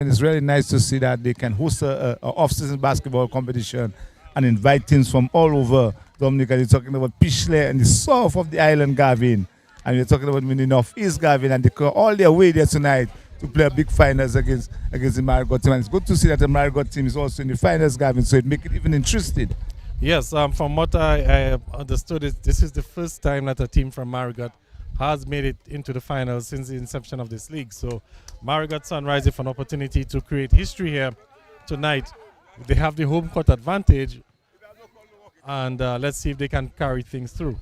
And it's really nice to see that they can host a off-season basketball competition and invite teams from all over Dominica. You're talking about Pishley and the south of the island, Gavin. And you're talking about the northeast, Gavin. And they come all their way there tonight to play a big finals against the Marigot team. And it's good to see that the Marigot team is also in the finals, Gavin, so it makes it even interesting. Yes, from what I understood, this is the first time that a team from Marigot has made it into the finals since the inception of this league. So Marigot Sunrise have an opportunity to create history here tonight. They have the home court advantage, and let's see if they can carry things through.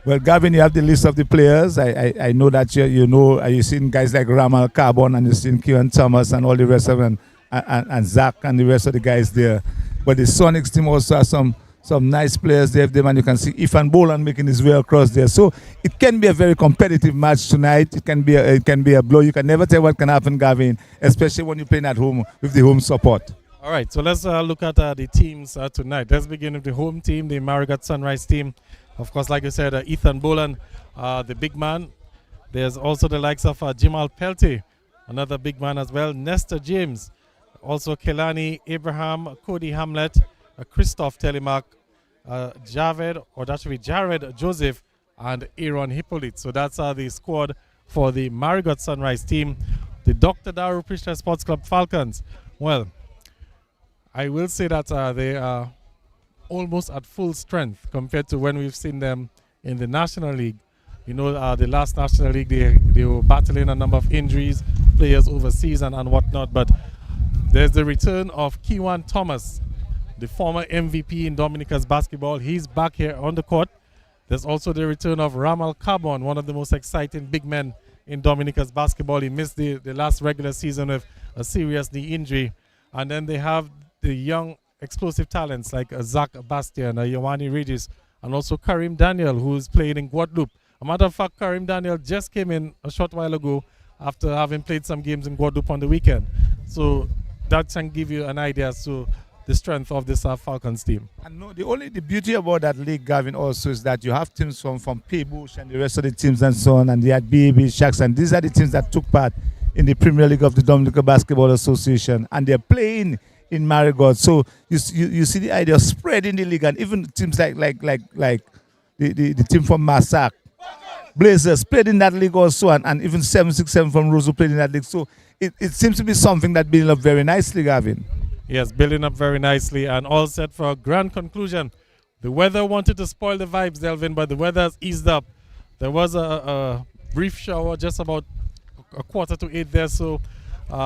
Well, Gavin, you have the list of the players. I know that you've seen guys like Ramal Carbon and you've seen Kieran Thomas and all the rest of them, and Zach and the rest of the guys there. But the Sonics team also has some nice players there, and you can see Ethan Boland making his way across there. So it can be a very competitive match tonight. It can be a blow. You can never tell what can happen, Gavin, especially when you're playing at home with the home support. All right, so let's look at the teams tonight. Let's begin with the home team, the Marigot Sunrise team. Of course, like you said, Ethan Boland, the big man. There's also the likes of Jamal Pelty, another big man as well. Nestor James, also Kelani Abraham, Cody Hamlet, Christoph Telemark, Jared Joseph, and Aaron Hippolyte. So that's the squad for the Marigot Sunrise team. The Dr. Daru Prishna Sports Club Falcons. Well, I will say that they are almost at full strength compared to when we've seen them in the National League. You know, the last National League, they were battling a number of injuries, players overseas and whatnot. But there's the return of Kewan Thomas, the former MVP in Dominica's basketball. He's back here on the court. There's also the return of Ramal Carbon, one of the most exciting big men in Dominica's basketball. He missed the last regular season with a serious knee injury. And then they have the young explosive talents like Zach Bastian, Yohani Regis, and also Karim Daniel, who's playing in Guadeloupe. A matter of fact, Karim Daniel just came in a short while ago after having played some games in Guadeloupe on the weekend. So that can give you an idea as to the strength of this Falcons team. And no, the beauty about that league, Gavin, also is that you have teams from Paybush and the rest of the teams and so on, and they had BAB Sharks, and these are the teams that took part in the Premier League of the Dominica Basketball Association, and they're playing in Marigot. So you see the idea of spreading the league, and even teams like the team from Massac, Blazers played in that league also, and even 767 from Roseau played in that league. So it seems to be something that building up very nicely, Gavin. Yes, building up very nicely, and all set for a grand conclusion. The weather wanted to spoil the vibes, Delvin, but the weather has eased up. There was a brief shower just about 7:45 there, so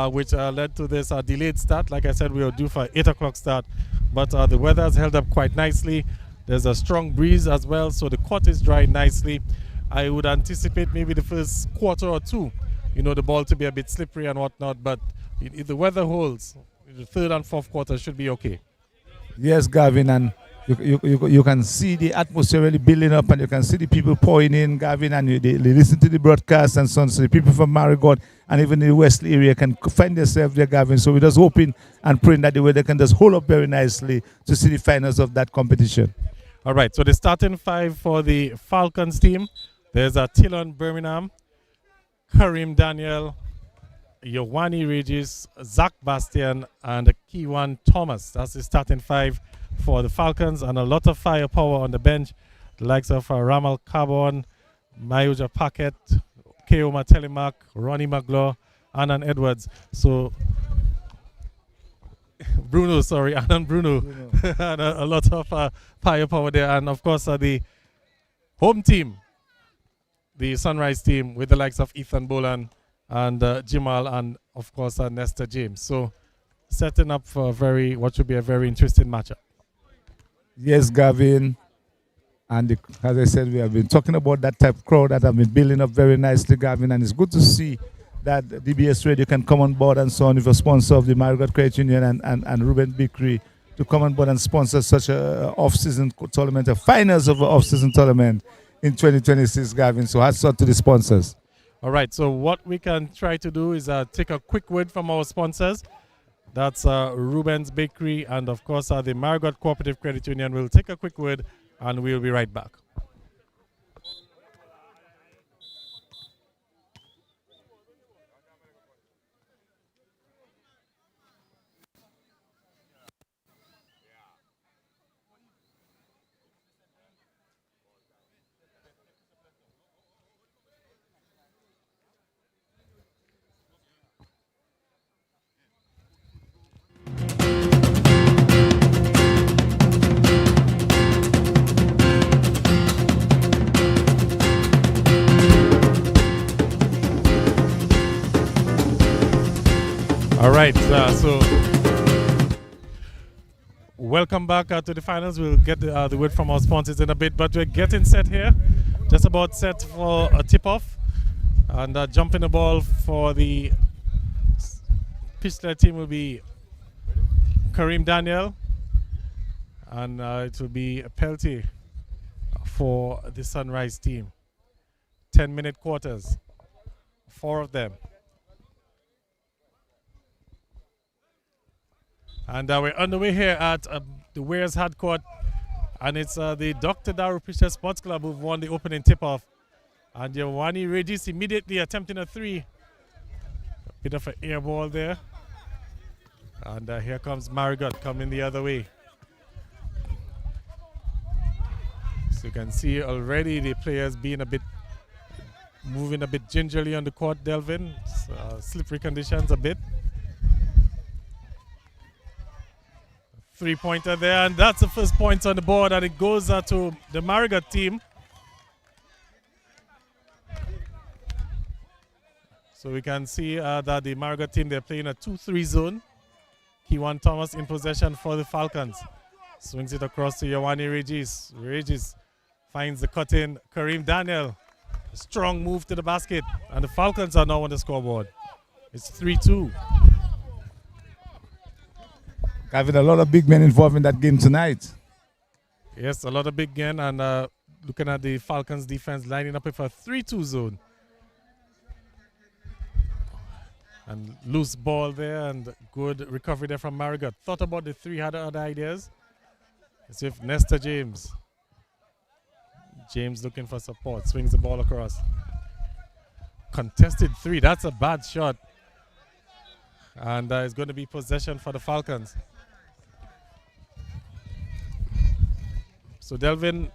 which led to this delayed start. Like I said, we were due for 8 o'clock start, but the weather has held up quite nicely. There's a strong breeze as well, so the court is dry nicely. I would anticipate maybe the first quarter or two, the ball to be a bit slippery and whatnot, but if the weather holds, the third and fourth quarter should be okay. Yes, Gavin, and you can see the atmosphere really building up, and you can see the people pouring in, Gavin, and they listen to the broadcast and so on. So the people from Marigot and even the Wesley area can find themselves there, Gavin. So we're just hoping and praying that the weather can just hold up very nicely to see the finals of that competition. All right, so the starting five for the Falcons team. There's Tillon Birmingham, Karim Daniel, Yohani Regis, Zach Bastian, and Kewan Thomas. That's the starting five for the Falcons, and a lot of firepower on the bench. The likes of Ramal Carbon, Mayuja Paquet, Keoma Telemark, Ronnie Magloire, Annan Edwards. So Annan Bruno. And a lot of firepower there. And of course, the home team, the Sunrise team, with the likes of Ethan Boland and Jamal, and of course Nestor James. So setting up for what should be a very interesting matchup. Yes, Gavin. And as I said, we have been talking about that type of crowd that have been building up very nicely, Gavin. And it's good to see that DBS Radio can come on board and so on with a sponsor of the Marigot Credit Union and Ruben Bikri to come on board and sponsor such a off-season tournament, a finals of an off-season tournament in 2026, Gavin. So hats off to the sponsors. All right, so what we can try to do is take a quick word from our sponsors. That's Ruben's Bakery and, of course, the Marigot Cooperative Credit Union. We'll take a quick word and we'll be right back. Right. So welcome back to the finals. We'll get the word from our sponsors in a bit, but we're getting set here. Just about set for a tip-off. And jumping the ball for the Pistler team will be Kareem Daniel. And it will be a penalty for the Sunrise team. 10-minute quarters. 4 of them. And we're underway here at the Weirs hard court. And it's the Dr. Daru Fisher Sports Club who've won the opening tip-off. And Giovanni Regis immediately attempting a 3. A bit of an air ball there. And here comes Marigot coming the other way. So you can see already the players being moving a bit gingerly on the court, Delvin. Slippery conditions a bit. 3-pointer there, and that's the first point on the board, and it goes to the Marigot team. So we can see that the Marigot team, they're playing a 2-3 zone. Kewan Thomas in possession for the Falcons. Swings it across to Giovanni Regis. Regis finds the cut-in. Kareem Daniel. A strong move to the basket. And the Falcons are now on the scoreboard. It's 3-2. Having a lot of big men involved in that game tonight. Yes, a lot of big men. And looking at the Falcons defense lining up with a 3-2 zone. And loose ball there and good recovery there from Marigot. Thought about the 3, had other ideas. As if Nestor James. James looking for support. Swings the ball across. Contested 3. That's a bad shot. And it's going to be possession for the Falcons. So Delvin,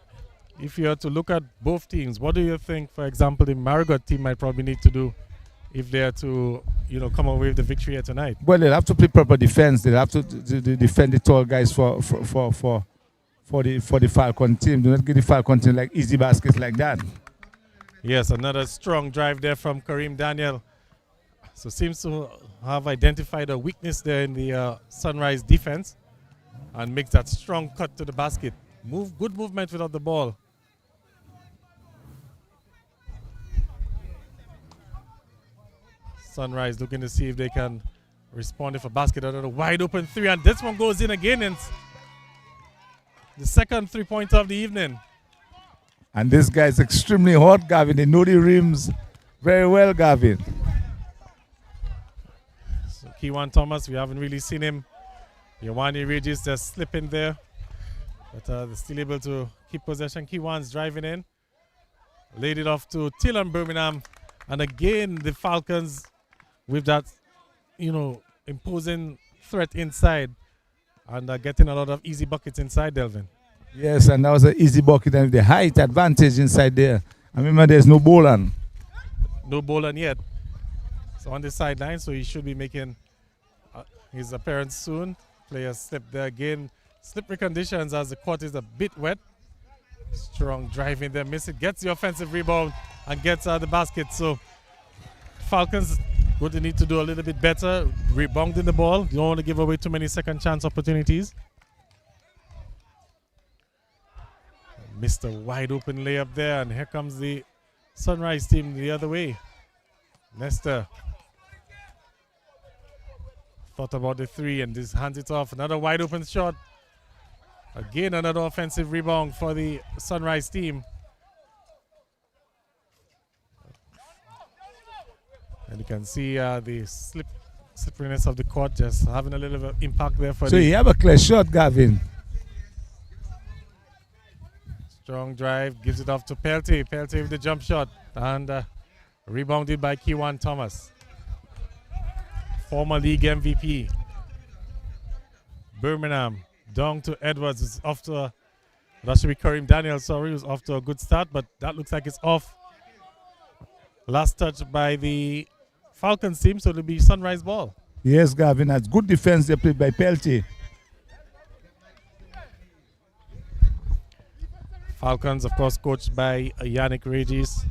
if you are to look at both teams, what do you think, for example, the Marigot team might probably need to do if they are to, come away with the victory here tonight? Well, they'll have to play proper defense. They'll have to defend the tall guys for the Falcon team. Do not give the Falcon team like easy baskets like that. Yes, another strong drive there from Kareem Daniel. So seems to have identified a weakness there in the Sunrise defense and makes that strong cut to the basket. Good movement without the ball. Sunrise looking to see if they can respond with a basket. Another wide open 3, and this one goes in again. And the second 3-pointer of the evening. And this guy is extremely hot, Gavin. They know the rims very well, Gavin. So Kewan Thomas, we haven't really seen him. Giovanni Regis just slipping there. But they're still able to keep possession. Kewan's driving in. Laid it off to Tillon Birmingham. And again, the Falcons with that, imposing threat inside. And getting a lot of easy buckets inside, Delvin. Yes, and that was an easy bucket, and the height advantage inside there. I remember there's no Bolan. No Bolan yet. So on the sideline, so he should be making his appearance soon. Players slip there again. Slippery conditions as the court is a bit wet. Strong drive in there, miss it, gets the offensive rebound and gets the basket. So Falcons going to need to do a little bit better, rebounding the ball. You don't want to give away too many second chance opportunities. Missed a wide open layup there, and here comes the Sunrise team the other way. Nestor thought about the 3 and just hands it off. Another wide open shot. Again, another offensive rebound for the Sunrise team. And you can see the slipperiness of the court just having a little bit of impact there for So you have a clear shot, Gavin. Strong drive, gives it off to Peltier. Peltier with the jump shot. And rebounded by Kewan Thomas. Former league MVP. Birmingham down to Edwards. It's off to that should be Kareem Daniel, sorry, who's off to a good start, but that looks like it's off. Last touch by the Falcons team, so it'll be Sunrise ball. Yes, Gavin, that's good defense they played by Peltier. Falcons, of course, coached by Yannick Regis.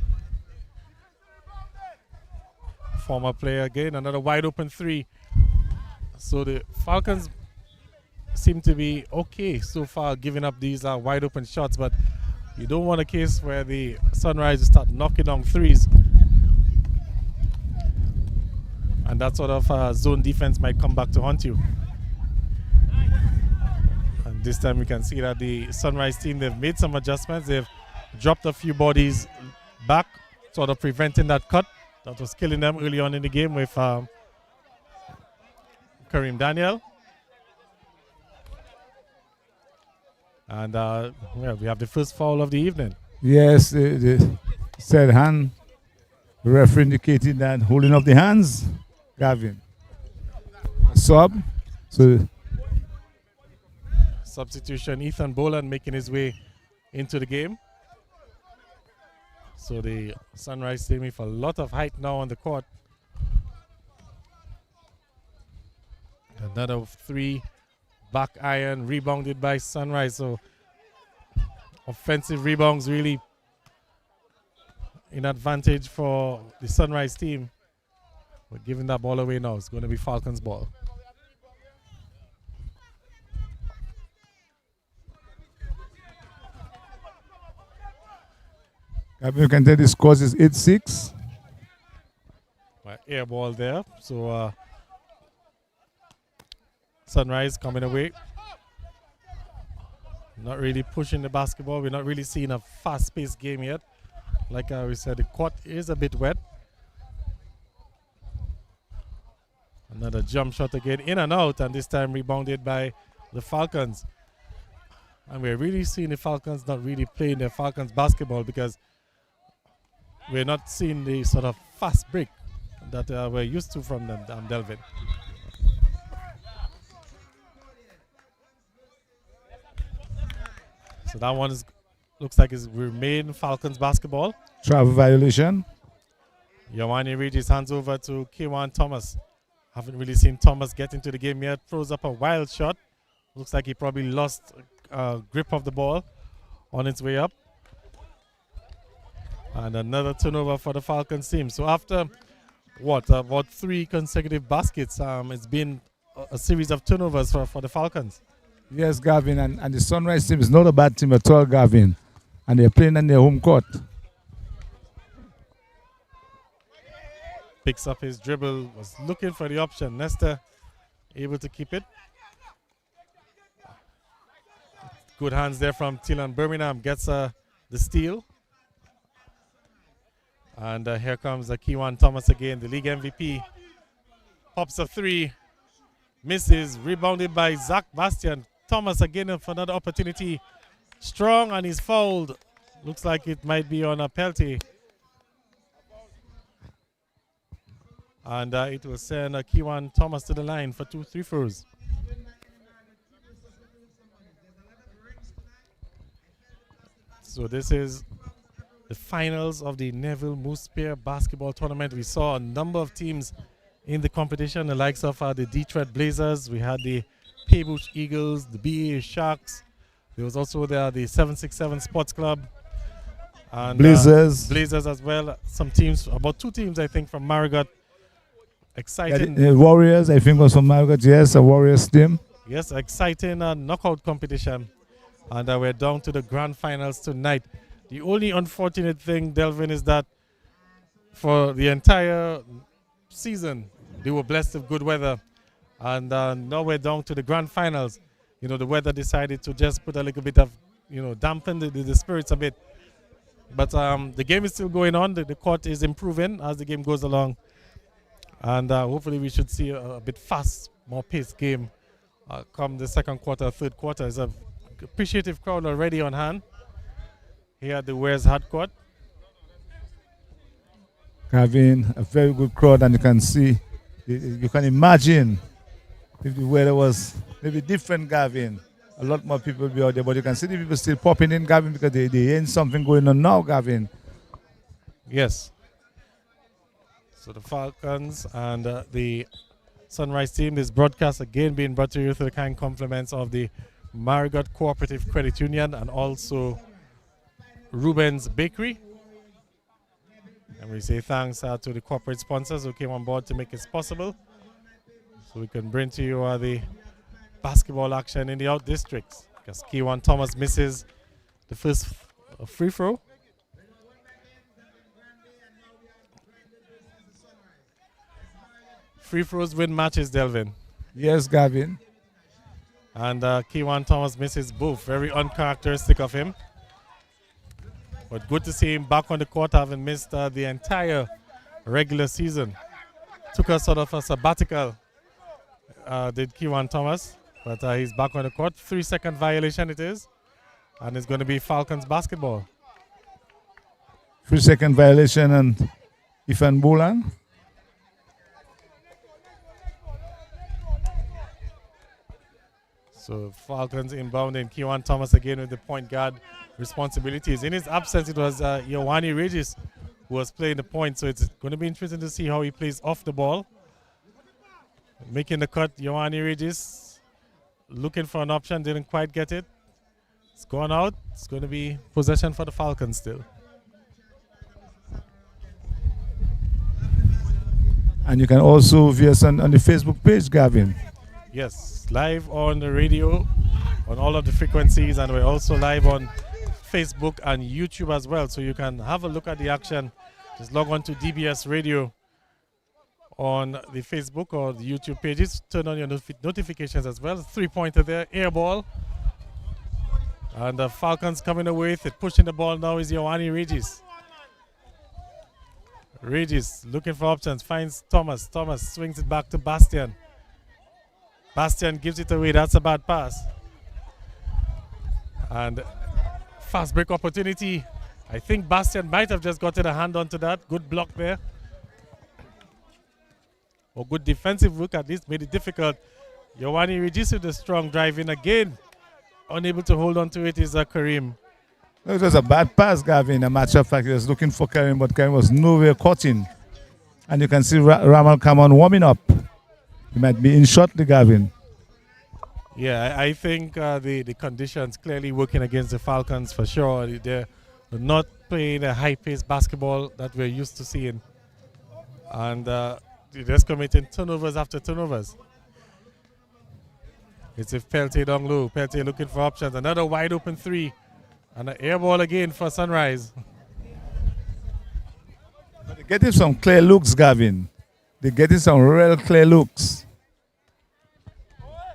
Former player again, another wide open 3. So the Falcons seem to be okay so far, giving up these wide open shots, but you don't want a case where the Sunrise start knocking down threes, and that sort of zone defense might come back to haunt you. And this time we can see that the Sunrise team, they've made some adjustments. They've dropped a few bodies back, sort of preventing that cut that was killing them early on in the game with Kareem Daniel. And we have the first foul of the evening. Yes, the said hand. The referee indicated that holding of the hands. Gavin. Sub. So Substitution, Ethan Boland making his way into the game. So the Sunrise team with a lot of height now on the court. Another three, back iron, rebounded by Sunrise. So offensive rebounds really in advantage for the Sunrise team. We're giving that ball away now. It's going to be Falcons' ball. You can tell the scores is 8-6. Air ball there. So Sunrise coming away. Not really pushing the basketball. We're not really seeing a fast-paced game yet. Like we said, the court is a bit wet. Another jump shot again, in and out, and this time rebounded by the Falcons. And we're really seeing the Falcons not really playing their Falcons basketball, because we're not seeing the sort of fast break that we're used to from them, Delvin. So that one looks like it's remain Falcons basketball. Travel violation. Yawani Reed his hands over to K1 Thomas. Haven't really seen Thomas get into the game yet. Throws up a wild shot. Looks like he probably lost grip of the ball on its way up. And another turnover for the Falcons team. So after about 3 consecutive baskets, it's been a series of turnovers for the Falcons. Yes, Gavin, and the Sunrise team is not a bad team at all, Gavin. And they're playing on their home court. Picks up his dribble, was looking for the option. Nestor able to keep it. Good hands there from Tilan Birmingham, gets the steal. And here comes Kewan Thomas again, the league MVP. Pops a 3, misses, rebounded by Zach Bastian. Thomas again for another opportunity. Strong, and he's fouled. Looks like it might be on a penalty. And it will send Kewan Thomas to the line for 2 free throws. So this is the finals of the Neville Moose Spear basketball tournament. We saw a number of teams in the competition, the likes of the Detroit Blazers. We had the Paybush Eagles, the BA Sharks. There was also the 767 Sports Club. And Blazers. Blazers as well. Some teams, about 2 teams I think from Marigot. Exciting. Warriors, I think was from Marigot. Yes, a Warriors team. Yes, exciting knockout competition. And we're down to the grand finals tonight. The only unfortunate thing, Delvin, is that for the entire season, they were blessed with good weather. And now we're down to the grand finals. You know, the weather decided to just put a little bit of, dampen the spirits a bit. But the game is still going on. The court is improving as the game goes along. And hopefully we should see a bit fast, more paced game come the second quarter, third quarter. There's an appreciative crowd already on hand here at the Weirs hard court. Having a very good crowd, and you can see, you can imagine if the weather was maybe different, Gavin. A lot more people will be out there, but you can see the people still popping in, Gavin, because they ain't something going on now, Gavin. Yes. So the Falcons and the Sunrise team, this broadcast again being brought to you through the kind compliments of the Marigot Cooperative Credit Union and also Ruben's Bakery. And we say thanks to the corporate sponsors who came on board to make this possible. So we can bring to you the basketball action in the out districts. Because Kewan Thomas misses the first free throw. Free throws win matches, Delvin. Yes, Gavin. And Kewan Thomas misses both. Very uncharacteristic of him. But good to see him back on the court, having missed the entire regular season. Took a sort of a sabbatical, did Kewan Thomas. But he's back on the court. 3-second violation it is. And it's going to be Falcons basketball. 3-second violation and Ifan Boulan. So Falcons inbounding. Kewan Thomas again with the point guard responsibilities. In his absence, it was Ioane Regis who was playing the point. So it's going to be interesting to see how he plays off the ball. Making the cut, Ioane Regis looking for an option, didn't quite get it. It's gone out. It's going to be possession for the Falcons still. And you can also view us on the Facebook page, Gavin. Yes, live on the radio, on all of the frequencies, and we're also live on Facebook and YouTube as well. So you can have a look at the action. Just log on to DBS Radio on the Facebook or the YouTube pages. Turn on your notifications as well. 3-pointer there, air ball. And the Falcons coming away with it. Pushing the ball now is Ioane Regis. Regis looking for options, finds Thomas. Thomas swings it back to Bastian. Bastian gives it away. That's a bad pass. And fast break opportunity. I think Bastian might have just gotten a hand onto that. Good block there. Or good defensive work, at least made it difficult. Ioane Regis with a strong drive in again. Unable to hold on to it is Karim. It was a bad pass, Gavin. A matter of fact, he was looking for Karim, but Karim was nowhere caught in. And you can see Ramal come on warming up. He might be in shortly, Gavin. Yeah, I think the conditions clearly working against the Falcons for sure. They're not playing a high-paced basketball that we're used to seeing. And they're just committing turnovers after turnovers. It's if Peltier down low. Peltier looking for options. Another wide open three. And an air ball again for Sunrise. But they're getting some clear looks, Gavin. They're getting some real clear looks.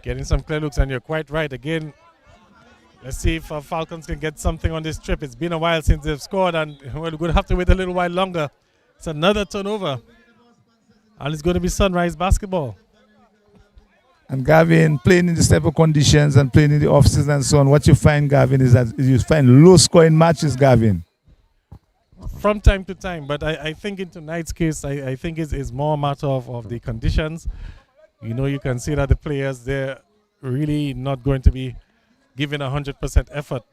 Getting some clear looks, and you're quite right. Again, let's see if Falcons can get something on this trip. It's been a while since they've scored, and we're going to have to wait a little while longer. It's another turnover. And it's going to be Sunrise basketball. And Gavin, playing in these type of conditions and playing in the off-season and so on, what you find, Gavin, is that you find low-scoring matches, Gavin. From time to time, but I think in tonight's case, I think it's more a matter of the conditions. You know, you can see that the players, they're really not going to be giving 100% effort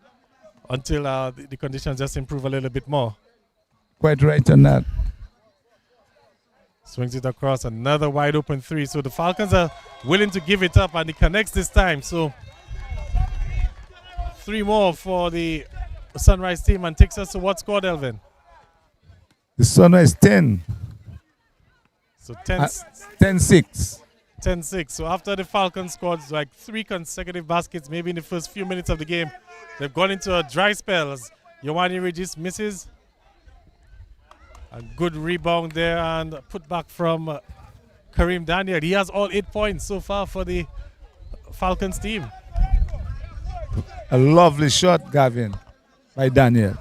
until the conditions just improve a little bit more. Quite right on that. Swings it across, another wide open three. So the Falcons are willing to give it up, and he connects this time. So 3 more for the Sunrise team, and takes us to what score, Delvin? The Sunrise 10. So 10-6. 10-6. So after the Falcons scored like 3 consecutive baskets, maybe in the first few minutes of the game, they've gone into a dry spell as Ioane Regis misses. A good rebound there and put back from Karim Daniel. He has all 8 points so far for the Falcons team. A lovely shot, Gavin, by Daniel.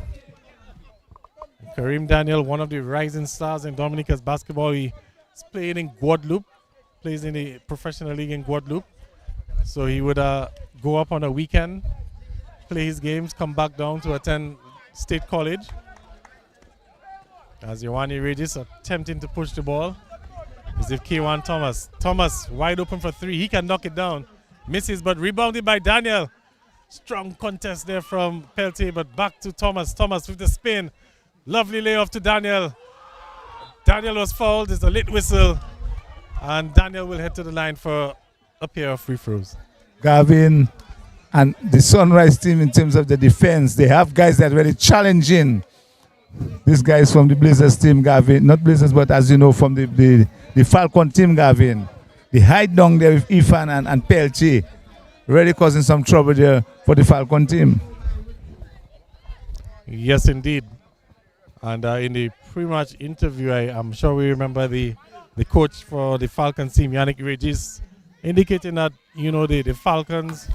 Karim Daniel, one of the rising stars in Dominica's basketball. He's playing in Guadeloupe, plays in the professional league in Guadeloupe. So he would go up on a weekend, play his games, come back down to attend State College. As Ioane Regis attempting to push the ball. As if Kewan Thomas. Thomas wide open for 3. He can knock it down. Misses, but rebounded by Daniel. Strong contest there from Peltier, but back to Thomas. Thomas with the spin. Lovely layoff to Daniel. Daniel was fouled. It's a late whistle. And Daniel will head to the line for a pair of free throws. Gavin and the Sunrise team, in terms of the defense, they have guys that are really challenging. These guys from the Blazers team, Gavin, not Blazers, but as you know, from the Falcon team, Gavin. the height down there with Ifan and Peltier really causing some trouble there for the Falcon team. Yes, indeed. And in the pre-match interview, I'm sure we remember the coach for the Falcons team, Yannick Regis, indicating that, the Falcons,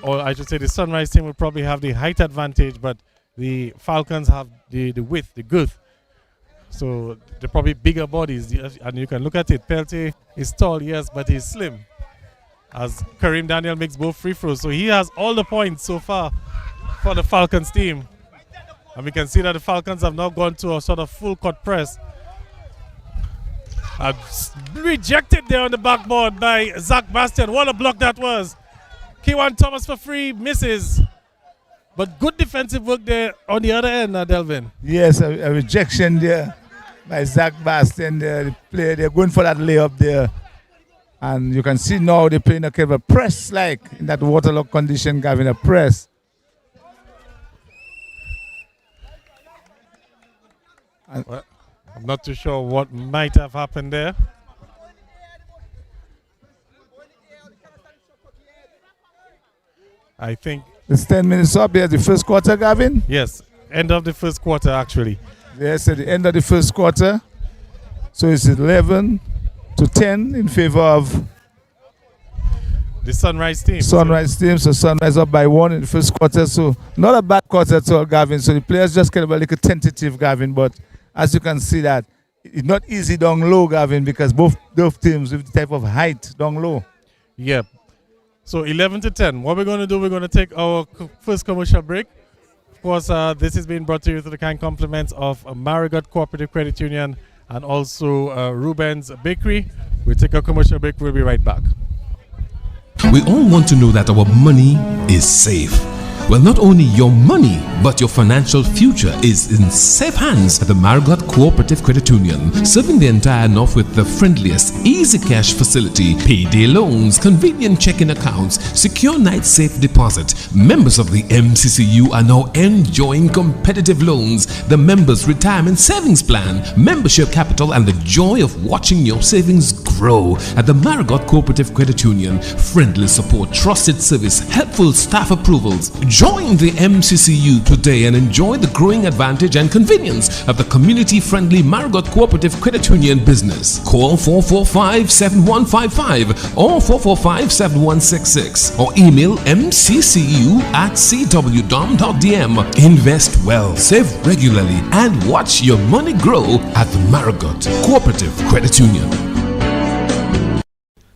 or I should say the Sunrise team, will probably have the height advantage, but the Falcons have the width, the girth. So they're probably bigger bodies. And you can look at it. Peltier is tall, yes, but he's slim. As Kareem Daniel makes both free throws. So he has all the points so far for the Falcons team. And we can see that the Falcons have now gone to a sort of full court press. And rejected there on the backboard by Zach Bastian. What a block that was. Kewan Thomas for free, misses. But good defensive work there on the other end, Delvin. Yes, a rejection there by Zach Bastian. They're going for that layup there. And you can see now they're playing a kind of a press, like in that waterlogged condition, Gavin, a press. Well, I'm not too sure what might have happened there. I think it's 10 minutes up here, the first quarter, Gavin? Yes, end of the first quarter, actually. Yes, at the end of the first quarter. So it's 11-10 in favor of the Sunrise team. So Sunrise up by 1 in the first quarter. So not a bad quarter at all, Gavin. So the players just kind of a little tentative, Gavin. But as you can see that, it's not easy down low, Gavin, because both teams with the type of height down low. Yep. So 11-10. What we're going to do, we're going to take our first commercial break. Of course, this is being brought to you through the kind compliments of Marigot Cooperative Credit Union and also Ruben's Bakery. We'll take a commercial break. We'll be right back. We all want to know that our money is safe. Well, not only your money, but your financial future is in safe hands at the Marigot Cooperative Credit Union, serving the entire North with the friendliest, easy cash facility, payday loans, convenient checking accounts, secure night safe deposit. Members of the MCCU are now enjoying competitive loans, the members' retirement savings plan, membership capital, and the joy of watching your savings grow. At the Marigot Cooperative Credit Union, friendly support, trusted service, helpful staff approvals. Join the MCCU today and enjoy the growing advantage and convenience of the community-friendly Marigot Cooperative Credit Union business. Call 445-7155 or 445-7166 or email mccu@cwdom.dm. Invest well, save regularly, and watch your money grow at the Marigot Cooperative Credit Union.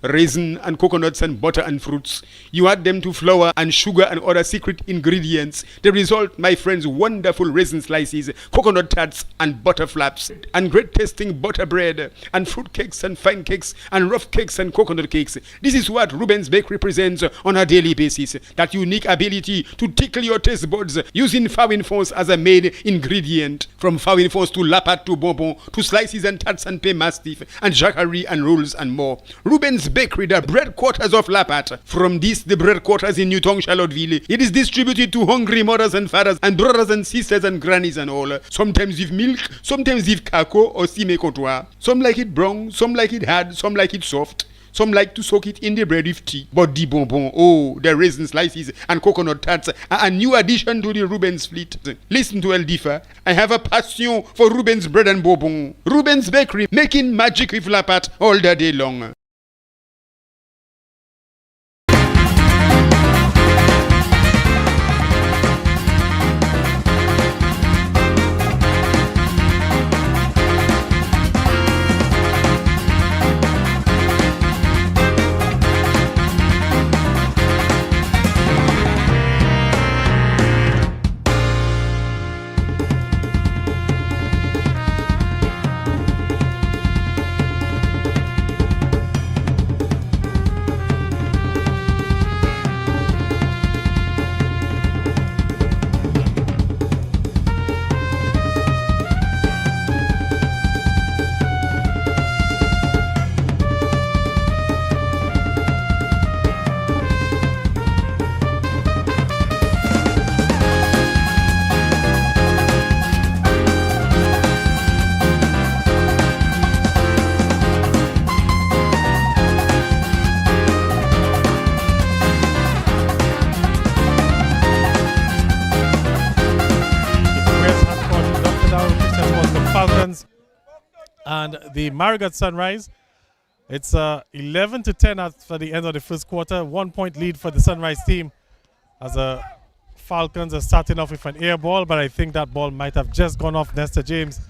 Raisin and coconuts and butter and fruits. You add them to flour and sugar and other secret ingredients. The result, my friends, wonderful raisin slices, coconut tarts and butter flaps, and great tasting butter bread, and fruit cakes and fine cakes, and rough cakes and coconut cakes. This is what Ruben's Bakery presents on a daily basis. That unique ability to tickle your taste buds using Fawin Fonds as a main ingredient. From Fawin Fonds to Lapat to bonbon to slices and tarts and pain mastiff and jacquerie and rolls and more. Ruben's Bakery, the bread quarters of Lapat. From this, the bread quarters in Newton, Charlottesville. It is distributed to hungry mothers and fathers and brothers and sisters and grannies and all. Sometimes with milk, sometimes with cocoa or cime comptoir. Some like it brown, some like it hard, some like it soft. Some like to soak it in the bread with tea. But the bonbon, the raisin slices and coconut tarts are a new addition to the Ruben's fleet. Listen to El Difa. I have a passion for Ruben's bread and bonbon. Ruben's Bakery, making magic with Lapat all the day long. and the Marigot Sunrise. It's 11-10 after the end of the first quarter. 1 point lead for the Sunrise team as the Falcons are starting off with an air ball, but I think that ball might have just gone off Nestor James,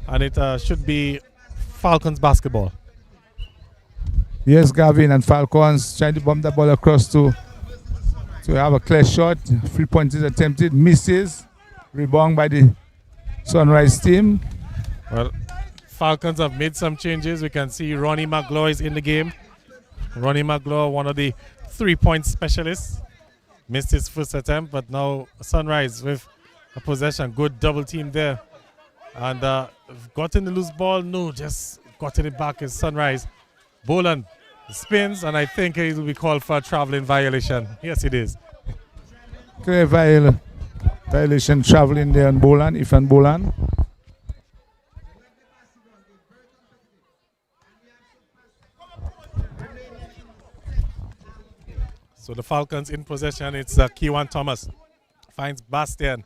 and it should be Falcons basketball. Yes, Gavin, and Falcons trying to bomb the ball across to have a clear shot. 3 points is attempted, misses. Rebound by the Sunrise team. Well, Falcons have made some changes. We can see Ronnie McGlaw is in the game. Ronnie McGlaw, one of the 3-point specialists, missed his first attempt, but now Sunrise with a possession. Good double team there. And gotten the loose ball? No, just gotten it back is Sunrise. Boland spins, and I think it will be called for a traveling violation. Yes, it is. Clear violation traveling there on Boland, Ifan Boland. So the Falcons in possession. It's Kewan Thomas. Finds Bastian.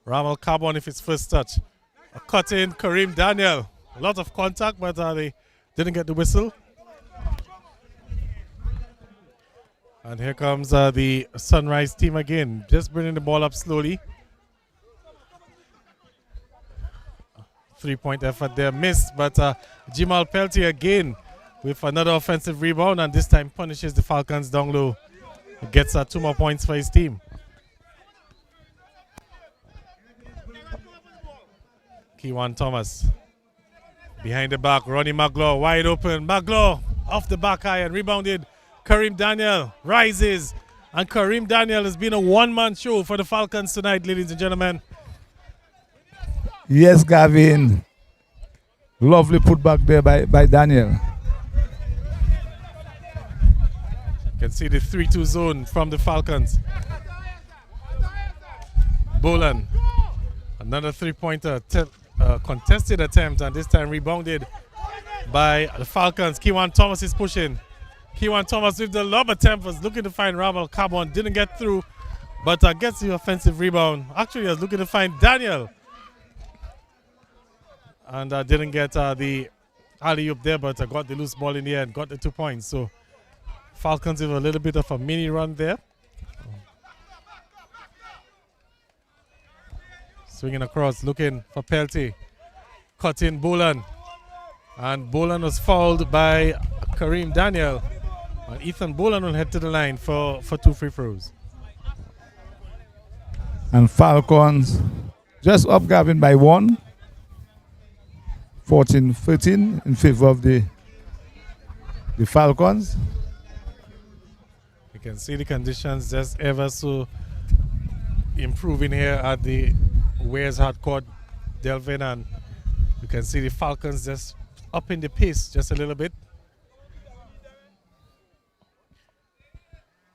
Ramal Carbon with his first touch. A cut in, Kareem Daniel. A lot of contact, but they didn't get the whistle. And here comes the Sunrise team again, just bringing the ball up slowly. 3-point effort there, missed, but Jamal Peltier again with another offensive rebound, and this time punishes the Falcons down low. He gets 2 more points for his team. Kewan Thomas behind the back, Ronnie McGlaw wide open. McGlaw off the back iron, rebounded. Kareem Daniel rises, and Kareem Daniel has been a one-man show for the Falcons tonight, ladies and gentlemen. Yes, Gavin. Lovely putback there by Daniel. You can see the 3-2 zone from the Falcons. Boland, another 3-pointer, contested attempt, and this time rebounded by the Falcons. Kewan Thomas is pushing. Kewan Thomas with the lob attempt was looking to find Ramal Carbon, didn't get through, but gets the offensive rebound. Actually, I was looking to find Daniel, and didn't get the alley-oop there, but got the loose ball in the end, got the 2 points. So Falcons have a little bit of a mini run there. Swinging across, looking for Peltier. Cut in Boland, and Boland was fouled by Kareem Daniel. And Ethan Boland will head to the line for 2 free throws. And Falcons just up, Gavin, by 1. 14-13 in favor of the Falcons. You can see the conditions just ever so improving here at the Weirs hard court, Delvin, and you can see the Falcons just upping the pace just a little bit.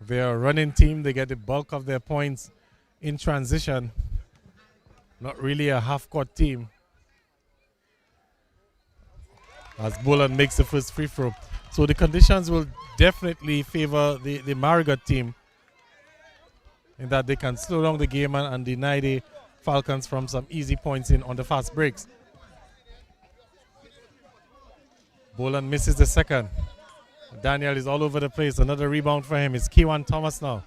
They're a running team. They get the bulk of their points in transition. Not really a half-court team. As Boland makes the first free throw. So the conditions will definitely favor the Marigot team in that they can slow down the game and deny the Falcons from some easy points in on the fast breaks. Boland misses the second. Daniel is all over the place. Another rebound for him. It's Kewan Thomas now.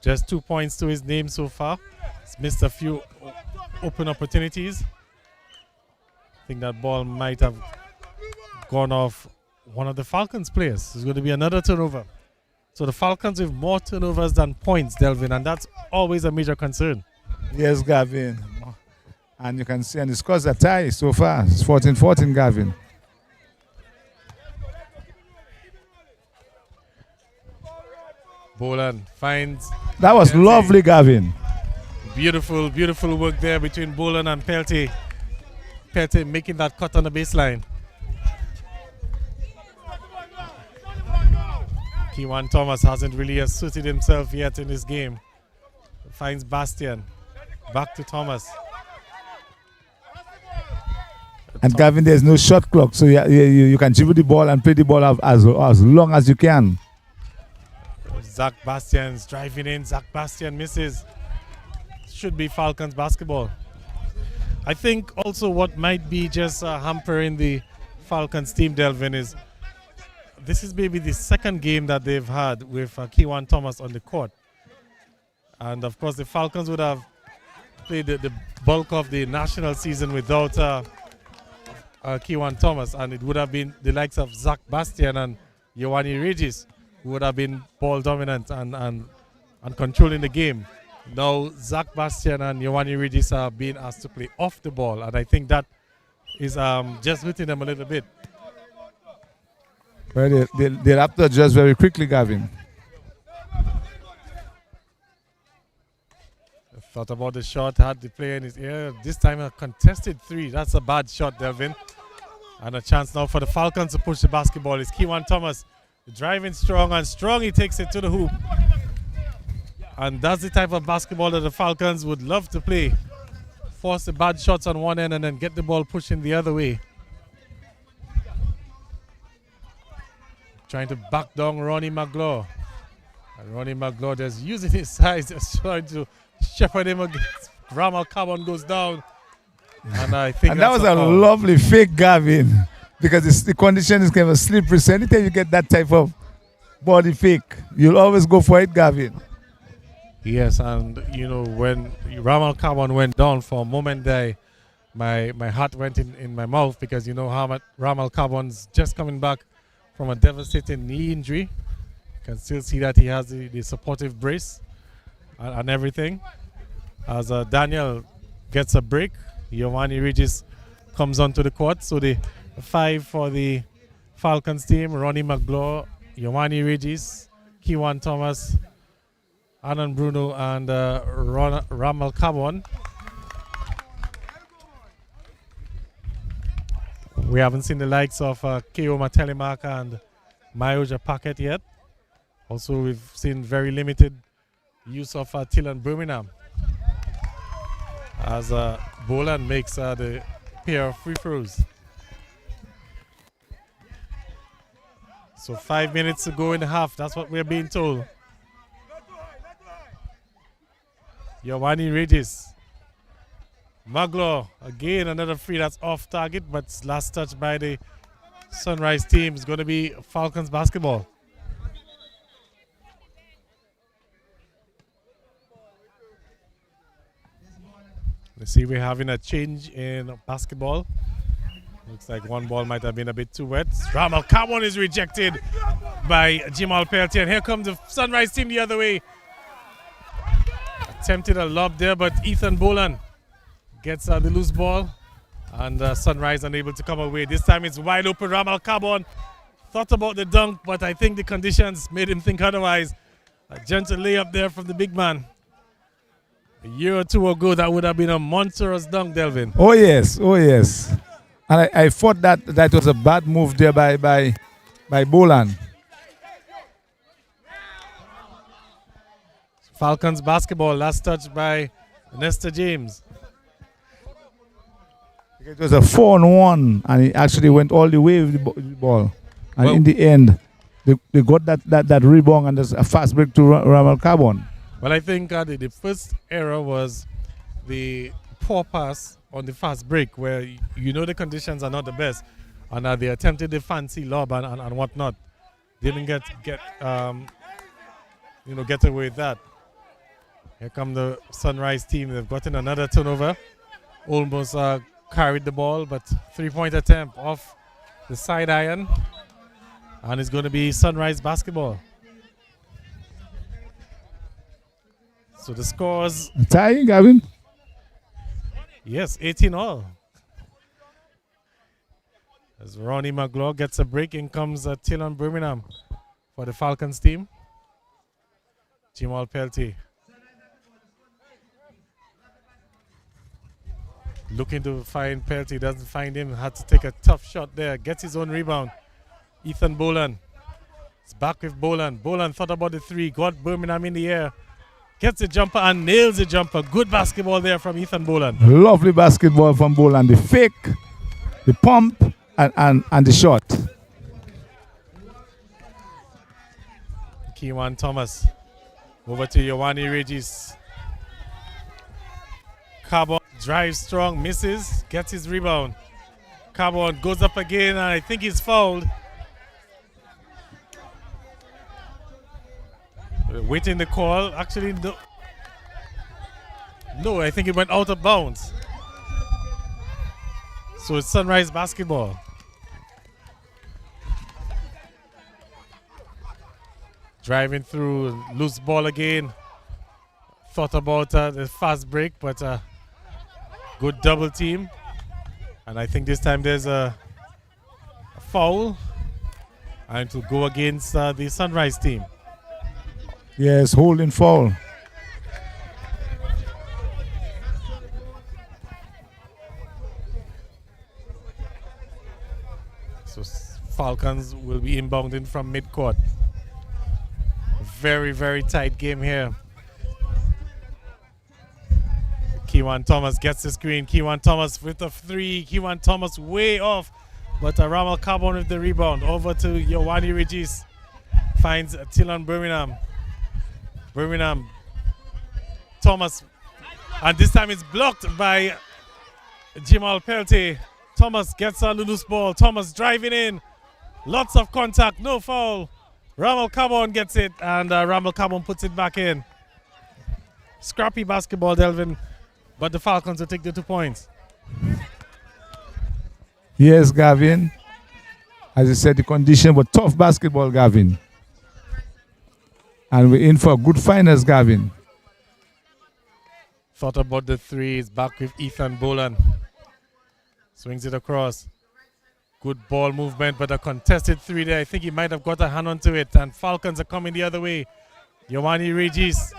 Just 2 points to his name so far. He's missed a few open opportunities. I think that ball might have gone off one of the Falcons players. There's going to be another turnover. So the Falcons have more turnovers than points, Delvin, and that's always a major concern. Yes, Gavin. And you can see, and the scores are tied so far. It's 14-14, Gavin. Boland finds... That was Peltier. lovely, Gavin. Beautiful, beautiful work there between Boland and Peltier. Peltier making that cut on the baseline. Kewan Thomas hasn't really asserted himself yet in this game. Finds Bastian. Back to Thomas. And Gavin, there's no shot clock, so you can dribble the ball and play the ball as long as you can. Zach Bastian's driving in. Zach Bastian misses. Should be Falcons basketball. I think also what might be just hampering the Falcons team, Delvin, is this is maybe the second game that they've had with Kewan Thomas on the court. And of course, the Falcons would have played the bulk of the national season without Kewan Thomas, and it would have been the likes of Zach Bastian and Ioane Regis who would have been ball dominant and controlling the game. Now, Zach Bastian and Ioane Regis are being asked to play off the ball, and I think that is just hurting them a little bit. Well, they'll have to adjust very quickly, Gavin. Thought about the shot, had the player in his ear. This time a contested three. That's a bad shot, Delvin. And a chance now for the Falcons to push the basketball. It's Kewan Thomas driving strong, and strong he takes it to the hoop. And that's the type of basketball that the Falcons would love to play. Force the bad shots on one end and then get the ball pushing the other way. Trying to back down Ronnie McGlaw. And Ronnie McGlaw just using his size, just trying to shepherd him against Ramal Carbon goes down. And I think that was a lovely fake, Gavin, because the condition is kind of slippery. So anytime you get that type of body fake, you'll always go for it, Gavin. Yes, and you know, when Ramal Carbon went down for a moment there, my heart went in my mouth, because you know how Ramal Carbon's just coming back from a devastating knee injury. You can still see that he has the supportive brace and everything. As Daniel gets a break, Ioane Regis comes onto the court. So the 5 for the Falcons team: Ronnie McGlaw, Ioane Regis, Kewan Thomas, Anan Bruno, and Ramal Carbon. We haven't seen the likes of Keo Matelemark and Mayoja Packet yet. Also, we've seen very limited use of Tylan Birmingham, as Boland makes the pair of free throws. So 5 minutes to go in the half. That's what we're being told. Ioane Regis. Maglo, again another free that's off target, but last touch by the Sunrise team is going to be Falcons basketball. Let's see, we're having a change in basketball. Looks like one ball might have been a bit too wet. Ramal Carbon is rejected by Jamal Peltier. And here comes the Sunrise team the other way. Attempted a lob there, but Ethan Boland gets the loose ball. And Sunrise unable to come away. This time it's wide open. Ramal Carbon thought about the dunk, but I think the conditions made him think otherwise. A gentle layup there from the big man. A year or two ago, that would have been a monstrous dunk, Delvin. Oh, yes. Oh, yes. And I thought that was a bad move there by Boland. Falcons basketball, last touch by Nestor James. It was a 4-on-1, and he actually went all the way with the ball. And in the end, they got that rebound, and there's a fast break to Ramal Carbon. Well, I think the first error was the poor pass on the fast break, where you know the conditions are not the best, and they attempted the fancy lob and whatnot. Didn't get away with that. Here come the Sunrise team. They've gotten another turnover. Almost carried the ball, but 3-point attempt off the side iron, and it's going to be Sunrise basketball. So the scores... Tying, Gavin? Yes, 18-all. As Ronnie McGlaw gets a break, in comes Tylan Birmingham for the Falcons team. Jamal Peltier looking to find Peltier, doesn't find him, had to take a tough shot there, gets his own rebound. Ethan Boland. It's back with Boland. Boland thought about the three, got Birmingham in the air. Gets the jumper and nails the jumper. Good basketball there from Ethan Boland. Lovely basketball from Boland. The fake, the pump, and the shot. Kewan Thomas. Over to Ioane Regis. Carbon Drives strong, misses, gets his rebound. Carbon goes up again, and I think he's fouled. Waiting the call. Actually, no, I think it went out of bounds. So it's Sunrise basketball. Driving through, loose ball again. Thought about the fast break, but good double team. And I think this time there's a foul. And to go against the Sunrise team. Yes, holding foul. So Falcons will be inbounding from midcourt. Very, very tight game here. Kewan Thomas gets the screen. Kewan Thomas with the three. Kewan Thomas way off. But Ramal Carbon with the rebound. Over to Yowani Regis. Finds Tilon Birmingham. Birmingham. Thomas. And this time it's blocked by Jamal Peltier. Thomas gets a loose ball. Thomas driving in. Lots of contact. No foul. Ramal Carbon gets it. And Ramal Carbon puts it back in. Scrappy basketball, Delvin. But the Falcons will take the 2 points. Yes, Gavin. As I said, the condition was tough basketball, Gavin. And we're in for a good finals, Gavin. Thought about the threes. Back with Ethan Boland. Swings it across. Good ball movement, but a contested three there. I think he might have got a hand onto it. And Falcons are coming the other way. Yowani Regis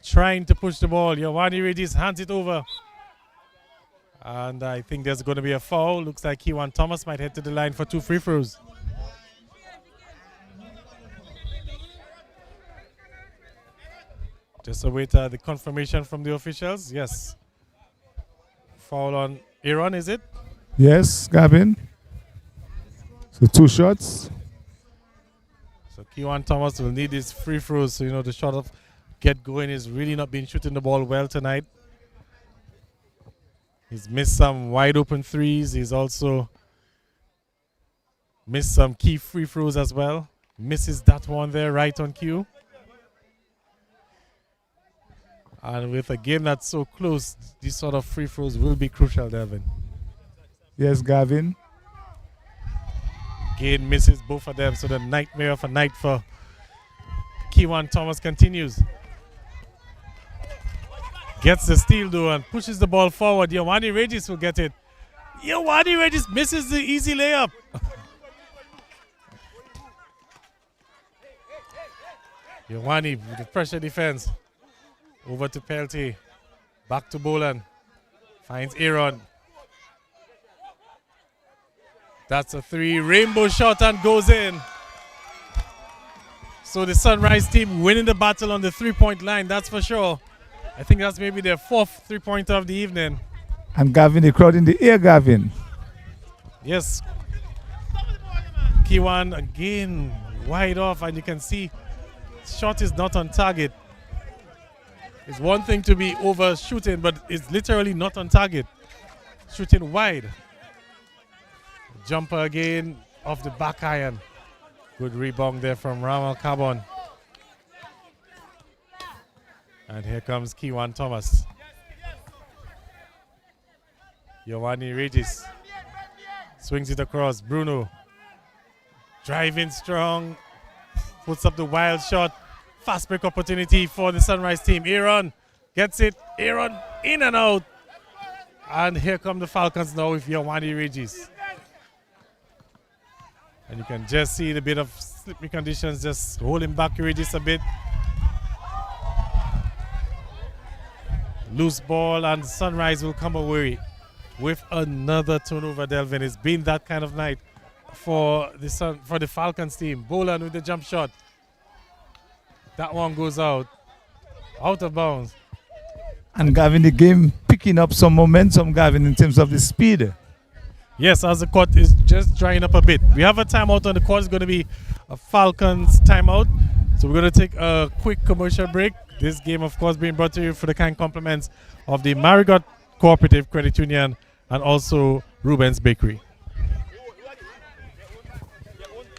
trying to push the ball. Yowani Regis hands it over. And I think there's going to be a foul. Looks like Kewan Thomas might head to the line for 2 free throws. Just await the confirmation from the officials. Yes. Foul on Aaron, is it? Yes, Gavin. So 2 shots. So Kewan Thomas will need his free throws. So, you know, the shot of get going is really not been shooting the ball well tonight. He's missed some wide open threes. He's also missed some key free throws as well. Misses that one there right on cue. And with a game that's so close, these sort of free throws will be crucial, Devin. Yes, Gavin. Again, misses both of them. So the nightmare of a night for Kewan Thomas continues. Gets the steal though and pushes the ball forward. Yowani Regis will get it. Yowani Regis misses the easy layup. Yowani with the pressure defense. Over to Peltier. Back to Boland. Finds Aaron. That's a 3. Rainbow shot and goes in. So the Sunrise team winning the battle on the 3-point line, that's for sure. I think that's maybe their 4th 3-pointer of the evening. And Gavin, the crowd in the air, Gavin. Yes. Kewan again wide off, and you can see shot is not on target. It's one thing to be overshooting, but it's literally not on target. Shooting wide. Jumper again off the back iron. Good rebound there from Ramal Carbon. And here comes Kewan Thomas. Yowani Regis swings it across. Bruno driving strong. Puts up the wild shot. Fast break opportunity for the Sunrise team. Aaron gets it. Aaron in and out. And here come the Falcons now with Yowani Regis. And you can just see the bit of slippery conditions just holding back Regis a bit. Loose ball and Sunrise will come away with another turnover, Delvin. It's been that kind of night for the Falcons team. Boland with the jump shot. That one goes out of bounds. And Gavin, the game picking up some momentum, Gavin, in terms of the speed. Yes, as the court is just drying up a bit. We have a timeout on the court. It's going to be a Falcons timeout. So we're going to take a quick commercial break. This game, of course, being brought to you for the kind compliments of the Marigot Cooperative Credit Union, and also Ruben's Bakery.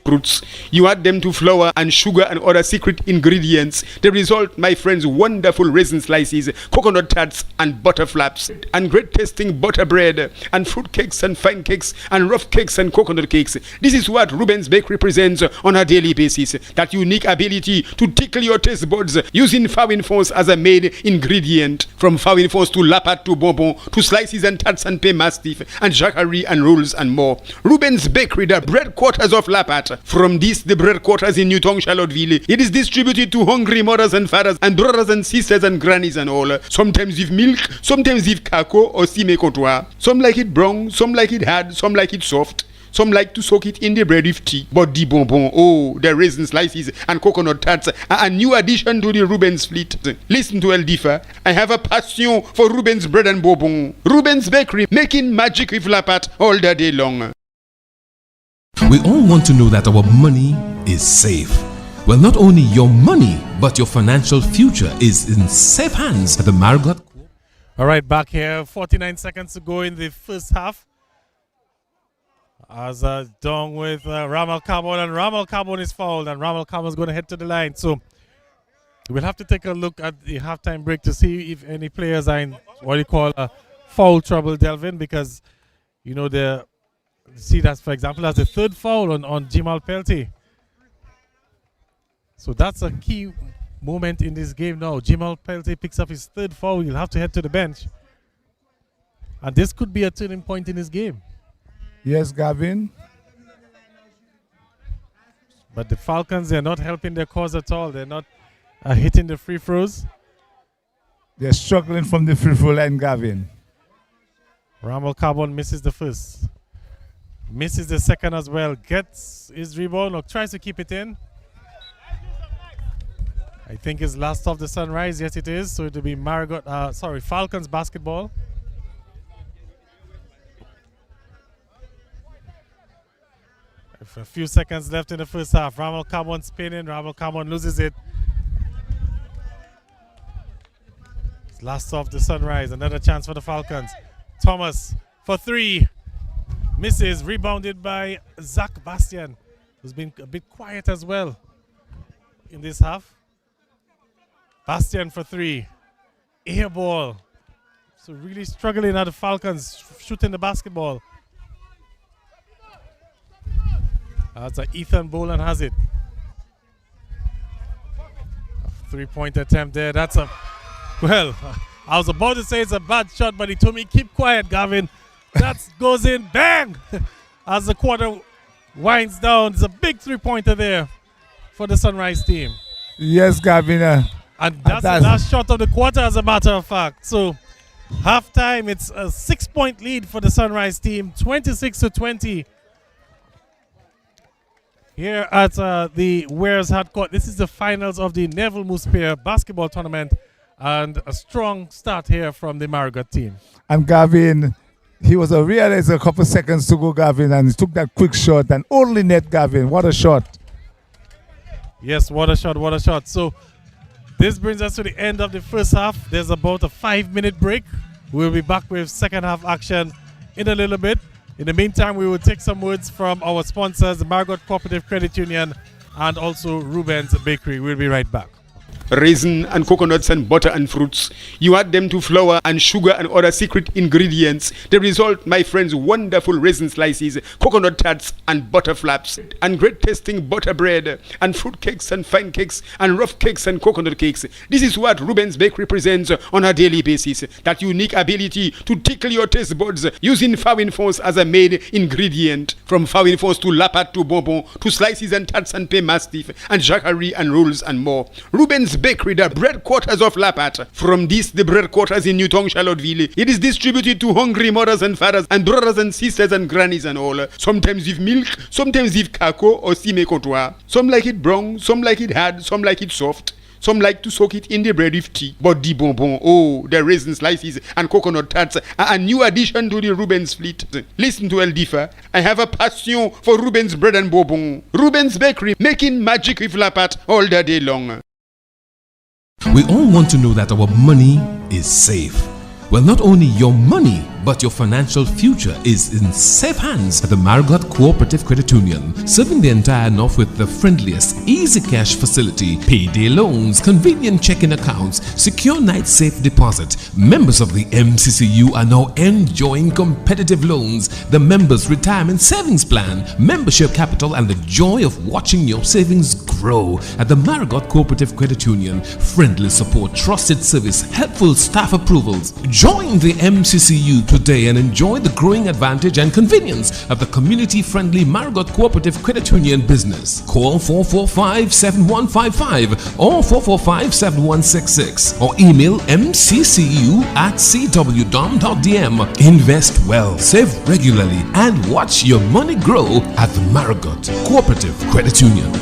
Fruits. You add them to flour and sugar and other secret ingredients. The result, my friends, wonderful raisin slices, coconut tarts and butter flaps, and great tasting butter bread, and fruit cakes and fine cakes, and rough cakes and coconut cakes. This is what Ruben's Bakery presents on a daily basis. That unique ability to tickle your taste buds using fawin force as a main ingredient. From fawin force to lapat to bonbon to slices and tarts and pain mastiff and jacquerie and rolls and more. Ruben's Bakery, the bread quarters of Lapat. From this, the bread quarters in Newton, Charlottesville, it is distributed to hungry mothers and fathers and brothers and sisters and grannies and all. Sometimes with milk, sometimes with cocoa or cime comptoir. Some like it brown, some like it hard, some like it soft. Some like to soak it in the bread with tea. But the bonbon, oh, the raisin slices and coconut tarts are a new addition to the Ruben's fleet. Listen to El Difa. I have a passion for Ruben's bread and bonbon. Ruben's Bakery, making magic with Lapat all the day long. We all want to know that our money is safe. Well, not only your money, but your financial future is in safe hands at the Marigot. All right, back here, 49 seconds to go in the first half. As done with Ramal Carbon, and Ramal Carbon is fouled, and Ramal Carbon is going to head to the line. So we'll have to take a look at the halftime break to see if any players are in what you call foul trouble, Delvin, because you know the. See, that's for example, that's the third foul on Jamal Pelty. So that's a key moment in this game now. Jamal Pelty picks up his third foul. He'll have to head to the bench. And this could be a turning point in this game. Yes, Gavin. But the Falcons, they're not helping their cause at all. They're not hitting the free throws. They're struggling from the free throw line, Gavin. Ramal Carbon misses the first. Misses the second as well. Gets his rebound or tries to keep it in. I think it's last of the Sunrise. Yes, it is. So it will be Falcons basketball. A few seconds left in the first half. Ramal Carbon spinning. Ramal Carbon loses it. It's last of the Sunrise. Another chance for the Falcons. Thomas for three. Misses, rebounded by Zach Bastian, who's been a bit quiet as well in this half. Bastian for three. Air ball. So really struggling at the Falcons shooting the basketball. That's Ethan Boland has it. A three-point attempt there. That's well, I was about to say it's a bad shot, but he told me keep quiet, Gavin. That goes in, bang! As the quarter winds down, there's a big three-pointer there for the Sunrise team. Yes, Gavin. And that's the last shot of the quarter, as a matter of fact. So, halftime, it's a 6-point lead for the Sunrise team, 26-20. Here at the Weirs Hard Court, this is the finals of the Neville Pierre basketball tournament, and a strong start here from the Marigot team. And Gavin, he was realized a couple seconds to go, Gavin, and he took that quick shot and only net, Gavin. What a shot. Yes, what a shot, what a shot. So this brings us to the end of the first half. There's about a 5-minute break. We'll be back with second half action in a little bit. In the meantime, we will take some words from our sponsors, the Marigot Cooperative Credit Union and also Ruben's Bakery. We'll be right back. Raisin and coconuts and butter and fruits. You add them to flour and sugar and other secret ingredients. The result, my friends, wonderful raisin slices, coconut tarts and butter flaps, and great tasting butter bread, and fruit cakes and fine cakes, and rough cakes and coconut cakes. This is what Ruben's Bakery presents on a daily basis. That unique ability to tickle your taste buds using fawin force as a main ingredient. From fawin force to lapat to bonbon to slices and tarts and pain mastiff and jacquerie and rolls and more. Ruben's Bakery, the bread quarters of Lapat. From this, the bread quarters in Newton, Charlottesville, it is distributed to hungry mothers and fathers and brothers and sisters and grannies and all. Sometimes with milk, sometimes with cocoa or cime comptoir. Some like it brown, some like it hard, some like it soft. Some like to soak it in the bread with tea. But the bonbon, oh, the raisin slices and coconut tarts are a new addition to the Ruben's fleet. Listen to El Difa. I have a passion for Ruben's bread and bonbon. Ruben's Bakery, making magic with Lapat all the day long. We all want to know that our money is safe. Well, not only your money, but your financial future is in safe hands at the Marigot Cooperative Credit Union, serving the entire North with the friendliest, easy cash facility, payday loans, convenient checking accounts, secure night safe deposit. Members of the MCCU are now enjoying competitive loans, the members' retirement savings plan, membership capital, and the joy of watching your savings grow at the Marigot Cooperative Credit Union. Friendly support, trusted service, helpful staff approvals. Join the MCCU today and enjoy the growing advantage and convenience of the community-friendly Marigot Cooperative Credit Union business. Call 445-7155 or 445-7166 or email mccu@cwdom.dm. Invest well, save regularly, and watch your money grow at the Marigot Cooperative Credit Union.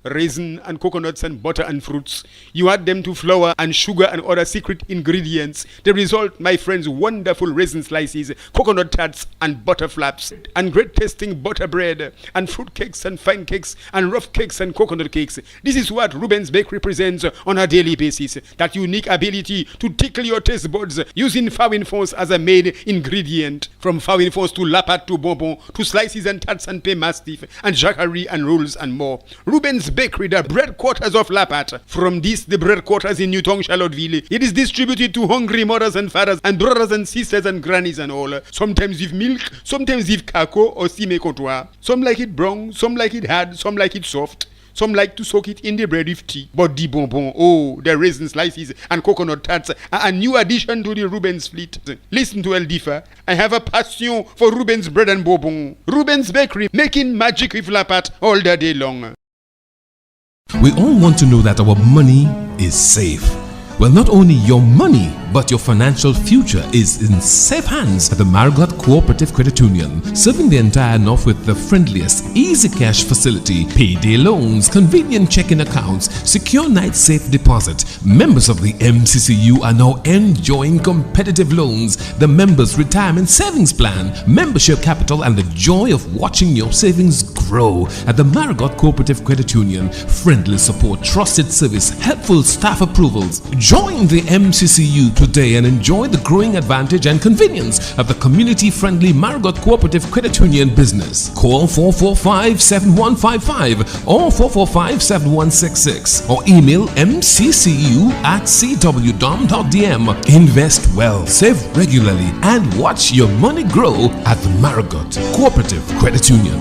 Raisin and coconuts and butter and fruits. You add them to flour and sugar and other secret ingredients. The result, my friends, wonderful raisin slices, coconut tarts and butter flaps, and great tasting butter bread, and fruit cakes and fine cakes, and rough cakes and coconut cakes. This is what Ruben's Bakery presents on a daily basis. That unique ability to tickle your taste buds using fawin fonds as a main ingredient. From fawin fonds to lapat to bonbon to slices and tarts and pain mastiff and jacquerie and rolls and more. Ruben's Bakery, the bread quarters of Lapat. From this, the bread quarters in Newton, Charlottesville. It is distributed to hungry mothers and fathers and brothers and sisters and grannies and all. Sometimes with milk, sometimes with cocoa or cime comptoir. Some like it brown, some like it hard, some like it soft. Some like to soak it in the bread with tea. But the bonbon, oh, the raisin slices and coconut tarts are a new addition to the Ruben's fleet. Listen to El Difa. I have a passion for Ruben's bread and bonbon. Ruben's Bakery, making magic with Lapat all the day long. We all want to know that our money is safe. Well, not only your money, but your financial future is in safe hands at the Marigot Cooperative Credit Union, serving the entire North with the friendliest, easy cash facility, payday loans, convenient checking accounts, secure night safe deposit. Members of the MCCU are now enjoying competitive loans, the members' retirement savings plan, membership capital, and the joy of watching your savings grow at the Marigot Cooperative Credit Union. Friendly support, trusted service, helpful staff approvals. Join the MCCU today and enjoy the growing advantage and convenience of the community-friendly Marigot Cooperative Credit Union business. Call 445-7155 or 445-7166 or email mccu@cwdom.dm. Invest well, save regularly, and watch your money grow at the Marigot Cooperative Credit Union.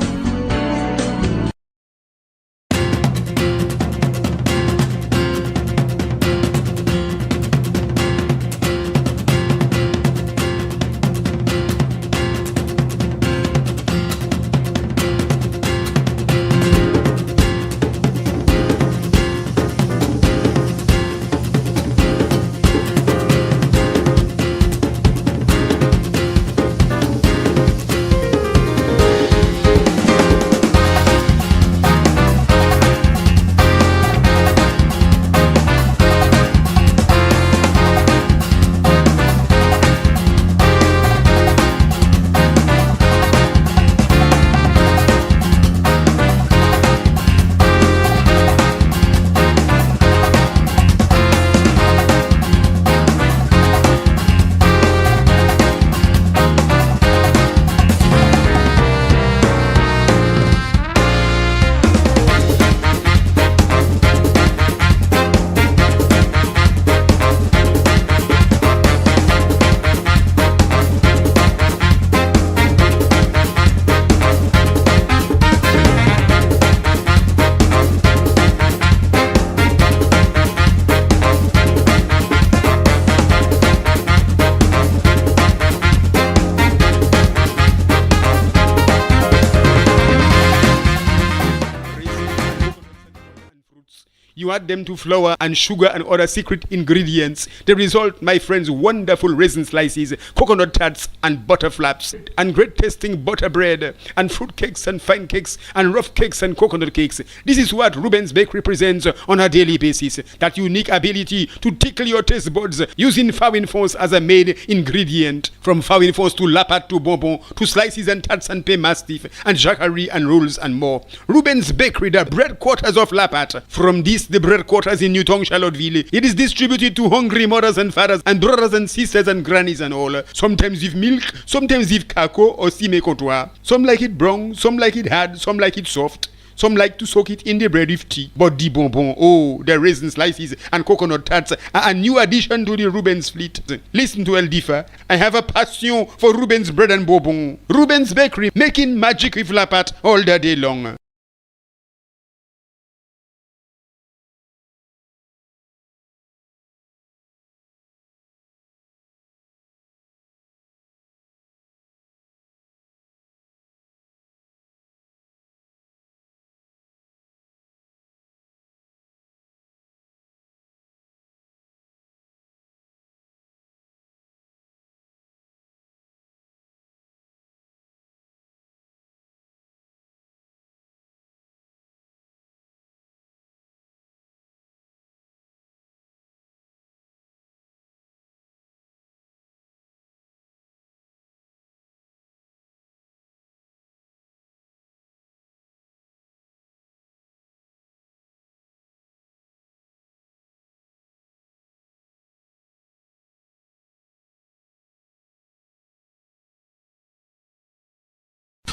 You add them to flour and sugar and other secret ingredients. The result, my friends, wonderful raisin slices, coconut tarts and butter flaps, and great tasting butter bread, and fruit cakes and fine cakes, and rough cakes and coconut cakes. This is what Ruben's Bakery presents on a daily basis. That unique ability to tickle your taste buds using fawin fonds as a main ingredient. From fawin fonds to lapat to bonbon to slices and tarts and pain mastiff and jacquerie and rolls and more. Ruben's Bakery, the bread quarters of Lapat. From this, visits the bread quarters in Newton, Charlottesville. It is distributed to hungry mothers and fathers and brothers and sisters and grannies and all. Sometimes with milk, sometimes with cocoa or cime comptoir. Some like it brown, some like it hard, some like it soft. Some like to soak it in the bread with tea. But the bonbon, oh, the raisin slices and coconut tarts are a new addition to the Rubens fleet. Listen to El Difa. I have a passion for Rubens bread and bonbon. Rubens Bakery, making magic with Lapat all the day long.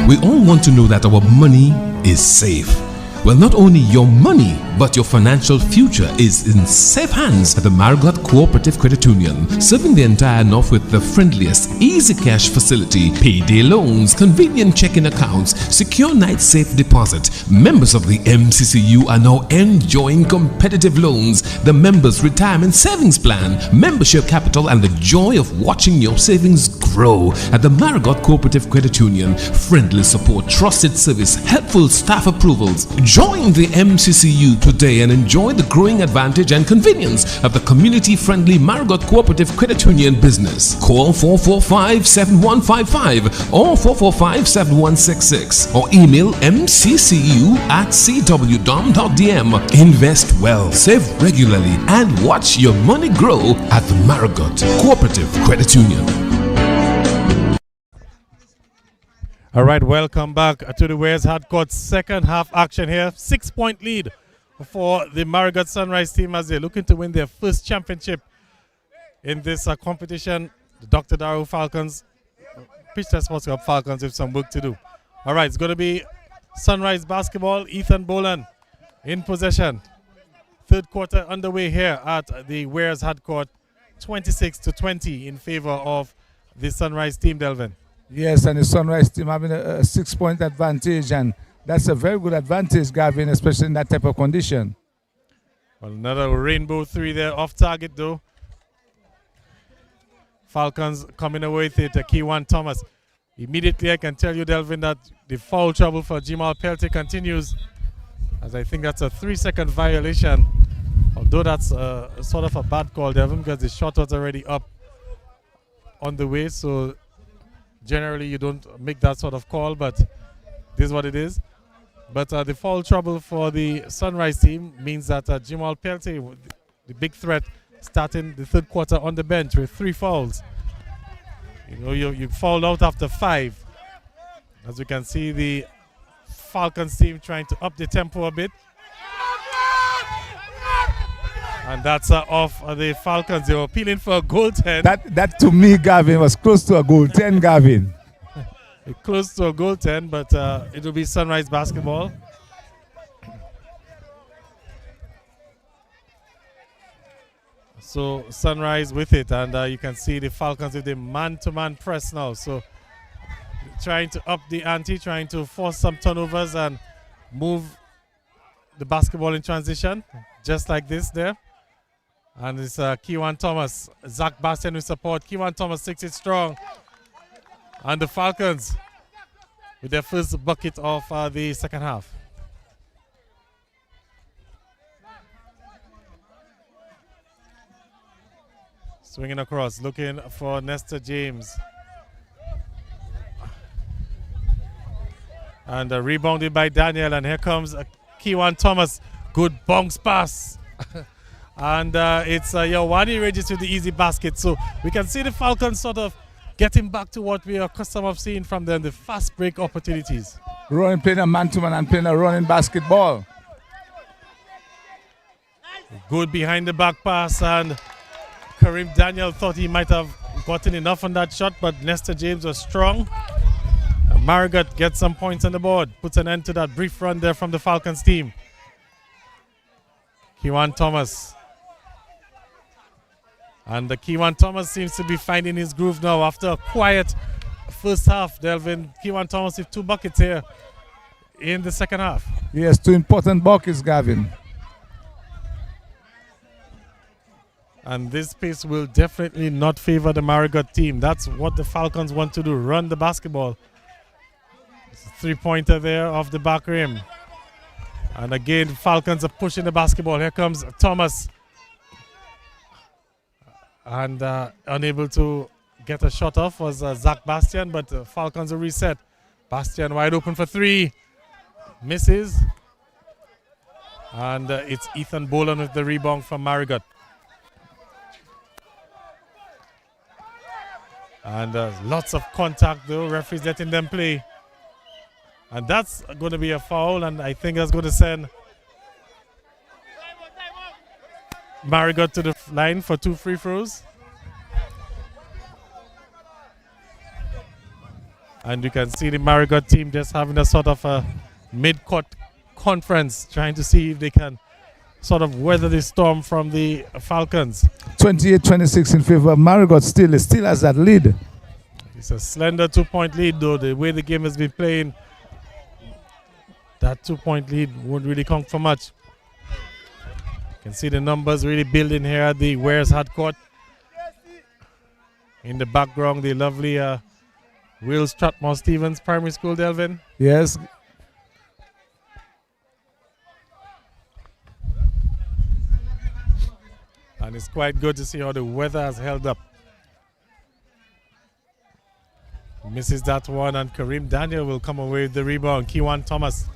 We all want to know that our money is safe. Well, not only your money, but your financial future is in safe hands at the Marigot Cooperative Credit Union, serving the entire North with the friendliest easy cash facility, payday loans, convenient checking accounts, secure night safe deposit. Members of the MCCU are now enjoying competitive loans, the members' retirement savings plan, membership capital, and the joy of watching your savings grow at the Marigot Cooperative Credit Union. Friendly support, trusted service, helpful staff approvals. Join the MCCU today and enjoy the growing advantage and convenience of the community-friendly Marigot Cooperative Credit Union business. Call 445-7155 or 445-7166 or email mccu@cwdom.dm. Invest well, save regularly, and watch your money grow at the Marigot Cooperative Credit Union. All right, welcome back to the Weirs Hardcourt second half action here. 6-point lead for the Marigot Sunrise team as they're looking to win their first championship in this competition. The Dr. Darrow Falcons, Pitcher Sports Club Falcons with some work to do. All right, it's going to be Sunrise basketball. Ethan Boland in possession. Third quarter underway here at the Weirs Hardcourt. 26-20 in favor of the Sunrise team, Delvin. Yes, and the Sunrise team having a 6-point advantage, and that's a very good advantage, Gavin, especially in that type of condition. Well, another rainbow three there, off target though. Falcons coming away with it, Kewan Thomas. Immediately I can tell you, Delvin, that the foul trouble for Jamal Peltier continues, as I think that's a 3-second violation. Although that's sort of a bad call, Delvin, because the shot was already up on the way, so generally you don't make that sort of call, but this is what it is. But the foul trouble for the Sunrise team means that Jamal Peltier, the big threat, starting the third quarter on the bench with 3 fouls. You know, you fouled out after 5. As you can see, the Falcons team trying to up the tempo a bit. And that's off the Falcons. They were appealing for a goaltend. That to me, Gavin, was close to a goaltend, Gavin. Close to a goaltend, but it will be Sunrise basketball. So Sunrise with it, and you can see the Falcons with the man-to-man press now. So trying to up the ante, trying to force some turnovers and move the basketball in transition, just like this there. And it's Kewan Thomas, Zach Bastian with support. Kewan Thomas takes it strong. And the Falcons with their first bucket of the second half. Swinging across, looking for Nestor James. And rebounded by Daniel. And here comes Kewan Thomas. Good bounce pass. And it's Yawani Regis with the easy basket. So we can see the Falcons sort of getting back to what we are accustomed of seeing from them, the fast break opportunities. Running, playing a man-to-man and playing a running basketball. Good behind the back pass, and Kareem Daniel thought he might have gotten enough on that shot, but Nestor James was strong. Marigot gets some points on the board, puts an end to that brief run there from the Falcons team. Kewan Thomas. And the Kewan Thomas seems to be finding his groove now after a quiet first half. Delvin, Kewan Thomas with 2 buckets here in the second half. Yes, 2 important buckets, Gavin. And this pace will definitely not favor the Marigot team. That's what the Falcons want to do, run the basketball. 3-pointer there off the back rim. And again, Falcons are pushing the basketball. Here comes Thomas. And unable to get a shot off was Zach Bastian, but Falcons are reset. Bastian wide open for 3. Misses. And it's Ethan Boland with the rebound from Marigot. And lots of contact though, referees letting them play. And that's going to be a foul, and I think that's going to send Marigot to the line for 2 free throws. And you can see the Marigot team just having a sort of a mid-court conference, trying to see if they can sort of weather the storm from the Falcons. 28-26 in favor of Marigot. Still has that lead. It's a slender 2-point lead, though. The way the game has been playing, that 2-point lead won't really count for much. You can see the numbers really building here at the Weirs hard court. In the background, the lovely Will Strathmore Stevens Primary School, Delvin. Yes. And it's quite good to see how the weather has held up. Misses that one, and Kareem Daniel will come away with the rebound. Kewan Thomas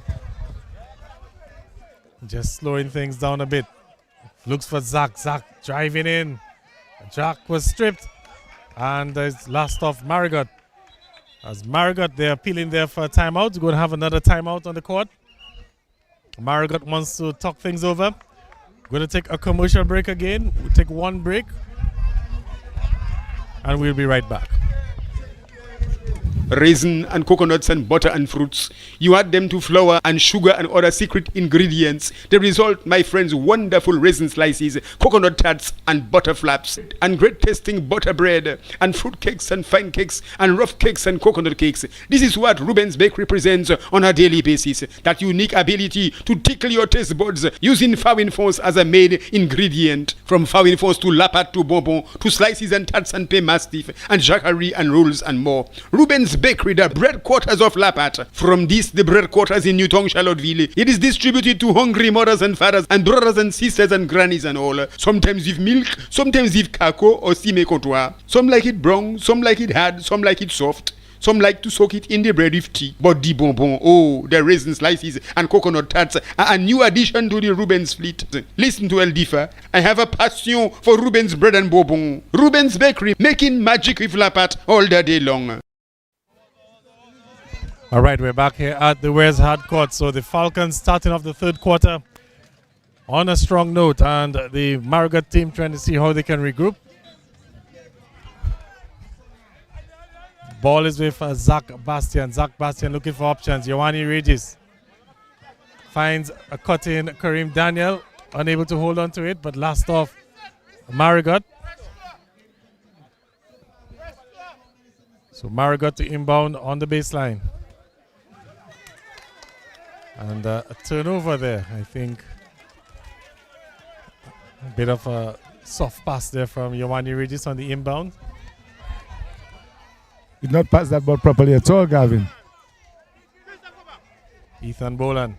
just slowing things down a bit. Looks for Zach. Zach driving in. Jack was stripped. And it's last off Marigot. As Marigot, they're appealing there for a timeout. We're going to have another timeout on the court. Marigot wants to talk things over. We're going to take a commercial break again. We'll take 1 break. And we'll be right back. Raisin and coconuts and butter and fruits. You add them to flour and sugar and other secret ingredients. The result, my friends, wonderful raisin slices, coconut tarts and butter flaps, and great tasting butter bread, and fruit cakes and fine cakes, and rough cakes and coconut cakes. This is what Ruben's Bakery presents on a daily basis. That unique ability to tickle your taste buds using Fawinfons as a main ingredient. From Fawinfons to Lapat to bonbon to slices and tarts and pay mastiff and jacquerie and rolls and more. Ruben's Bakery, the bread quarters of Lapat. From this, the bread quarters in Newton, Charlottesville. It is distributed to hungry mothers and fathers and brothers and sisters and grannies and all. Sometimes with milk, sometimes with cocoa or cime comptoir. Some like it brown, some like it hard, some like it soft. Some like to soak it in the bread with tea. But the bonbon, oh, the raisin slices and coconut tarts are a new addition to the Rubens fleet. Listen to El Difa. I have a passion for Rubens bread and bonbon. Rubens Bakery, making magic with Lapat all the day long. All right, we're back here at the Weirs hard court. So the Falcons starting off the third quarter on a strong note, and the Marigot team trying to see how they can regroup. Ball is with Zach Bastian. Zach Bastian looking for options. Ioane Regis finds a cut in. Kareem Daniel unable to hold on to it, but last off Marigot. So Marigot to inbound on the baseline. And a turnover there, I think. A bit of a soft pass there from Ioane Regis on the inbound. Did not pass that ball properly at all, Gavin. Ethan Boland.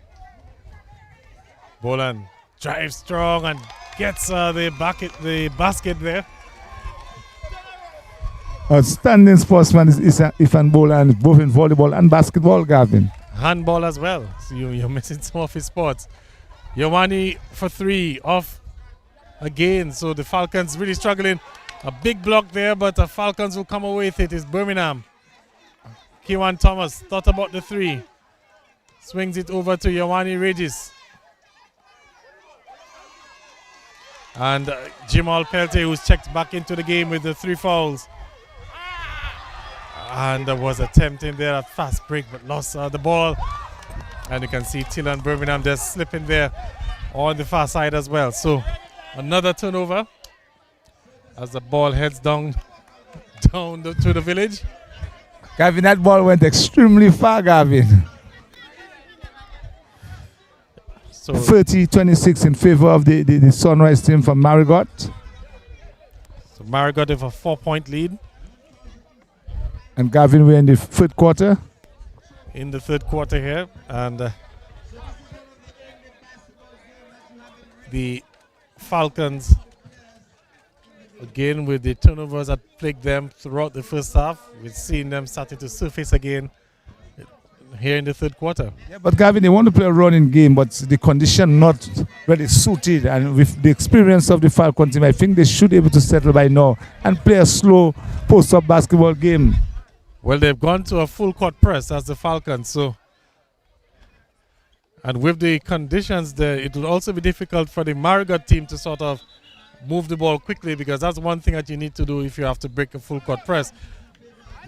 Boland drives strong and gets the basket there. Outstanding sportsman is Ethan Boland, both in volleyball and basketball, Gavin. Handball as well. So you're missing some of his spots. Ioane for 3 off again. So the Falcons really struggling. A big block there, but the Falcons will come away with it. It's Birmingham. Kewan Thomas thought about the 3. Swings it over to Ioane Regis. And Jamal Peltier, who's checked back into the game with the 3 fouls. And there was attempting there at fast break, but lost the ball. And you can see Tiller and Birmingham just slipping there on the far side as well. So another turnover as the ball heads down to the village. Gavin, that ball went extremely far, Gavin. So 30-26 in favor of the Sunrise team from Marigot. So Marigot with a 4-point lead. And Gavin, we're in the third quarter. In the third quarter here. And the Falcons, again with the turnovers that plagued them throughout the first half, we've seen them starting to surface again here in the third quarter. Yeah, but Gavin, they want to play a running game, but the condition not really suited. And with the experience of the Falcon team, I think they should be able to settle by now and play a slow post-up basketball game. Well, they've gone to a full court press as the Falcons, so and with the conditions there, it will also be difficult for the Marigot team to sort of move the ball quickly, because that's one thing that you need to do if you have to break a full court press.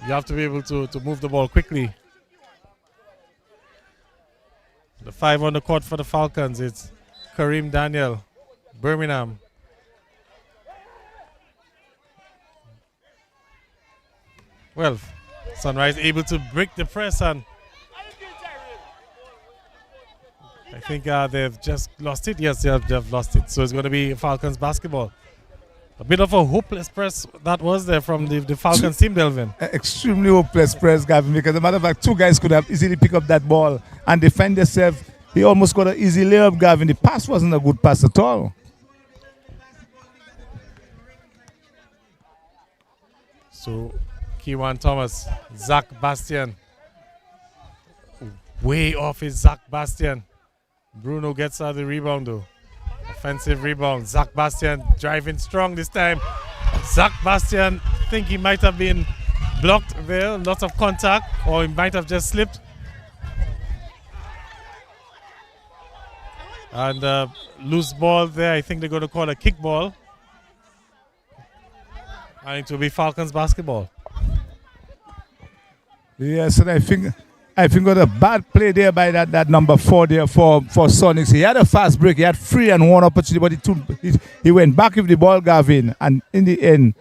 You have to be able to move the ball quickly. The 5 on the court for the Falcons, it's Kareem Daniel, Birmingham. Well, Sunrise able to break the press, and I think they've just lost it. Yes, they've lost it. So it's going to be Falcons basketball. A bit of a hopeless press that was there from the Falcons team, Delvin. Extremely hopeless press, Gavin, because as a matter of fact, 2 guys could have easily picked up that ball and defend themselves. He almost got an easy layup, Gavin. The pass wasn't a good pass at all. So Kewan Thomas, Zach Bastian. Way off is Zach Bastian. Bruno gets the rebound though. Offensive rebound. Zach Bastian driving strong this time. Zach Bastian, think he might have been blocked there. Lots of contact, or he might have just slipped. And loose ball there. I think they're going to call a kickball. And it will be Falcons basketball. Yes, and I think got a bad play there by that number 4 there for Sonics. He had a fast break. He had 3 and 1 opportunity, but he went back with the ball, Gavin, and in the end.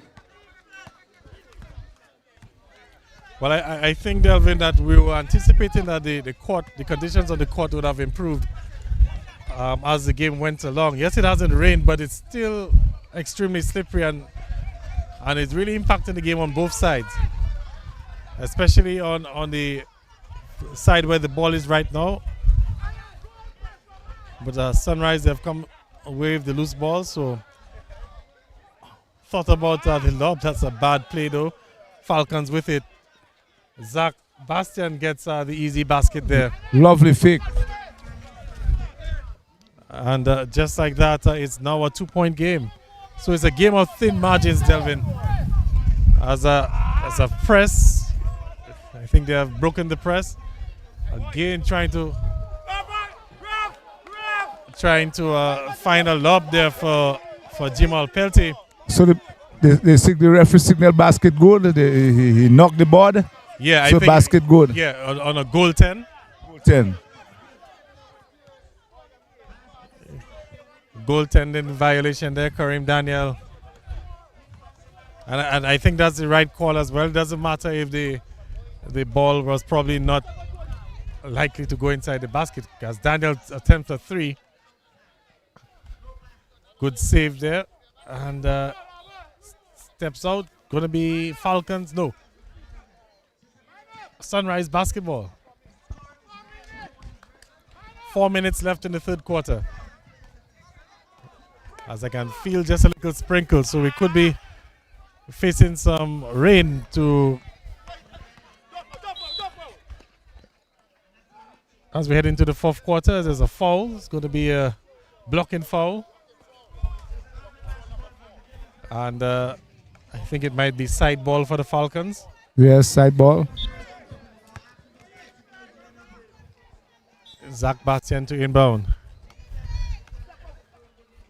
Well, I think, Delvin, that we were anticipating that the conditions on the court would have improved as the game went along. Yes, it hasn't rained, but it's still extremely slippery, and it's really impacting the game on both sides, especially on the side where the ball is right now. But Sunrise, they've come away with the loose ball, so thought about the lob. That's a bad play though. Falcons with it. Zach Bastian gets the easy basket there. Lovely fake. And just like that, it's now a 2-point game. So it's a game of thin margins, Delvin. As a press, I think they have broken the press. Again, trying to find a lob there for Jamal Peltier. So the referee signal basket good. He knocked the board. Yeah, I so think basket good. Yeah, on a goal 10. Goal 10. Goaltending violation there, Kareem Daniel. And I think that's the right call as well. It doesn't matter if the ball was probably not likely to go inside the basket, because Daniel attempts a 3. Good save there. And steps out. Going to be Falcons. No. Sunrise basketball. 4 minutes left in the third quarter. As I can feel just a little sprinkle, so we could be facing some rain to as we head into the fourth quarter. There's a foul. It's going to be a blocking foul, and I think it might be side ball for the Falcons. Yes, side ball. Zach Bastian to inbound.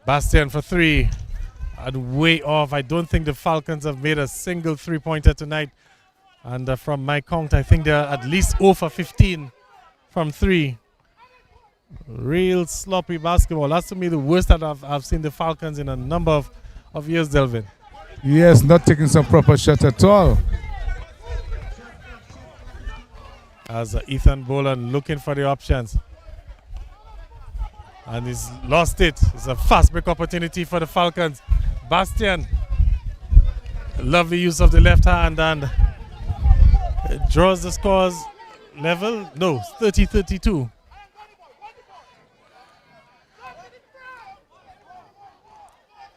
Bastian for 3. and way off. I don't think the Falcons have made a single three-pointer tonight. And from my count, I think they're at least 0 for 15 from 3. Real sloppy basketball. That's to me the worst that I've seen the Falcons in a number of years, Delvin. Yes, not taking some proper shot at all. As Ethan Boland looking for the options. And he's lost it. It's a fast break opportunity for the Falcons. Bastian. Lovely use of the left hand and draws the scores level. No, 30-32.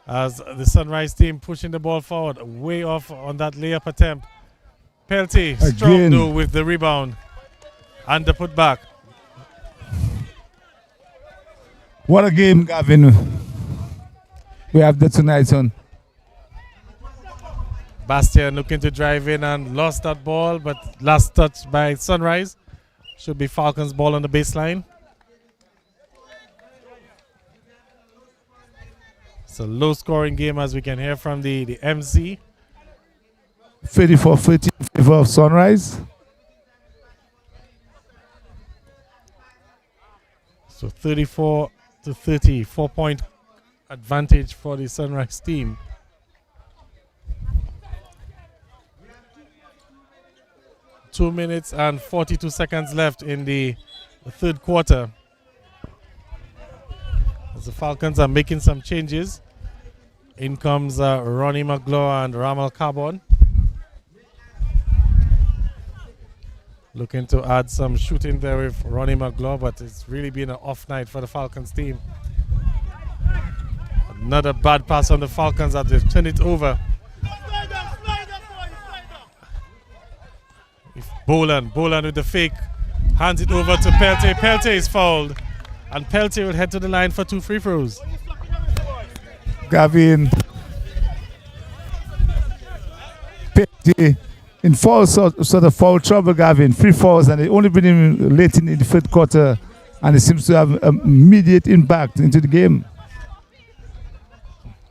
As the Sunrise team pushing the ball forward. Way off on that layup attempt. Pelty strong though with the rebound. And the putback. What a game, Gavin, we have there tonight, son. Bastian looking to drive in and lost that ball, but last touch by Sunrise. Should be Falcons ball on the baseline. It's a low scoring game as we can hear from the MC. 34-30 in favor of Sunrise. So 34-30, 4-point advantage for the Sunrise team. Two minutes and 42 seconds left in the third quarter. As the Falcons are making some changes. In comes Ronnie McGlaw and Ramal Carbon. Looking to add some shooting there with Ronnie McGlaw, but it's really been an off night for the Falcons team. Another bad pass on the Falcons as they've turned it over. Boland with the fake, hands it over to Peltier. Peltier is fouled, and Peltier will head to the line for 2 free throws. Gavin, Peltier in foul sort of foul trouble, Gavin. 3 fouls, and they only been in late in the third quarter, and it seems to have immediate impact into the game.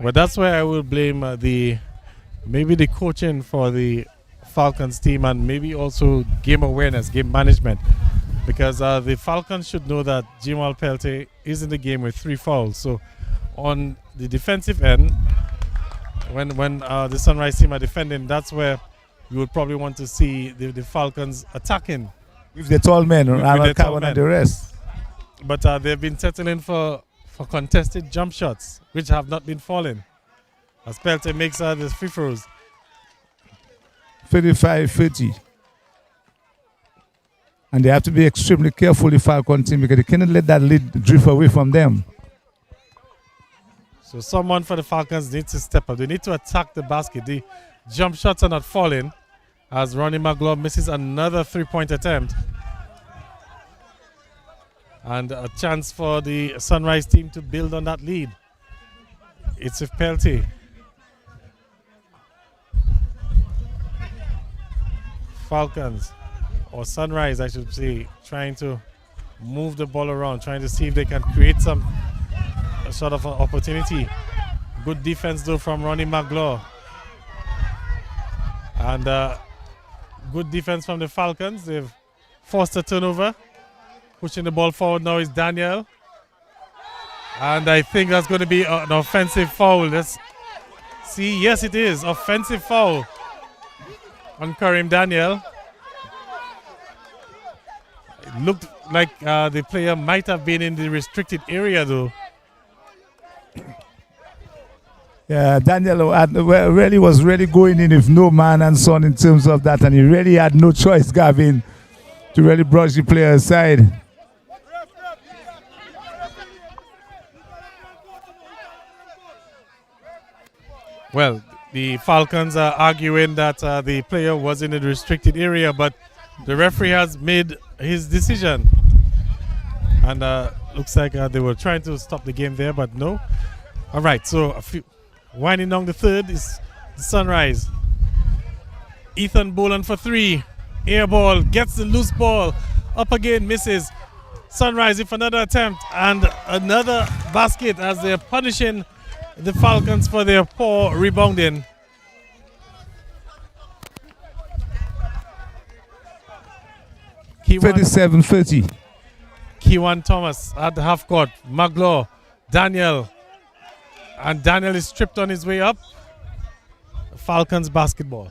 Well, that's why I will blame maybe the coaching for the Falcons team and maybe also game awareness, game management, because the Falcons should know that Jamal Peltier is in the game with 3 fouls. So on the defensive end, when the Sunrise team are defending, that's where you would probably want to see the Falcons attacking with the tall men, Ramal Carbon and the rest. But they've been settling for contested jump shots, which have not been falling, as Peltier makes the free throws. 35-30. And they have to be extremely careful, the Falcon team, because they cannot let that lead drift away from them. So someone for the Falcons needs to step up. They need to attack the basket. The jump shots are not falling as Ronnie McGlaw misses another 3-point attempt. And a chance for the Sunrise team to build on that lead. It's with Peltier. Falcons, or Sunrise I should say, trying to move the ball around, trying to see if they can create some sort of an opportunity. Good defense though from Ronnie McGlaw. And good defense from the Falcons. They've forced a turnover. Pushing the ball forward now is Daniel. And I think that's going to be an offensive foul. Let's see. Yes, it is. Offensive foul on Karim Daniel. It looked like the player might have been in the restricted area though. Yeah, Daniel really was going in with no man and son in terms of that, and he really had no choice, Gavin, to really brush the player aside. Well, the Falcons are arguing that the player was in the restricted area, but the referee has made his decision. And looks like they were trying to stop the game there, but no. All right, so winding down the third is the Sunrise. Ethan Boland for 3. Air ball, gets the loose ball. Up again, misses. Sunrise with another attempt and another basket as they're punishing the Falcons for their poor rebounding. Kewan 37-30. Kewan Thomas at the half court. Magloire, Daniel. And Daniel is stripped on his way up. Falcons basketball.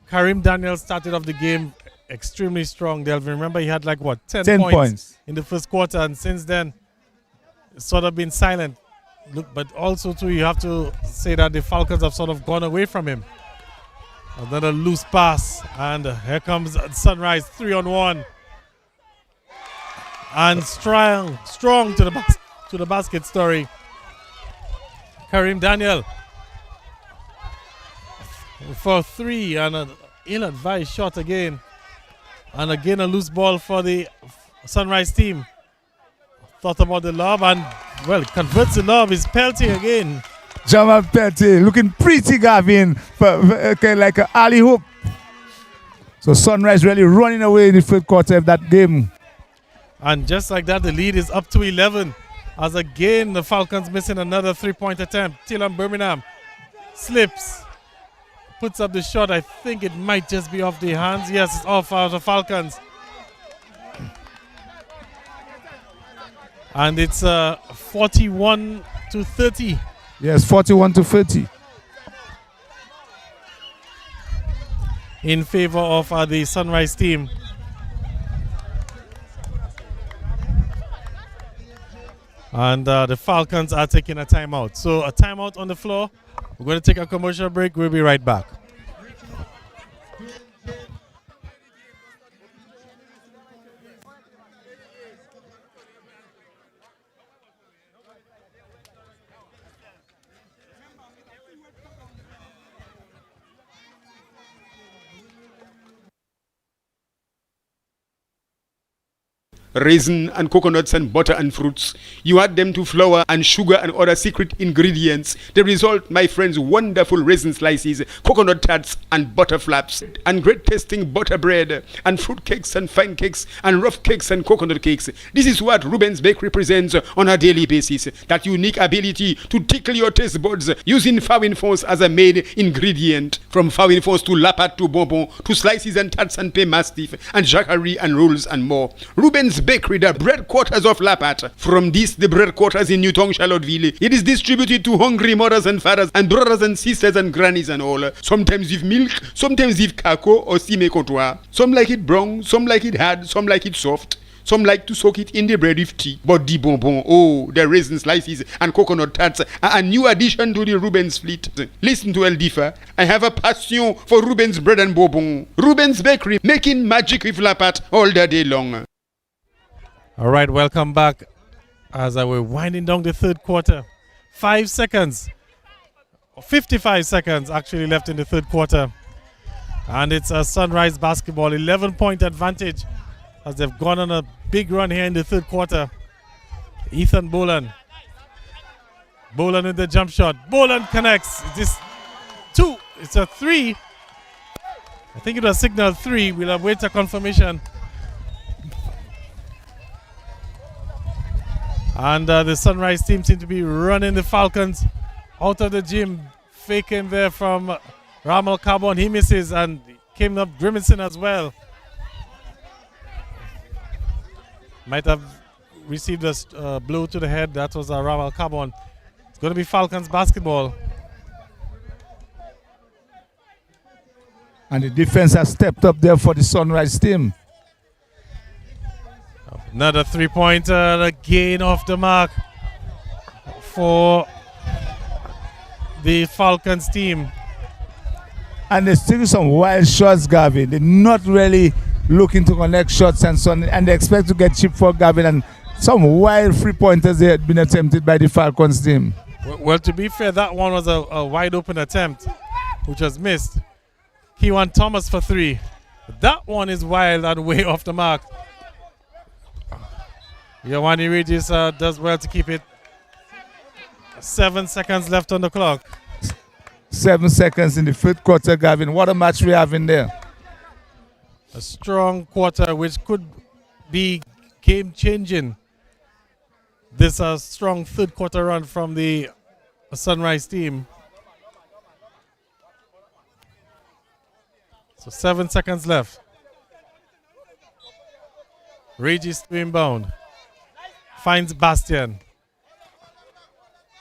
Karim Daniel started off the game extremely strong. They'll remember he had like what, 10 points in the first quarter, and since then it's sort of been silent. Look, but also too, you have to say that the Falcons have sort of gone away from him. Another loose pass, and here comes Sunrise 3-on-1, and strong to the basket. Story. Karim Daniel for 3, and an ill-advised shot again, and again a loose ball for the Sunrise team. Thought about the lob, and well, converts the lob. Is Peltier again. Jamal Peltier looking pretty, Gavin, okay, like an alley hoop. So Sunrise really running away in the third quarter of that game. And just like that, the lead is up to 11. As again, the Falcons missing another 3-point attempt. Tillam Birmingham slips, puts up the shot. I think it might just be off the hands. Yes, it's off out of Falcons. And it's 41-30. Yes, 41-30. In favor of the Sunrise team. And the Falcons are taking a timeout. So a timeout on the floor. We're going to take a commercial break. We'll be right back. Raisin and coconuts and butter and fruits. You add them to flour and sugar and other secret ingredients. The result, my friends, wonderful raisin slices, coconut tarts and butter flaps, and great tasting butter bread, and fruit cakes and fine cakes, and rough cakes and coconut cakes. This is what Ruben's Bakery presents on a daily basis. That unique ability to tickle your taste buds using Fawin Force as a main ingredient. From Fawin Force to Lapat to Bonbon to slices and tarts and Pay Mastiff and Jacquerie and rolls and more. Ruben's Bakery, the bread quarters of Lapat. From this, the bread quarters in Newton, Charlottesville, it is distributed to hungry mothers and fathers and brothers and sisters and grannies and all. Sometimes with milk, sometimes with cocoa or cime comptoir. Some like it brown, some like it hard, some like it soft. Some like to soak it in the bread with tea. But the bonbon, oh, the raisin slices and coconut tarts are a new addition to the Ruben's fleet. Listen to El Difa. I have a passion for Ruben's bread and bonbon. Ruben's Bakery, making magic with Lapat all the day long. All right, welcome back as we're winding down the third quarter. 5 seconds, 55 seconds actually left in the third quarter. And it's a Sunrise basketball, 11-point advantage as they've gone on a big run here in the third quarter. Ethan Boland. Boland with the jump shot. Boland connects. This 2, it's a 3. I think it was signal 3. We'll await a confirmation. And the Sunrise team seem to be running the Falcons out of the gym. Fake him there from Ramal Carbon. He misses and came up grimacing as well. Might have received a blow to the head. That was a Ramal Carbon. It's going to be Falcons basketball. And the defense has stepped up there for the Sunrise team. Another 3-pointer, again off the mark for the Falcons team. And they're still some wild shots, Gavin. They're not really looking to connect shots and so on, and they expect to get chip for Gavin, and some wild 3-pointers they had been attempted by the Falcons team. Well, to be fair, that one was a wide open attempt, which was missed. Kewan Thomas for 3. That one is wild and way off the mark. Yawani Regis does well to keep it. 7 seconds left on the clock. 7 seconds in the third quarter, Gavin. What a match we have in there. A strong quarter which could be game-changing. This strong third quarter run from the Sunrise team. So 7 seconds left. Regis to inbound. Finds Bastian.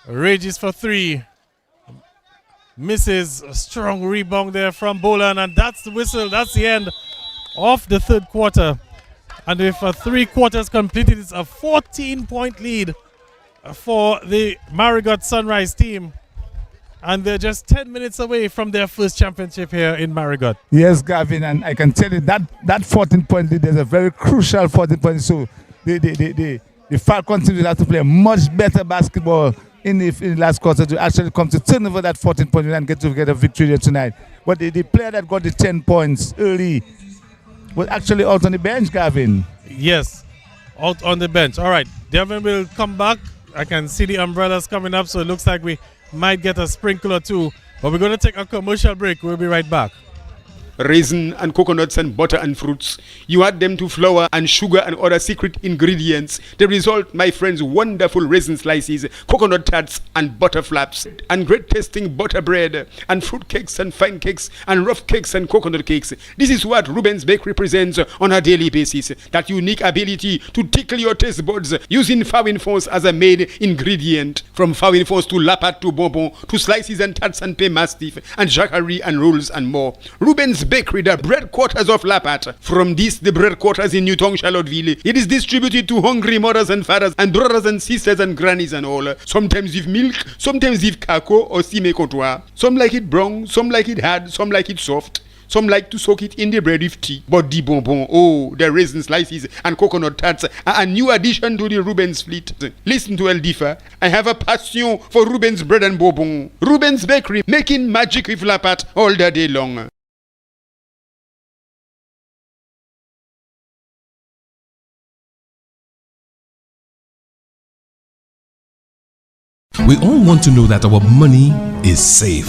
Regis for three. Misses. A strong rebound there from Bolan, and that's the whistle. That's the end of the third quarter. And with 3 quarters completed, it's a 14-point lead for the Marigot Sunrise team. And they're just 10 minutes away from their first championship here in Marigot. Yes, Gavin, and I can tell you that 14-point lead is a very crucial 14 points. So the Falcons team will have to play much better basketball in the last quarter to actually come to turn over that 14-point lead and get a victory here tonight. But the player that got the 10 points early was actually out on the bench, Gavin. Yes, out on the bench. All right, Devin will come back. I can see the umbrellas coming up, so it looks like we might get a sprinkler too. But we're going to take a commercial break. We'll be right back. Raisin and coconuts and butter and fruits. You add them to flour and sugar and other secret ingredients. The result, my friends, wonderful raisin slices, coconut tarts and butter flaps, and great tasting butter bread, and fruit cakes and fine cakes, and rough cakes and coconut cakes. This is what Ruben's Bakery presents on a daily basis. That unique ability to tickle your taste buds using Fawin Force as a main ingredient. From Fawin Force to Lapat to Bonbon to slices and tarts and Pay Mastiff and Jacquerie and rolls and more. Ruben's Bakery, the bread quarters of Lapat. From this, the bread quarters in Newtown, Charlottesville. It is distributed to hungry mothers and fathers and brothers and sisters and grannies and all. Sometimes with milk, sometimes with cocoa or sime comptoir. Some like it brown, some like it hard, some like it soft. Some like to soak it in the bread with tea. But the bonbon, oh, the raisin slices and coconut tarts are a new addition to the Ruben's fleet. Listen to El Difa. I have a passion for Ruben's bread and bonbon. Ruben's Bakery, making magic with Lapat all the day long. We all want to know that our money is safe.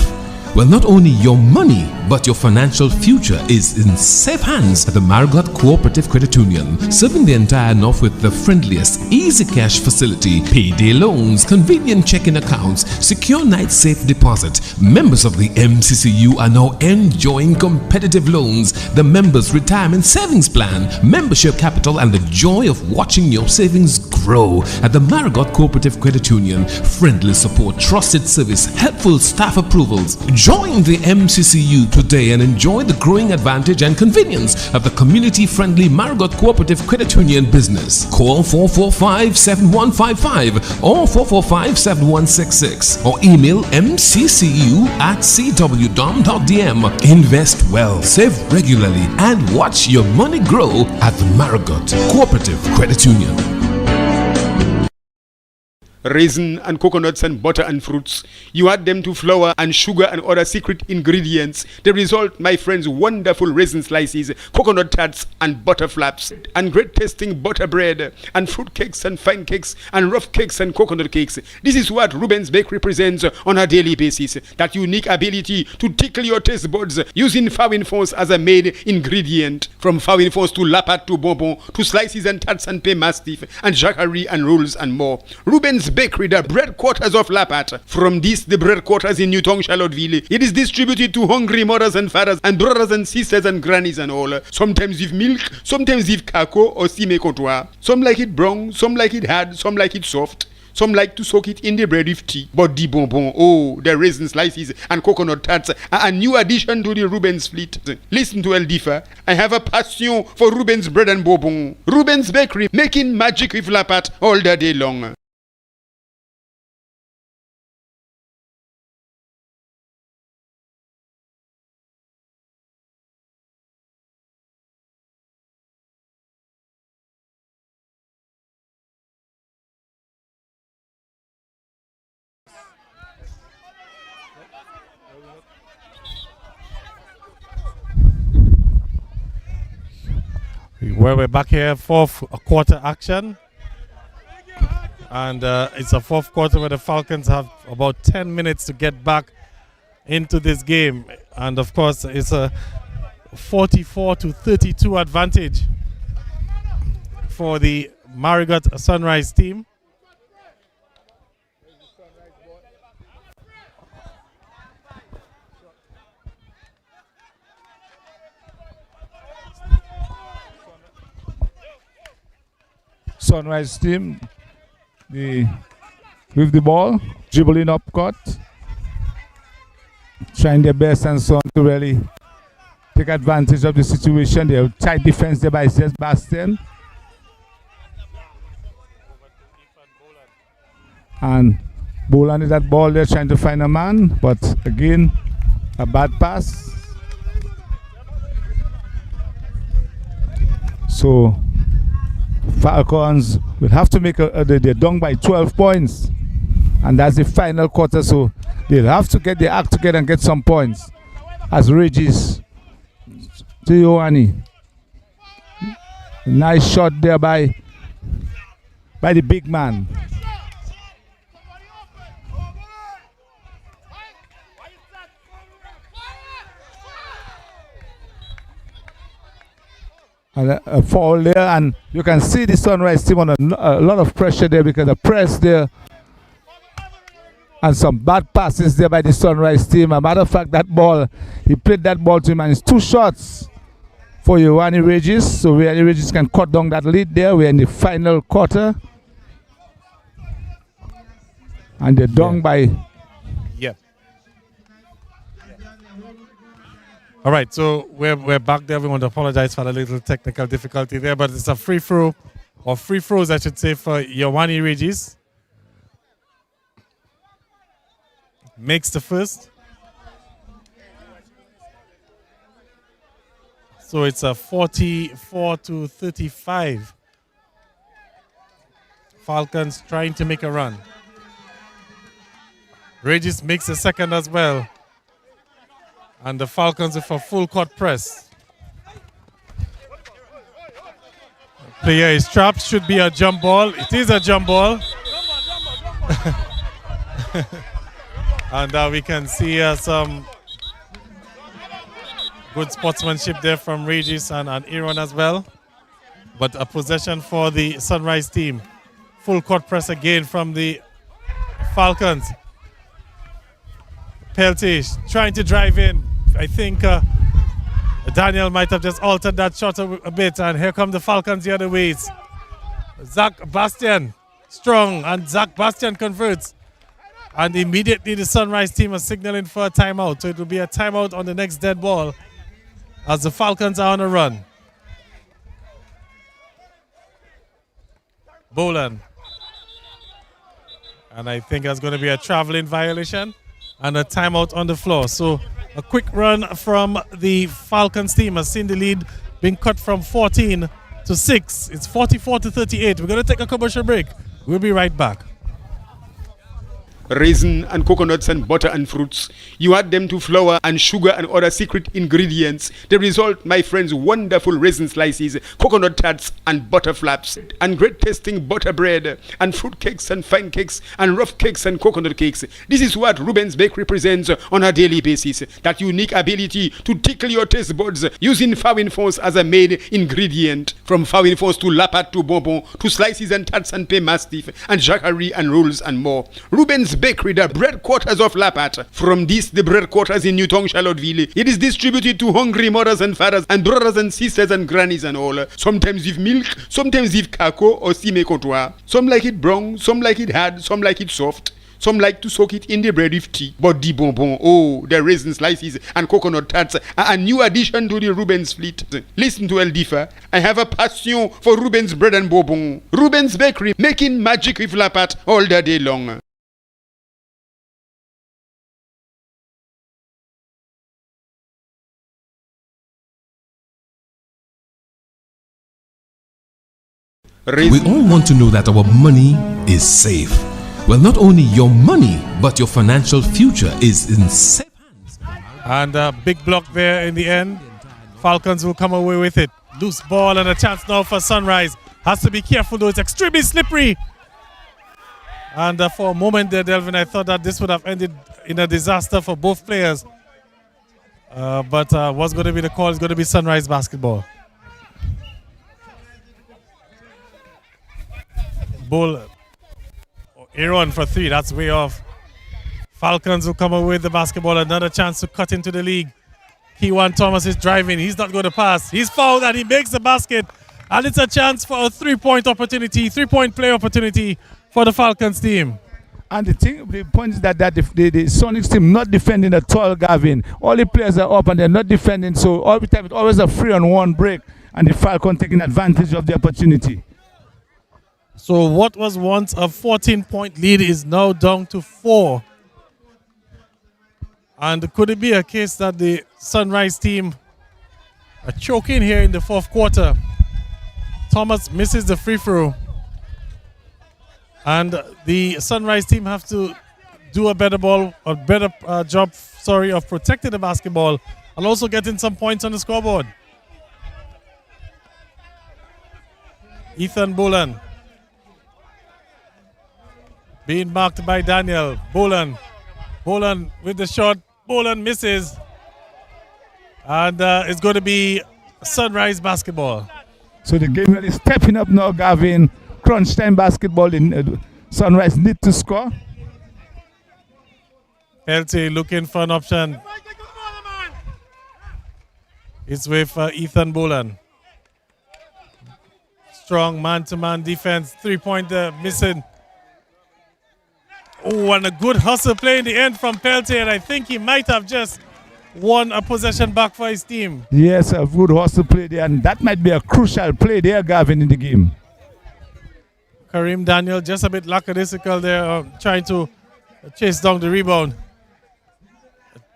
Well, not only your money, but your financial future is in safe hands at the Marigot Cooperative Credit Union, serving the entire North with the friendliest, easy cash facility, payday loans, convenient checking accounts, secure night safe deposit. Members of the MCCU are now enjoying competitive loans, the members' retirement savings plan, membership capital, and the joy of watching your savings grow at the Marigot Cooperative Credit Union. Friendly support, trusted service, helpful staff approvals. Join the MCCU today and enjoy the growing advantage and convenience of the community-friendly Marigot Cooperative Credit Union business. Call 445-7155 or 445-7166 or email mccu@cwdom.dm. Invest well, save regularly, and watch your money grow at the Marigot Cooperative Credit Union. Raisin and coconuts and butter and fruits. You add them to flour and sugar and other secret ingredients. The result, my friends, wonderful raisin slices, coconut tarts and butter flaps, and great tasting butter bread, and fruit cakes and fine cakes, and rough cakes and coconut cakes. This is what Ruben's Bakery presents on a daily basis. That unique ability to tickle your taste buds using Fawin Force as a main ingredient. From Fawin Force to Lapat to Bonbon to slices and tarts and Pay Mastiff and Jacquerie and rolls and more. Ruben's Bakery, the bread quarters of Lapat. From this, the bread quarters in Newtown, Charlottesville. It is distributed to hungry mothers and fathers and brothers and sisters and grannies and all. Sometimes with milk, sometimes with cocoa or sime comptoir. Some like it brown, some like it hard, some like it soft. Some like to soak it in the bread with tea. But the bonbon, oh, the raisin slices and coconut tarts are a new addition to the Ruben's fleet. Listen to El Difa. I have a passion for Ruben's bread and bonbon. Ruben's Bakery, making magic with Lapat all the day long. Well, we're back here, fourth quarter action. And it's a fourth quarter where the Falcons have about 10 minutes to get back into this game. And of course, it's a 44-32 advantage for the Marigot Sunrise team. Sunrise team with the ball, dribbling up court, trying their best and so on to really take advantage of the situation. They have tight defense there by Sebastian. And Boland is that ball there trying to find a man, but again, a bad pass. So Falcons will have to make they're down by 12 points. And that's the final quarter, so they'll have to get the act together and get some points. As Regis to Ioane. Nice shot there by the big man. And a foul there, and you can see the Sunrise team on a lot of pressure there because the press there and some bad passes there by the Sunrise team. As a matter of fact, that ball, he played that ball to him and it's 2 shots for Ioane Regis. So Ioane Regis can cut down that lead there. We're in the final quarter. And they're down by... Yep. All right, so we're back there. We want to apologize for the little technical difficulty there, but it's a free throw, or free throws, I should say, for Ioane Regis. Makes the first. So it's a 44-35. Falcons trying to make a run. Regis makes the second as well. And the Falcons with a full court press. Player is trapped. Should be a jump ball. It is a jump ball. And we can see some good sportsmanship there from Regis and Aaron as well. But a possession for the Sunrise team. Full court press again from the Falcons. Peltish trying to drive in. I think Daniel might have just altered that shot a bit, and here come the Falcons the other ways. Zach Bastian, strong, and Zach Bastian converts. And immediately the Sunrise team are signaling for a timeout. So it will be a timeout on the next dead ball as the Falcons are on a run. Boland. And I think that's going to be a traveling violation and a timeout on the floor. So a quick run from the Falcons team has seen the lead being cut from 14 to 6. It's 44-38. We're going to take a commercial break. We'll be right back. Raisin and coconuts and butter and fruits. You add them to flour and sugar and other secret ingredients. The result, my friends, wonderful raisin slices, coconut tarts and butter flaps, and great tasting butter bread, and fruit cakes and fine cakes, and rough cakes and coconut cakes. This is what Ruben's Bakery presents on a daily basis. That unique ability to tickle your taste buds using Fawin Force as a main ingredient. From Fawin Force to Lapat to Bonbon to slices and tarts and Pay Mastiff and Jacquerie and rolls and more. Ruben's Bakery, the bread quarters of Lapat. From this, the bread quarters in Newton, Charlottesville. It is distributed to hungry mothers and fathers and brothers and sisters and grannies and all. Sometimes with milk, sometimes with cocoa or cime cotois. Some like it brown, some like it hard, some like it soft. Some like to soak it in the bread with tea. But the bonbon, oh, the raisin slices and coconut tarts are a new addition to the Ruben's fleet. Listen to El Difa. I have a passion for Ruben's bread and bonbon. Ruben's Bakery, making magic with Lapat all the day long. We all want to know that our money is safe. Well, not only your money, but your financial future is in safe hands. And a big block there in the end. Falcons will come away with it. Loose ball and a chance now for Sunrise. Has to be careful though, it's extremely slippery. And for a moment there, Delvin, I thought that this would have ended in a disaster for both players. But what's going to be the call is going to be Sunrise basketball. Bull, Aaron for 3, that's way off. Falcons will come away with the basketball, another chance to cut into the league. Kewan Thomas is driving, he's not going to pass. He's fouled and he makes the basket. And it's a chance for a 3-point opportunity, 3-point play opportunity for the Falcons team. And the point is that the Sonics team not defending at all, Gavin. All the players are up and they're not defending, so all the time it's always a 3-on-1 break, and the Falcon taking advantage of the opportunity. So what was once a 14-point lead is now down to 4. And could it be a case that the Sunrise team are choking here in the fourth quarter? Thomas misses the free throw. And the Sunrise team have to do a better job of protecting the basketball and also getting some points on the scoreboard. Ethan Boland being marked by Daniel. Boland with the shot. Boland misses. And it's going to be Sunrise basketball. So the game really stepping up now, Gavin. Crunch time basketball in Sunrise need to score. Peltier looking for an option. It's with Ethan Boland. Strong man-to-man defense. 3-pointer missing. Oh, and a good hustle play in the end from Peltier. And I think he might have just won a possession back for his team. Yes, a good hustle play there. And that might be a crucial play there, Gavin, in the game. Kareem Daniel just a bit lackadaisical there, trying to chase down the rebound.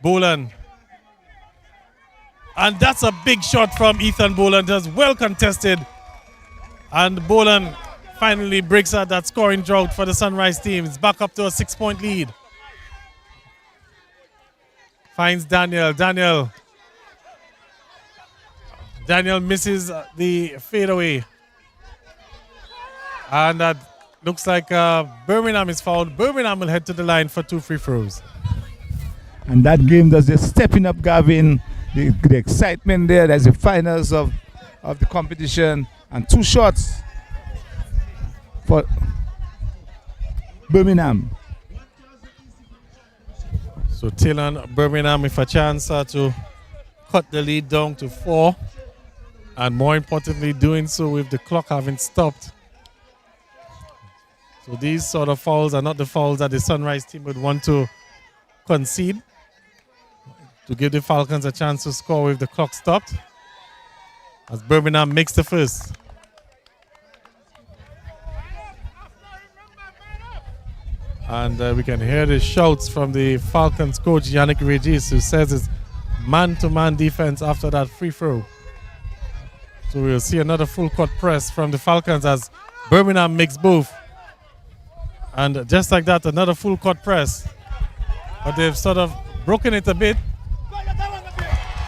Boland. And that's a big shot from Ethan Boland. That's well contested. And Boland finally breaks out that scoring drought for the Sunrise team. It's back up to a 6-point lead. Finds Daniel. Daniel misses the fadeaway. And that looks like Birmingham is fouled. Birmingham will head to the line for 2 free throws. And that game does just stepping up, Gavin. The excitement there. There's the finals of the competition. And 2 shots for Birmingham. So Tillan Birmingham with a chance to cut the lead down to 4. And more importantly, doing so with the clock having stopped. So these sort of fouls are not the fouls that the Sunrise team would want to concede to give the Falcons a chance to score with the clock stopped. As Birmingham makes the first. And we can hear the shouts from the Falcons coach Yannick Regis, who says it's man-to-man defense after that free throw. So we'll see another full court press from the Falcons as Birmingham makes both. And just like that, another full court press. But they've sort of broken it a bit.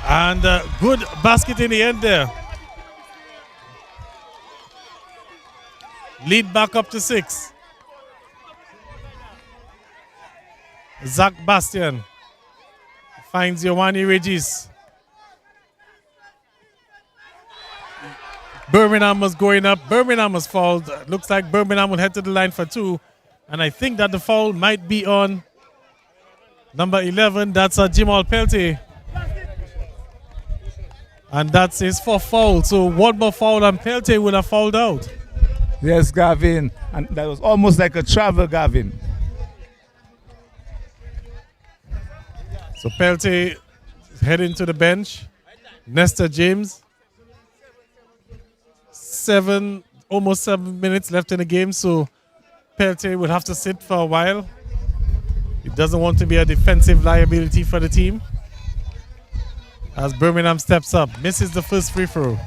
And good basket in the end there. Lead back up to 6. Zach Bastian finds Giovanni Regis. Birmingham was going up. Birmingham was fouled. Looks like Birmingham will head to the line for 2. And I think that the foul might be on number 11. That's Jamal Peltier. And that's his 4th foul. So one more foul and Peltier would have fouled out. Yes, Gavin. And that was almost like a travel, Gavin. So Peltier is heading to the bench. Nestor James. Almost 7 minutes left in the game, so Peltier will have to sit for a while. He doesn't want to be a defensive liability for the team. As Birmingham steps up, misses the first free throw.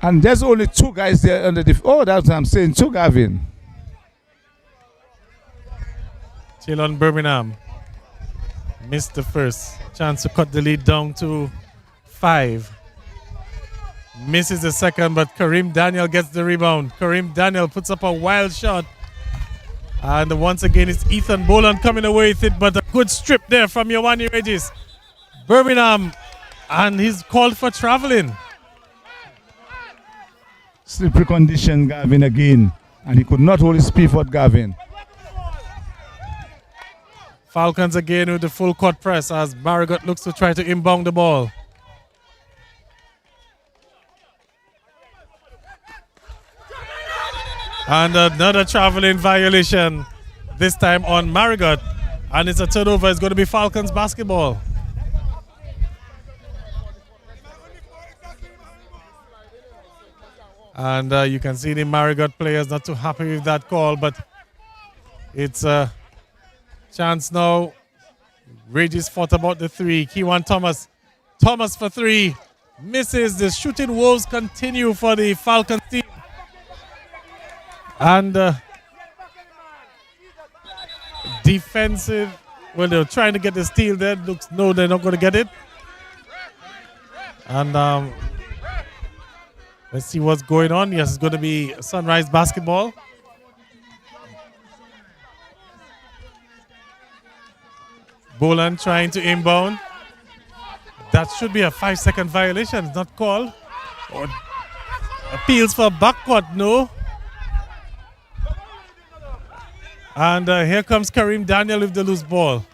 And there's only 2 guys there under the... Oh, that's what I'm saying, 2, Gavin. Still on Birmingham. Missed the first. Chance to cut the lead down to 5. Misses the second, but Kareem Daniel gets the rebound. Kareem Daniel puts up a wild shot. And once again, it's Ethan Boland coming away with it, but a good strip there from Giovanni Regis. Birmingham, and he's called for traveling. Slippery condition, Gavin, again. And he could not hold his speed for Gavin. Falcons again with the full court press as Marigot looks to try to inbound the ball. And another traveling violation, this time on Marigot. And it's a turnover. It's going to be Falcons basketball. And you can see the Marigot players not too happy with that call, but it's a chance now. Regis fought about the three. Kewan Thomas. Thomas for three. Misses. The shooting woes continue for the Falcons team. And defensive. Well, they're trying to get the steal there. Looks no, they're not going to get it. And let's see what's going on. Yes, it's going to be Sunrise basketball. Boland trying to inbound. That should be a 5-second violation. It's not called. Or appeals for backcourt, no. And here comes Kareem Daniel with the loose ball.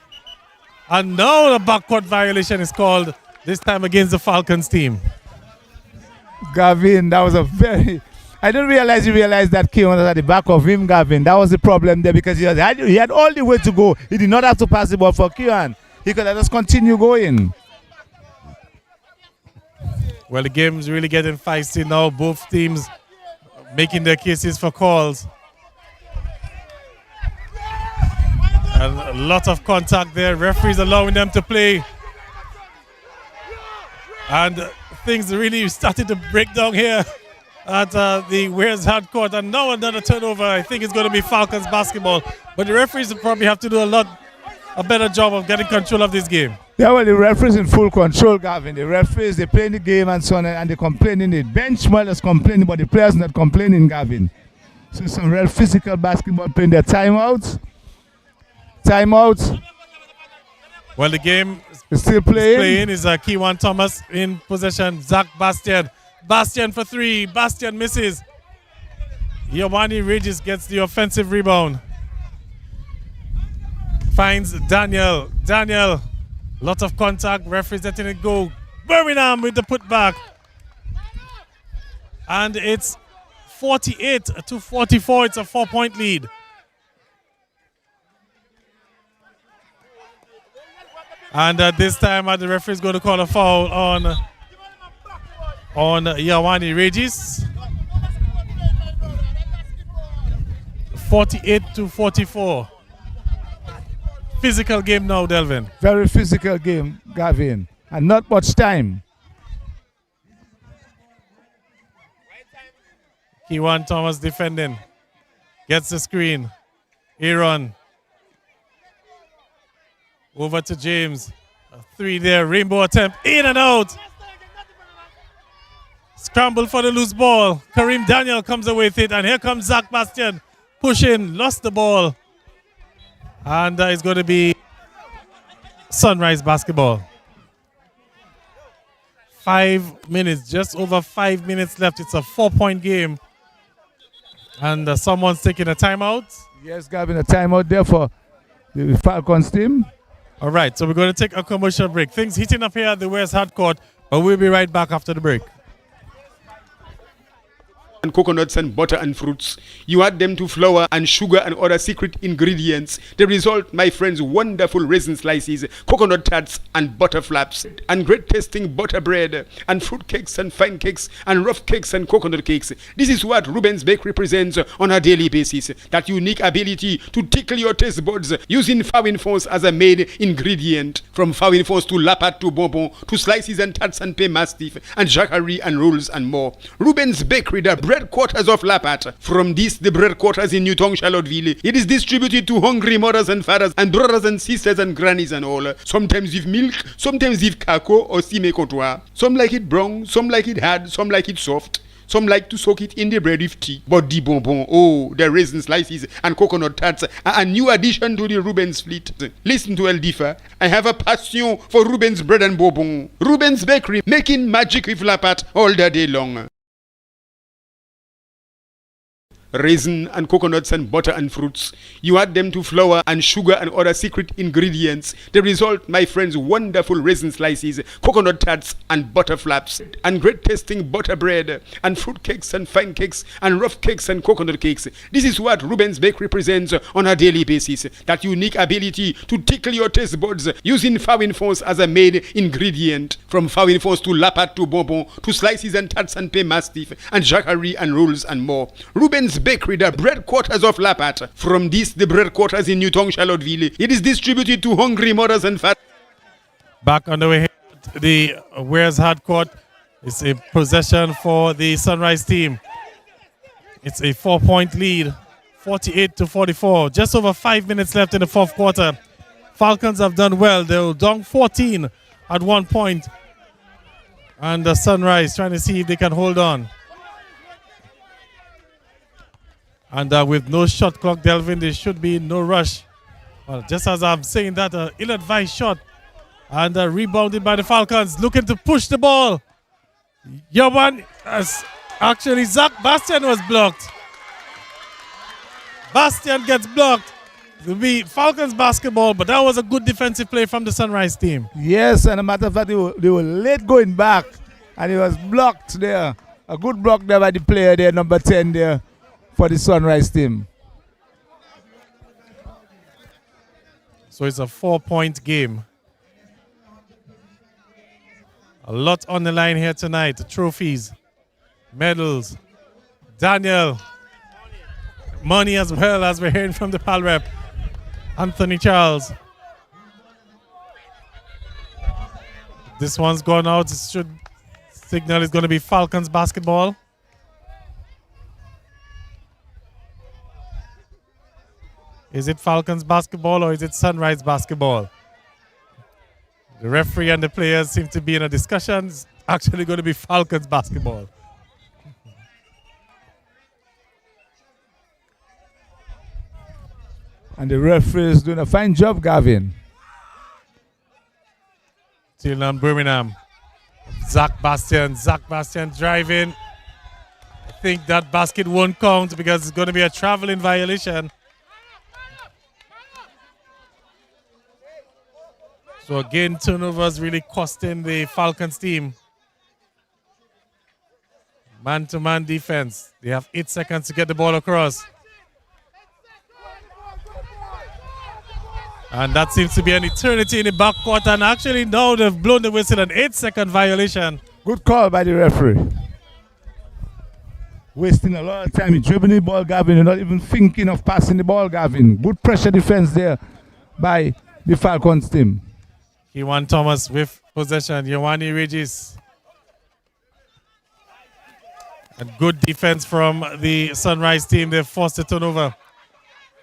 And now the backcourt violation is called, this time against the Falcons team. Gavin, that was a very... I didn't realize you realized that Keon was at the back of him, Gavin. That was the problem there because he had all the way to go. He did not have to pass the ball for Keon. He could have just continued going. Well, the game's really getting feisty now. Both teams making their cases for calls. And a lot of contact there. Referees allowing them to play. And things really started to break down here at the Weirs hard court. And now another turnover. I think it's going to be Falcons basketball. But the referees will probably have to do a better job of getting control of this game. Yeah, well, the referees in full control, Gavin. The referees, they play the game and so on, and they're complaining. The bench more is complaining, but the players not complaining, Gavin. So some real physical basketball playing their timeouts. Well, the game is still playing. Is Kewan Thomas in possession. Zach Bastian. Bastian for three. Bastian misses. Yawani Regis gets the offensive rebound. Finds Daniel. Daniel. Lot of contact. Referees letting it go. Birmingham with the putback. And it's 48 to 44. It's a 4-point lead. And this time the referee is going to call a foul on Yawani Regis. 48 to 44. Physical game now, Delvin. Very physical game, Gavin. And not much time. Kewan Thomas defending. Gets the screen. Aaron. Over to James. A three there. Rainbow attempt. In and out. Scramble for the loose ball. Kareem Daniel comes away with it. And here comes Zach Bastian. Pushing. Lost the ball. And it's going to be Sunrise basketball. 5 minutes. Just over 5 minutes left. It's a 4-point game. And someone's taking a timeout. Yes, Gavin, a timeout there for the Falcons team. All right, so we're going to take a commercial break. Things heating up here at the Weirs hard court, but we'll be right back after the break. And coconuts and butter and fruits. You add them to flour and sugar and other secret ingredients. The result, my friends, wonderful raisin slices, coconut tarts and butter flaps, and great tasting butter bread, and fruit cakes and fine cakes, and rough cakes and coconut cakes. This is what Ruben's Bakery presents on a daily basis. That unique ability to tickle your taste buds using Fawinfons as a main ingredient. From Fawinfons to Lapat to bonbon to slices and tarts and pay mastiff and jacquerie and rolls and more. Ruben's Bakery, the bread quarters of Lapat. From this, the bread quarters in Newton, Charlottesville, it is distributed to hungry mothers and fathers and brothers and sisters and grannies and all. Sometimes with milk, sometimes with kako or cime comptoir. Some like it brown, some like it hard, some like it soft. Some like to soak it in the bread with tea. But the bonbon, oh, the raisin slices and coconut tarts are a new addition to the Ruben's fleet. Listen to El Difa. I have a passion for Ruben's bread and bonbon. Ruben's Bakery, making magic with Lapat all the day long. raisin and coconuts and butter and fruits. You add them to flour and sugar and other secret ingredients. The result, my friends, wonderful raisin slices, coconut tarts and butter flaps, and great tasting butter bread, and fruit cakes and fine cakes, and rough cakes and coconut cakes. This is what Ruben's Bakery presents on a daily basis. That unique ability to tickle your taste buds using Fawin Fonce as a main ingredient. From Fawin Fonce to Lapat to Bonbon to slices and tarts and pain mastiff and jacquerie and rolls and more. Ruben's Bakery, the bread quarters of Lapat. From this, the bread quarters in Newton, Charlottesville. It is distributed to hungry mothers and fat. Back on the way here, the Weirs hard court. It's a possession for the Sunrise team. It's a 4-point lead, 48-44. Just over 5 minutes left in the fourth quarter. Falcons have done well. They were down 14 at one point. And the Sunrise trying to see if they can hold on. And with no shot clock, Delvin, there should be no rush. Well, just as I'm saying that, ill-advised shot. And rebounded by the Falcons, looking to push the ball. Yoban, actually, Zach Bastian was blocked. Bastian gets blocked. It will be Falcons basketball, but that was a good defensive play from the Sunrise team. Yes, and a matter of fact, they were late going back, and it was blocked there. A good block there by the player there, number 10 there, for the Sunrise team. So it's a 4-point game. A lot on the line here tonight. Trophies, medals, Daniel, money as well, as we're hearing from the PAL rep, Anthony Charles. This one's gone out. It should signal it's going to be Falcons basketball. Is it Falcons basketball or is it Sunrise basketball? The referee and the players seem to be in a discussion. It's actually going to be Falcons basketball. And the referee is doing a fine job, Gavin. Still on Birmingham. Zach Bastian driving. I think that basket won't count because it's going to be a traveling violation. So again, turnovers really costing the Falcons team. Man-to-man defense. They have 8 seconds to get the ball across. And that seems to be an eternity in the backcourt. And actually now they've blown the whistle, an 8-second violation. Good call by the referee. Wasting a lot of time. You're dribbling the ball, Gavin. You're not even thinking of passing the ball, Gavin. Good pressure defense there by the Falcons team. Kewan Thomas with possession. Yawani Regis. And good defense from the Sunrise team. They've forced a turnover.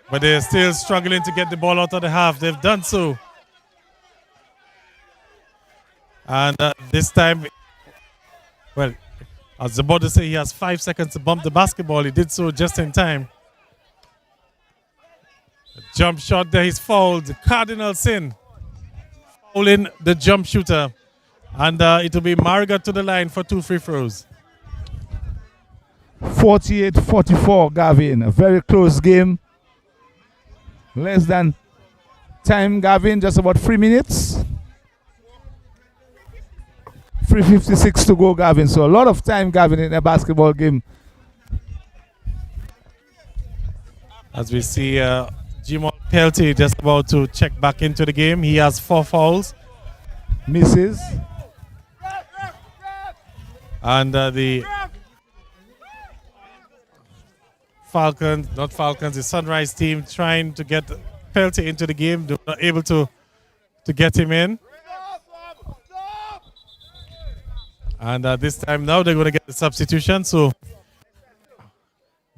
But they're still struggling to get the ball out of the half. They've done so. And this time, well, I was about to say he has 5 seconds to bump the basketball. He did so just in time. A jump shot there, he's fouled. Cardinal sin. Fouling the jump shooter. And it will be Marigot to the line for 2 free throws. 48-44, Gavin. A very close game. Less than time, Gavin. Just about 3 minutes. 3:56 to go, Gavin. So a lot of time, Gavin, in a basketball game. As we see Jimon Pelty just about to check back into the game. He has 4 fouls. Misses. And the Falcons, not Falcons, the Sunrise team trying to get Pelty into the game. They're not able to get him in. And this time now they're going to get the substitution. So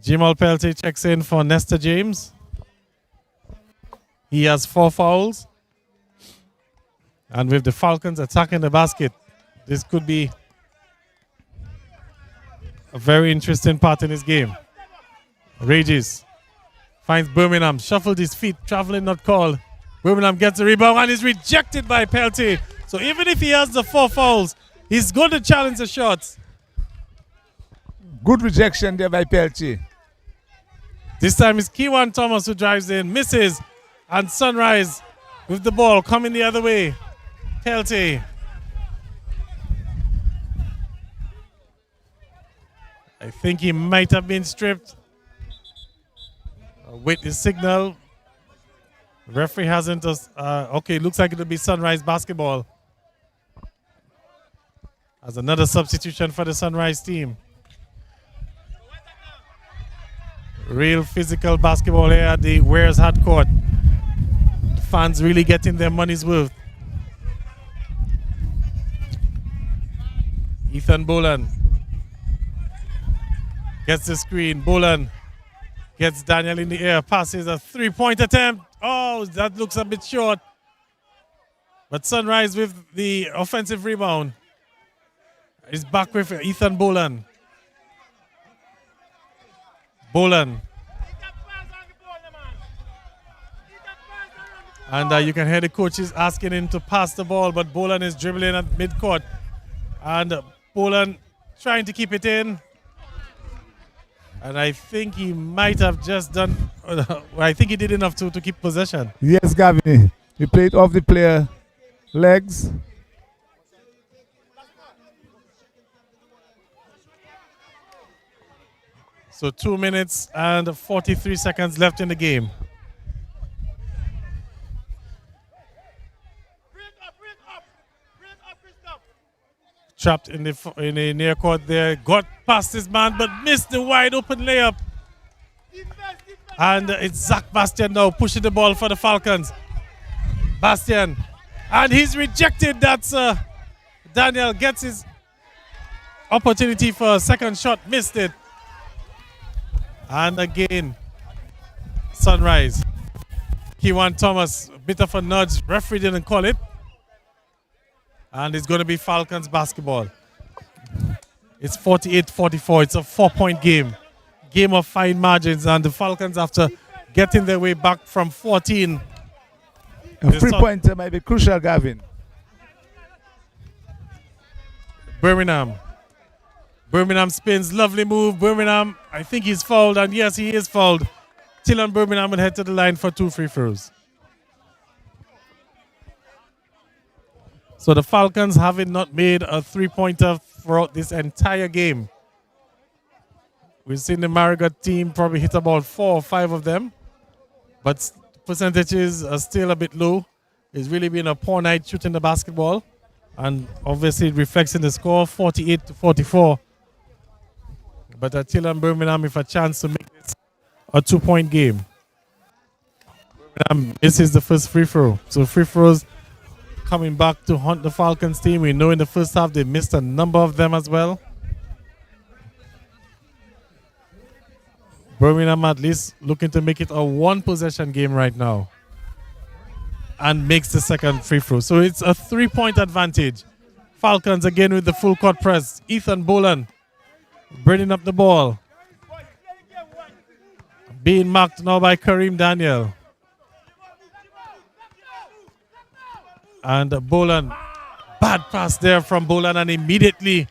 Jimal Pelty checks in for Nestor James. He has 4 fouls. And with the Falcons attacking the basket, this could be a very interesting part in this game. Regis finds Birmingham, shuffled his feet, traveling not called. Birmingham gets the rebound and is rejected by Pelty. So even if he has the 4 fouls, he's going to challenge the shots. Good rejection there by Pelty. This time it's Kewan Thomas who drives in, misses, and Sunrise with the ball coming the other way. Pelty. I think he might have been stripped. With the signal. Referee hasn't. Okay, looks like it'll be Sunrise basketball. As another substitution for the Sunrise team. Real physical basketball here at the Weirs hard court. The fans really getting their money's worth. Ethan Boland gets the screen. Boland gets Daniel in the air. Passes a three-point attempt. Oh, that looks a bit short. But Sunrise with the offensive rebound. Is back with Ethan Boland. Boland. And you can hear the coaches asking him to pass the ball, but Boland is dribbling at midcourt. And Boland trying to keep it in. And I think he might have just done, I think he did enough to keep possession. Yes, Gavin. He played off the player legs. So 2 minutes and 43 seconds left in the game. Trapped in the near court there. Got past his man but missed the wide open layup. And it's Zach Bastian now pushing the ball for the Falcons. Bastian. And he's rejected. That's Daniel gets his opportunity for a second shot. Missed it. And again, Sunrise. Kewan Thomas, a bit of a nudge. Referee didn't call it. And it's going to be Falcons basketball. It's 48-44. It's a 4-point game. Game of fine margins. And the Falcons, after getting their way back from 14. A 3-pointer might be crucial, Gavin. Birmingham spins, lovely move. Birmingham, I think he's fouled, and yes, he is fouled. Tillon Birmingham will head to the line for 2 free throws. So the Falcons having not made a 3-pointer throughout this entire game. We've seen the Marigot team probably hit about 4 or 5 of them, but percentages are still a bit low. It's really been a poor night shooting the basketball, and obviously it reflects in the score, 48-44. But Tillon Birmingham with a chance to make this a 2-point game. Birmingham misses the first free throw. So free throws coming back to haunt the Falcons team. We know in the first half they missed a number of them as well. Birmingham at least looking to make it a 1-possession game right now. And makes the second free throw. So it's a 3-point advantage. Falcons again with the full court press. Ethan Boland bringing up the ball. Being marked now by Kareem Daniel. And Boland, bad pass there from Boland, and immediately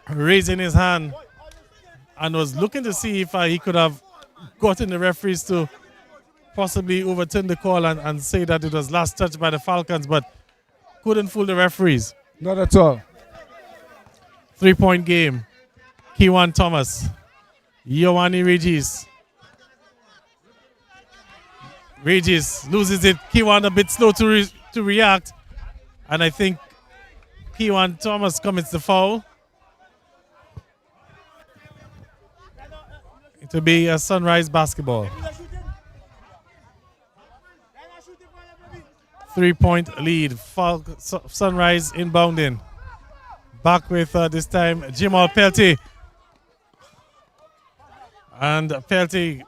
raising his hand and was looking to see if he could have gotten the referees to possibly overturn the call and say that it was last touched by the Falcons, but couldn't fool the referees. Not at all. 3-point game. Kewan Thomas. Ioane Regis. Regis loses it. Kewan a bit slow to react. And I think Kewan Thomas commits the foul. It will be a Sunrise basketball. 3-point lead. Sunrise inbounding. Back with this time Jamal Pelty. And Pelty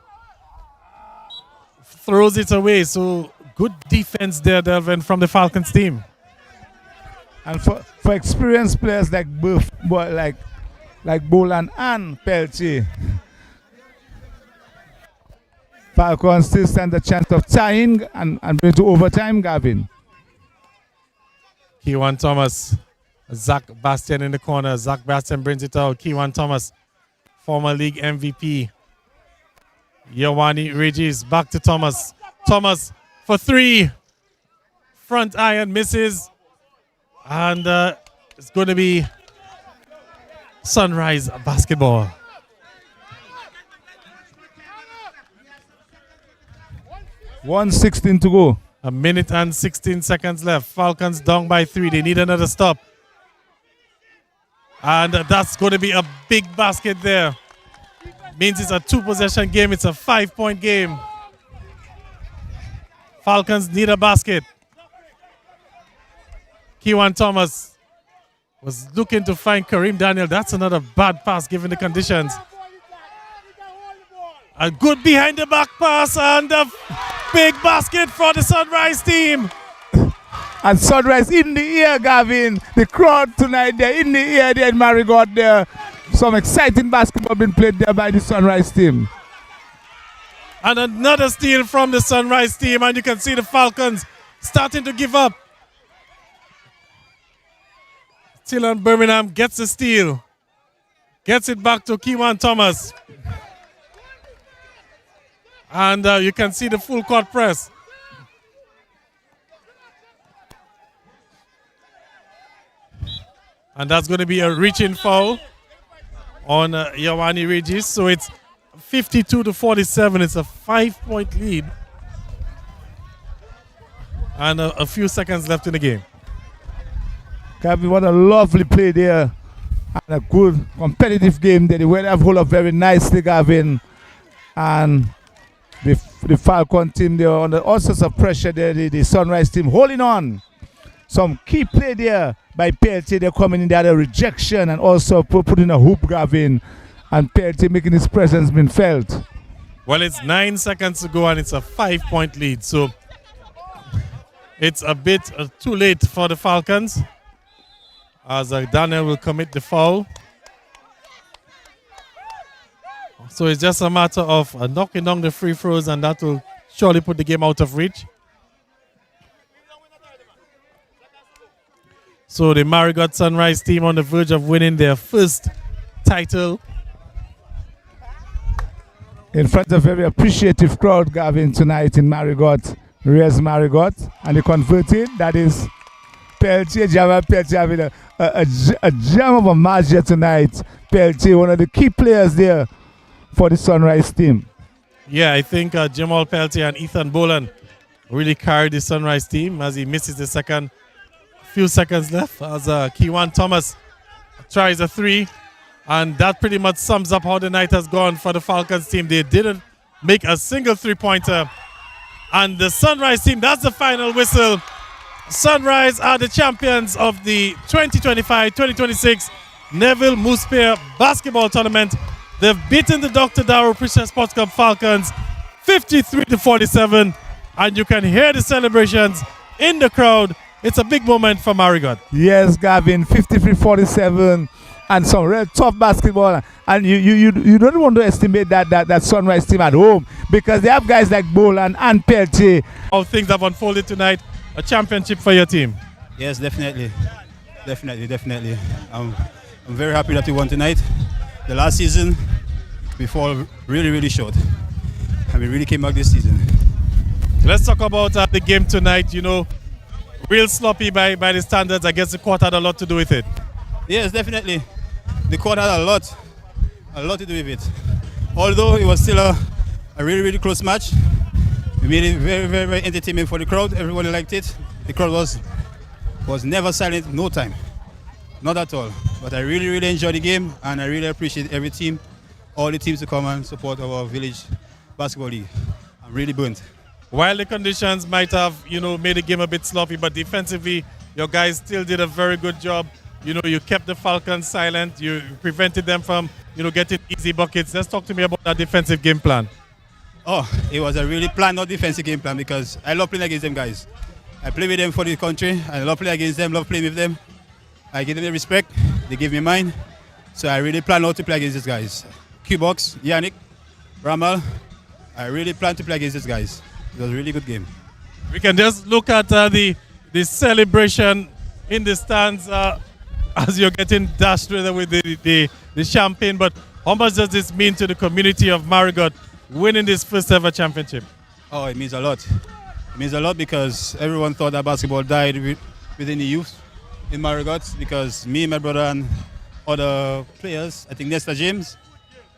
throws it away. So good defense there, Delvin, from the Falcons team. And for experienced players like Boland and Pelty, Falcons still stand a chance of tying and going to overtime, Gavin. Kewan Thomas. Zach Bastian in the corner. Zach Bastian brings it out. Kewan Thomas, former league MVP. Yawani Regis back to Thomas. Thomas for 3. Front iron misses. And it's going to be Sunrise basketball. .116 to go. 1 minute and 16 seconds left. Falcons down by 3. They need another stop. And that's going to be a big basket there. Means it's a 2-possession game. It's a 5-point game. Falcons need a basket. Kewan Thomas was looking to find Kareem Daniel. That's another bad pass given the conditions. A good behind the back pass and a big basket for the Sunrise team. And Sunrise in the air, Gavin. The crowd tonight, they're in the air there in Marigot there. Some exciting basketball being played there by the Sunrise team. And another steal from the Sunrise team. And you can see the Falcons starting to give up. Tillon Birmingham gets the steal. Gets it back to Kewan Thomas. And you can see the full court press. And that's going to be a reaching foul on Yawani Regis. So it's 52-47. It's a 5-point lead. And a few seconds left in the game. Gavin, what a lovely play there. And a good competitive game there. The weather have hold up very nicely, Gavin. And the Falcon team, they are under all sorts of pressure there. The Sunrise team holding on. Some key play there by Pierre. They're coming in there, the rejection and also putting a hoop, Gavin. And Pierre making his presence been felt. Well, it's 9 seconds to go and it's a 5-point lead. So it's a bit too late for the Falcons. As Daniel will commit the foul. So it's just a matter of knocking down the free throws, and that will surely put the game out of reach. So the Marigot Sunrise team on the verge of winning their first title. In front of a very appreciative crowd, Gavin, tonight in Marigot, Weirs Marigot. And they converted, that is Peltier, Peltier having a gem of a match here tonight. Peltier, one of the key players there for the Sunrise team. Yeah, I think Jamal Peltier and Ethan Boland really carried the Sunrise team as he misses the second. Few seconds left as Kewan Thomas tries a 3. And that pretty much sums up how the night has gone for the Falcons team. They didn't make a single 3-pointer. And the Sunrise team, that's the final whistle. Sunrise are the champions of the 2025-2026 Neville Moosepear basketball tournament. They've beaten the Dr. Darrow Christian Sports Club Falcons 53-47. And you can hear the celebrations in the crowd. It's a big moment for Marigot. Yes, Gavin, 53-47. And some real tough basketball. And you don't want to estimate that Sunrise team at home, because they have guys like Boland and Peltier. How things have unfolded tonight. A championship for your team. Yes, definitely. Definitely. I'm very happy that we won tonight. The last season, we fall really short. And we really came back this season. Let's talk about the game tonight. You know, real sloppy by the standards. I guess the court had a lot to do with it. Yes, definitely. The court had a lot to do with it. Although it was still a really close match, we made it very entertaining for the crowd. Everyone liked it. The crowd was never silent, no time. Not at all. But I really enjoyed the game, and I really appreciate every team, all the teams to come and support our village basketball league. I'm really burnt. While the conditions might have, made the game a bit sloppy, but defensively, your guys still did a very good job. You kept the Falcons silent. You prevented them from, getting easy buckets. Let's talk to me about that defensive game plan. Oh, it was a really planned out defensive game plan, because I love playing against them guys. I play with them for the country. I love playing against them, love playing with them. I give them the respect. They give me mine. So I really plan out to play against these guys. Q-Box, Yannick, Ramal. I really plan to play against these guys. It was a really good game. We can just look at the celebration in the stands as you're getting dashed with the champagne. But how much does this mean to the community of Marigot, winning this first ever championship? Oh, it means a lot. It means a lot because everyone thought that basketball died within the youth in Marigot, because me, my brother, and other players, I think Nesta James,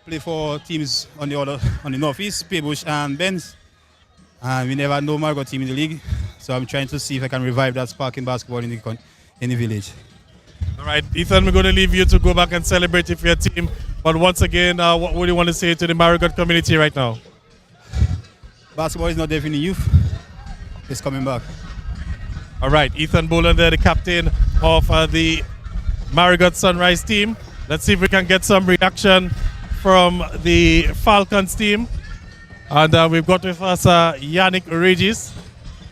play for teams on the Northeast, Paybush and Benz. And we never had no Marigot team in the league. So I'm trying to see if I can revive that spark in basketball in the village. All right, Ethan, we're going to leave you to go back and celebrate with your team. But once again, what would you want to say to the Marigot community right now? Basketball is not dead in the youth. It's coming back. All right, Ethan Boland there, the captain of the Marigot Sunrise team. Let's see if we can get some reaction from the Falcons team. And we've got with us Yannick Regis,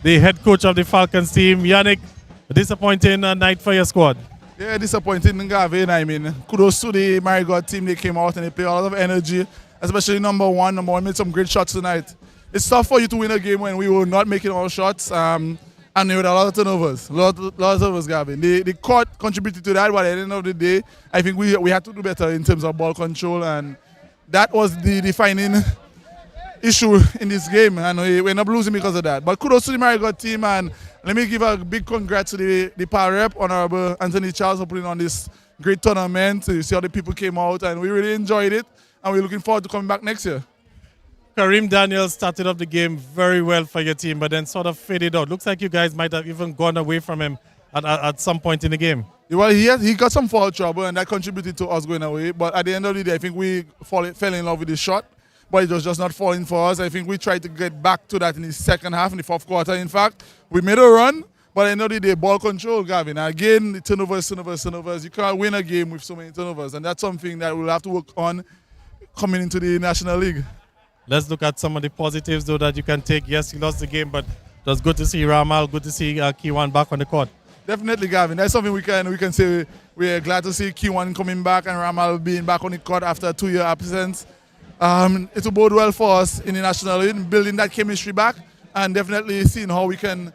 the head coach of the Falcons team. Yannick, a disappointing night for your squad. Yeah, disappointing, Gavin. I mean, kudos to the Marigot team. They came out and they played a lot of energy, especially number one made some great shots tonight. It's tough for you to win a game when we were not making our shots, and there were a lot of turnovers. Lot of turnovers, Gavin. The court contributed to that, but at the end of the day, I think we had to do better in terms of ball control, and that was the defining issue in this game, and we ended up losing because of that. But kudos to the Marigot team, and let me give a big congrats to the PAL rep, Honorable Anthony Charles, for putting on this great tournament. You see how the people came out, and we really enjoyed it, and we're looking forward to coming back next year. Kareem Daniels started off the game very well for your team, but then sort of faded out. Looks like you guys might have even gone away from him at some point in the game. Well, he got some foul trouble, and that contributed to us going away. But at the end of the day, I think we fell in love with the shot, but it was just not falling for us. I think we tried to get back to that in the second half, in the fourth quarter. In fact, we made a run, but at the end of the day, ball control, Gavin. Again, the turnovers. You can't win a game with so many turnovers, and that's something that we'll have to work on coming into the National League. Let's look at some of the positives, though, that you can take. Yes, you lost the game, but it was good to see Ramal, good to see Kiwan back on the court. Definitely, Gavin. That's something we can say. We're glad to see Kiwan coming back and Ramal being back on the court after a 2-year absence. It will bode well for us in the National League, building that chemistry back, and definitely seeing how we can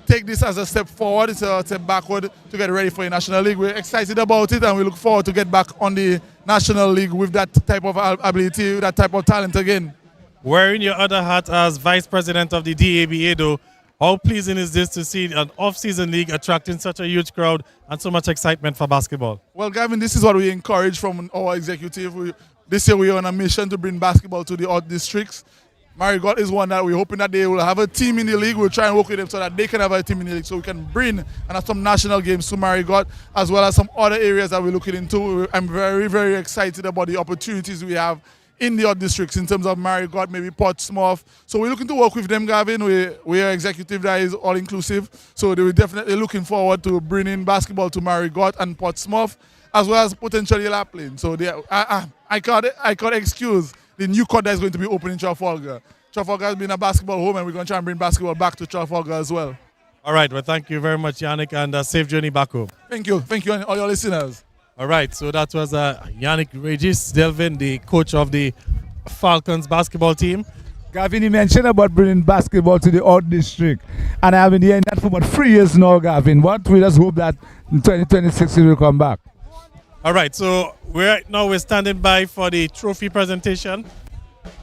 take this as a step forward, it's a step backward to get ready for the National League. We're excited about it, and we look forward to get back on the National League with that type of ability, that type of talent again. Wearing your other hat as Vice President of the DABA, though, how pleasing is this to see an off-season league attracting such a huge crowd and so much excitement for basketball? Well, Gavin, this is what we encourage from our executive. This year we are on a mission to bring basketball to the odd districts. Marigot is one that we're hoping that they will have a team in the league. We'll try and work with them so that they can have a team in the league, so we can bring and have some national games to Marigot, as well as some other areas that we're looking into. I'm very, very excited about the opportunities we have in the odd districts in terms of Marigot, maybe Portsmouth. So we're looking to work with them, Gavin. We are executive that is all-inclusive, so they were definitely looking forward to bringing basketball to Marigot and Portsmouth, as well as potentially Lapland. So I can't excuse the new court that is going to be open in Trafalgar. Trafalgar has been a basketball home, and we're going to try and bring basketball back to Trafalgar as well. All right, well, thank you very much, Yannick, and safe journey back home. Thank you, and all your listeners. All right, so that was Yannick Regis Delvin, the coach of the Falcons basketball team. Gavin, you mentioned about bringing basketball to the odd district, and I've been hearing that for about 3 years now, Gavin. What we just hope that in 2026 it will come back. All right, so we're standing by for the trophy presentation.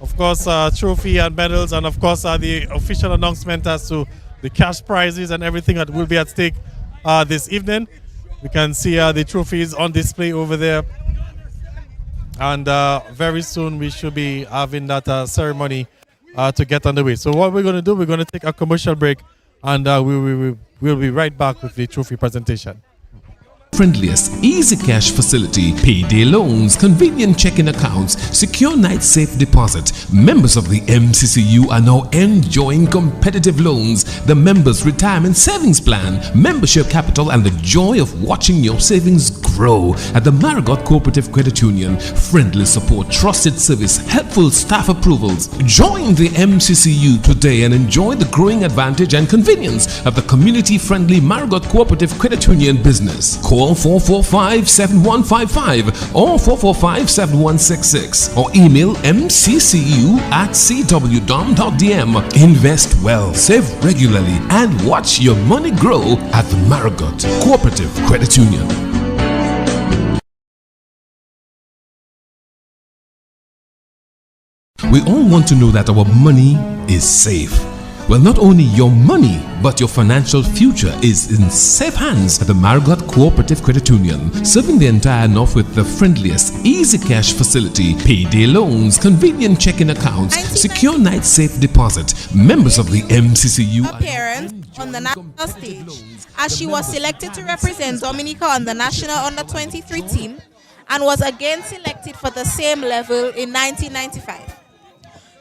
Of course, trophy and medals, and of course the official announcement as to the cash prizes and everything that will be at stake this evening. We can see the trophies on display over there, and very soon we should be having that ceremony to get underway. So what we're going to do, we're going to take a commercial break, and we'll be right back with the trophy presentation. Friendliest, easy cash facility, payday loans, convenient checking accounts, secure night safe deposit. Members of the MCCU are now enjoying competitive loans, the members' retirement savings plan, membership capital, and the joy of watching your savings grow at the Marigot Cooperative Credit Union. Friendly support, trusted service, helpful staff approvals. Join the MCCU today and enjoy the growing advantage and convenience of the community-friendly Marigot Cooperative Credit Union business. Call 445-7155 or 445-7166 or email mccu@cwdom.dm. Invest well, save regularly, and watch your money grow at the Marigot Cooperative Credit Union. We all want to know that our money is safe. Well, not only your money, but your financial future is in safe hands at the Marigot Cooperative Credit Union, serving the entire North with the friendliest, easy cash facility, payday loans, convenient checking accounts, secure night safe deposit. Members of the MCCU appearance on the national stage, as she was selected to represent Dominica on the national under-23 team and was again selected for the same level in 1995.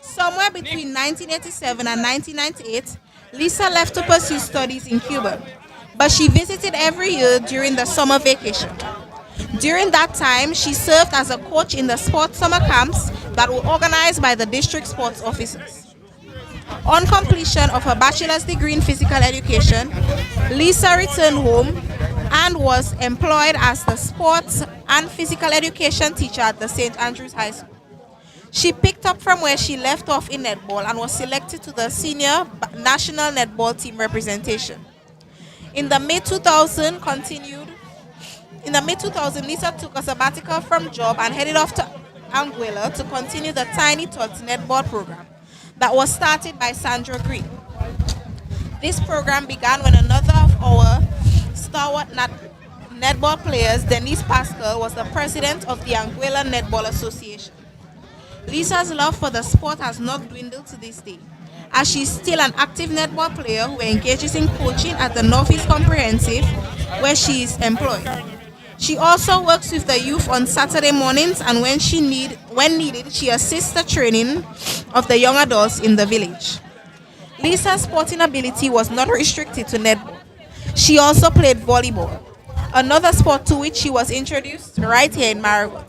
Somewhere between 1987 and 1998, Lisa left to pursue studies in Cuba, but she visited every year during the summer vacation. During that time, she served as a coach in the sports summer camps that were organized by the district sports officers. On completion of her bachelor's degree in physical education, Lisa returned home and was employed as the sports and physical education teacher at the St. Andrews High School. She picked up from where she left off in netball and was selected to the senior national netball team representation. In the mid-2000, Lisa took a sabbatical from job and headed off to Anguilla to continue the Tiny Tots netball program that was started by Sandra Green. This program began when another of our stalwart netball players, Denise Pascal, was the president of the Anguilla Netball Association. Lisa's love for the sport has not dwindled to this day, as she's still an active netball player who engages in coaching at the Northeast Comprehensive, where she is employed. She also works with the youth on Saturday mornings, and when needed, she assists the training of the young adults in the village. Lisa's sporting ability was not restricted to netball. She also played volleyball, another sport to which she was introduced right here in Marigot.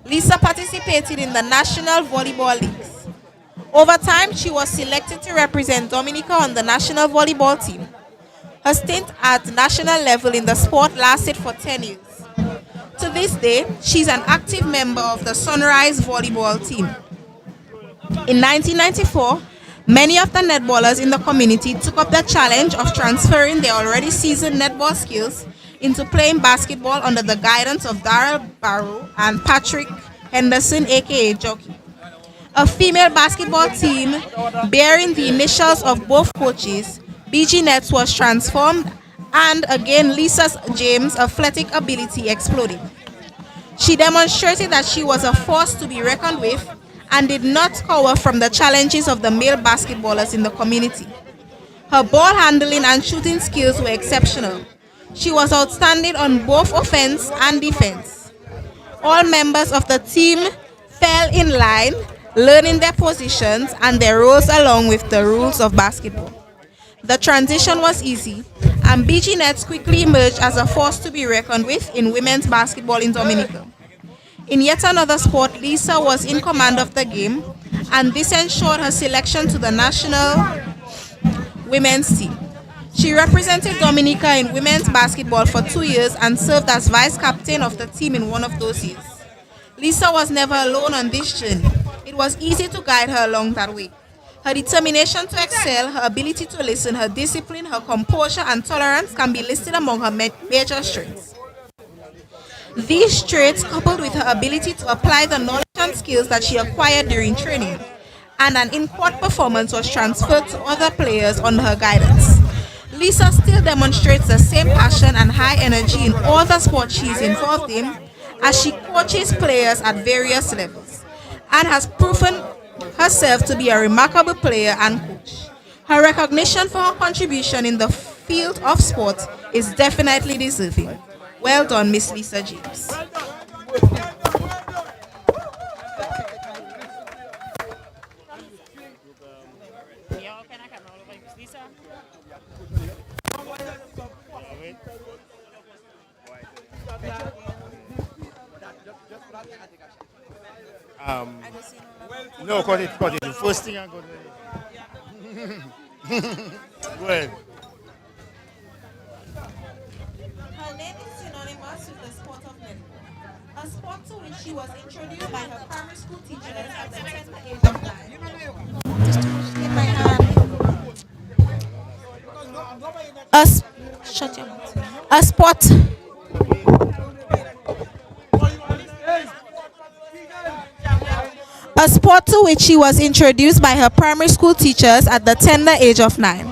Lisa participated in the National Volleyball Leagues. Over time, she was selected to represent Dominica on the national volleyball team. Her stint at national level in the sport lasted for 10 years. To this day, she's an active member of the Sunrise volleyball team. In 1994, many of the netballers in the community took up the challenge of transferring their already seasoned netball skills into playing basketball under the guidance of Darrell Barrow and Patrick Henderson, aka Jockey. A female basketball team bearing the initials of both coaches, BG Nets, was transformed, and again Lisa James' athletic ability exploded. She demonstrated that she was a force to be reckoned with and did not cower from the challenges of the male basketballers in the community. Her ball handling and shooting skills were exceptional. She was outstanding on both offense and defense. All members of the team fell in line, learning their positions and their roles along with the rules of basketball. The transition was easy, and BG Nets quickly emerged as a force to be reckoned with in women's basketball in Dominica. In yet another sport, Lisa was in command of the game, and this ensured her selection to the national women's team. She represented Dominica in women's basketball for 2 years and served as vice-captain of the team in one of those years. Lisa was never alone on this journey. It was easy to guide her along that way. Her determination to excel, her ability to listen, her discipline, her composure, and tolerance can be listed among her major strengths. These traits, coupled with her ability to apply the knowledge and skills that she acquired during training, and an in-court performance was transferred to other players under her guidance. Lisa still demonstrates the same passion and high energy in all the sports she is involved in, as she coaches players at various levels, and has proven herself to be a remarkable player and coach. Her recognition for her contribution in the field of sport is definitely deserving. Well done, Miss Lisa James. No, cut it. The first thing I'm going to do. Go ahead. Her name is synonymous with the sport of netball, a sport to which she was introduced by her primary school teachers at the tender age of 9. Just in my hand. Shut your mouth. A sport sport to which she was introduced by her primary school teachers at the tender age of 9,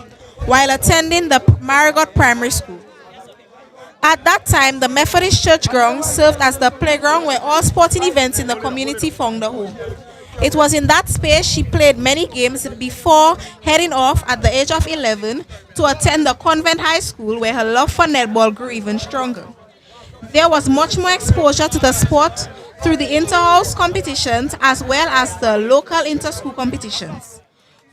while attending the Marigot Primary School. At that time, the Methodist Church ground served as the playground where all sporting events in the community found a home. It was in that space she played many games before heading off at the age of 11 to attend the convent high school, where her love for netball grew even stronger. There was much more exposure to the sport through the inter-house competitions as well as the local inter-school competitions.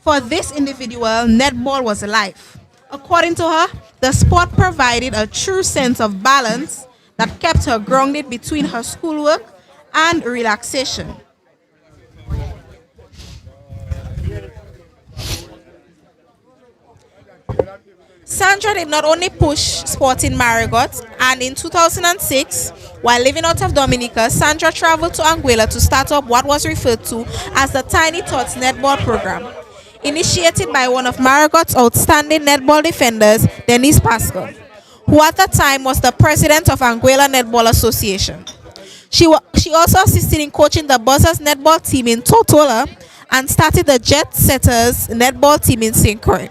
For this individual, netball was life. According to her, the sport provided a true sense of balance that kept her grounded between her schoolwork and relaxation. Sandra did not only push sport in Marigot, and in 2006, while living out of Dominica, Sandra traveled to Anguilla to start up what was referred to as the Tiny Tots netball program, initiated by one of Marigot's outstanding netball defenders, Denise Pascal, who at the time was the president of Anguilla Netball Association. She also assisted in coaching the Buzzers netball team in Tortola and started the Jet Setters netball team in St. Croix.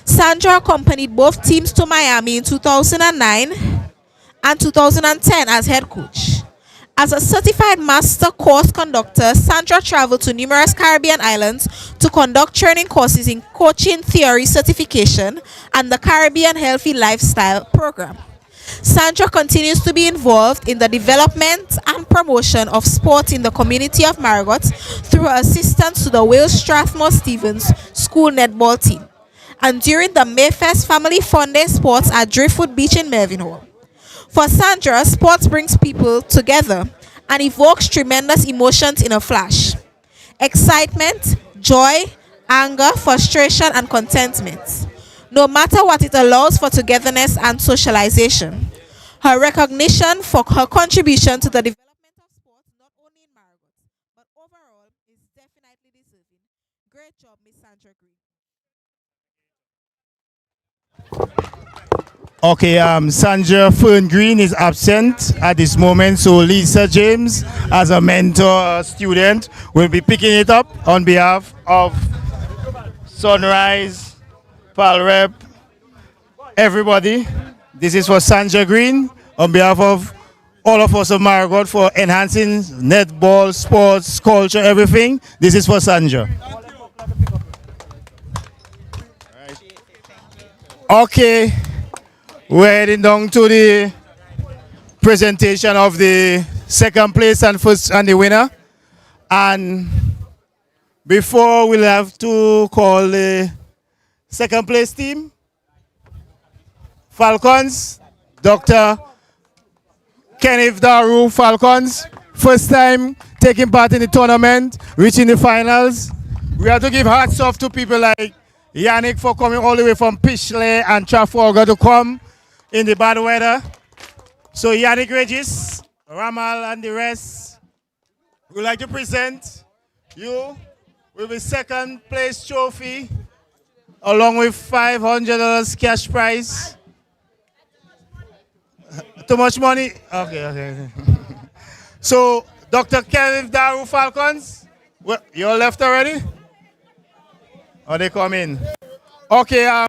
Sandra accompanied both teams to Miami in 2009 and 2010 as head coach. As a certified master course conductor, Sandra traveled to numerous Caribbean islands to conduct training courses in coaching theory certification and the Caribbean Healthy Lifestyle program. Sandra continues to be involved in the development and promotion of sport in the community of Marigot through her assistance to the Weirs Strathmore Stevens School netball team, and during the Mayfest Family Fun Day Sports at Driftwood Beach in Melvinhall. For Sandra, sports brings people together and evokes tremendous emotions in a flash. Excitement, joy, anger, frustration, and contentment. No matter what, it allows for togetherness and socialization. Her recognition for her contribution to the development of sports, not only in Marigot, but overall, is definitely deserving. Great job, Miss Sandra Green. Okay, Sandra Fern Green is absent at this moment, so Lisa James, as a mentor student, will be picking it up on behalf of Sunrise, Palrep, everybody. This is for Sandra Green on behalf of all of us of Marigot for enhancing netball, sports, culture, everything. This is for Sandra. Okay. We're heading down to the presentation of the second place and first and the winner. And before, we'll have to call the second place team. Falcons, Dr. Kenneth Daru Falcons. First time taking part in the tournament, reaching the finals. We have to give hats off to people like Yannick for coming all the way from Pishley and Trafalgar to come in the bad weather. So Yannick Regis, Ramal and the rest, we'd like to present you with the second place trophy along with $500 cash prize. Too much money? Okay. So Dr. Kenneth Daru Falcons, you're left already? Or they come in? Okay,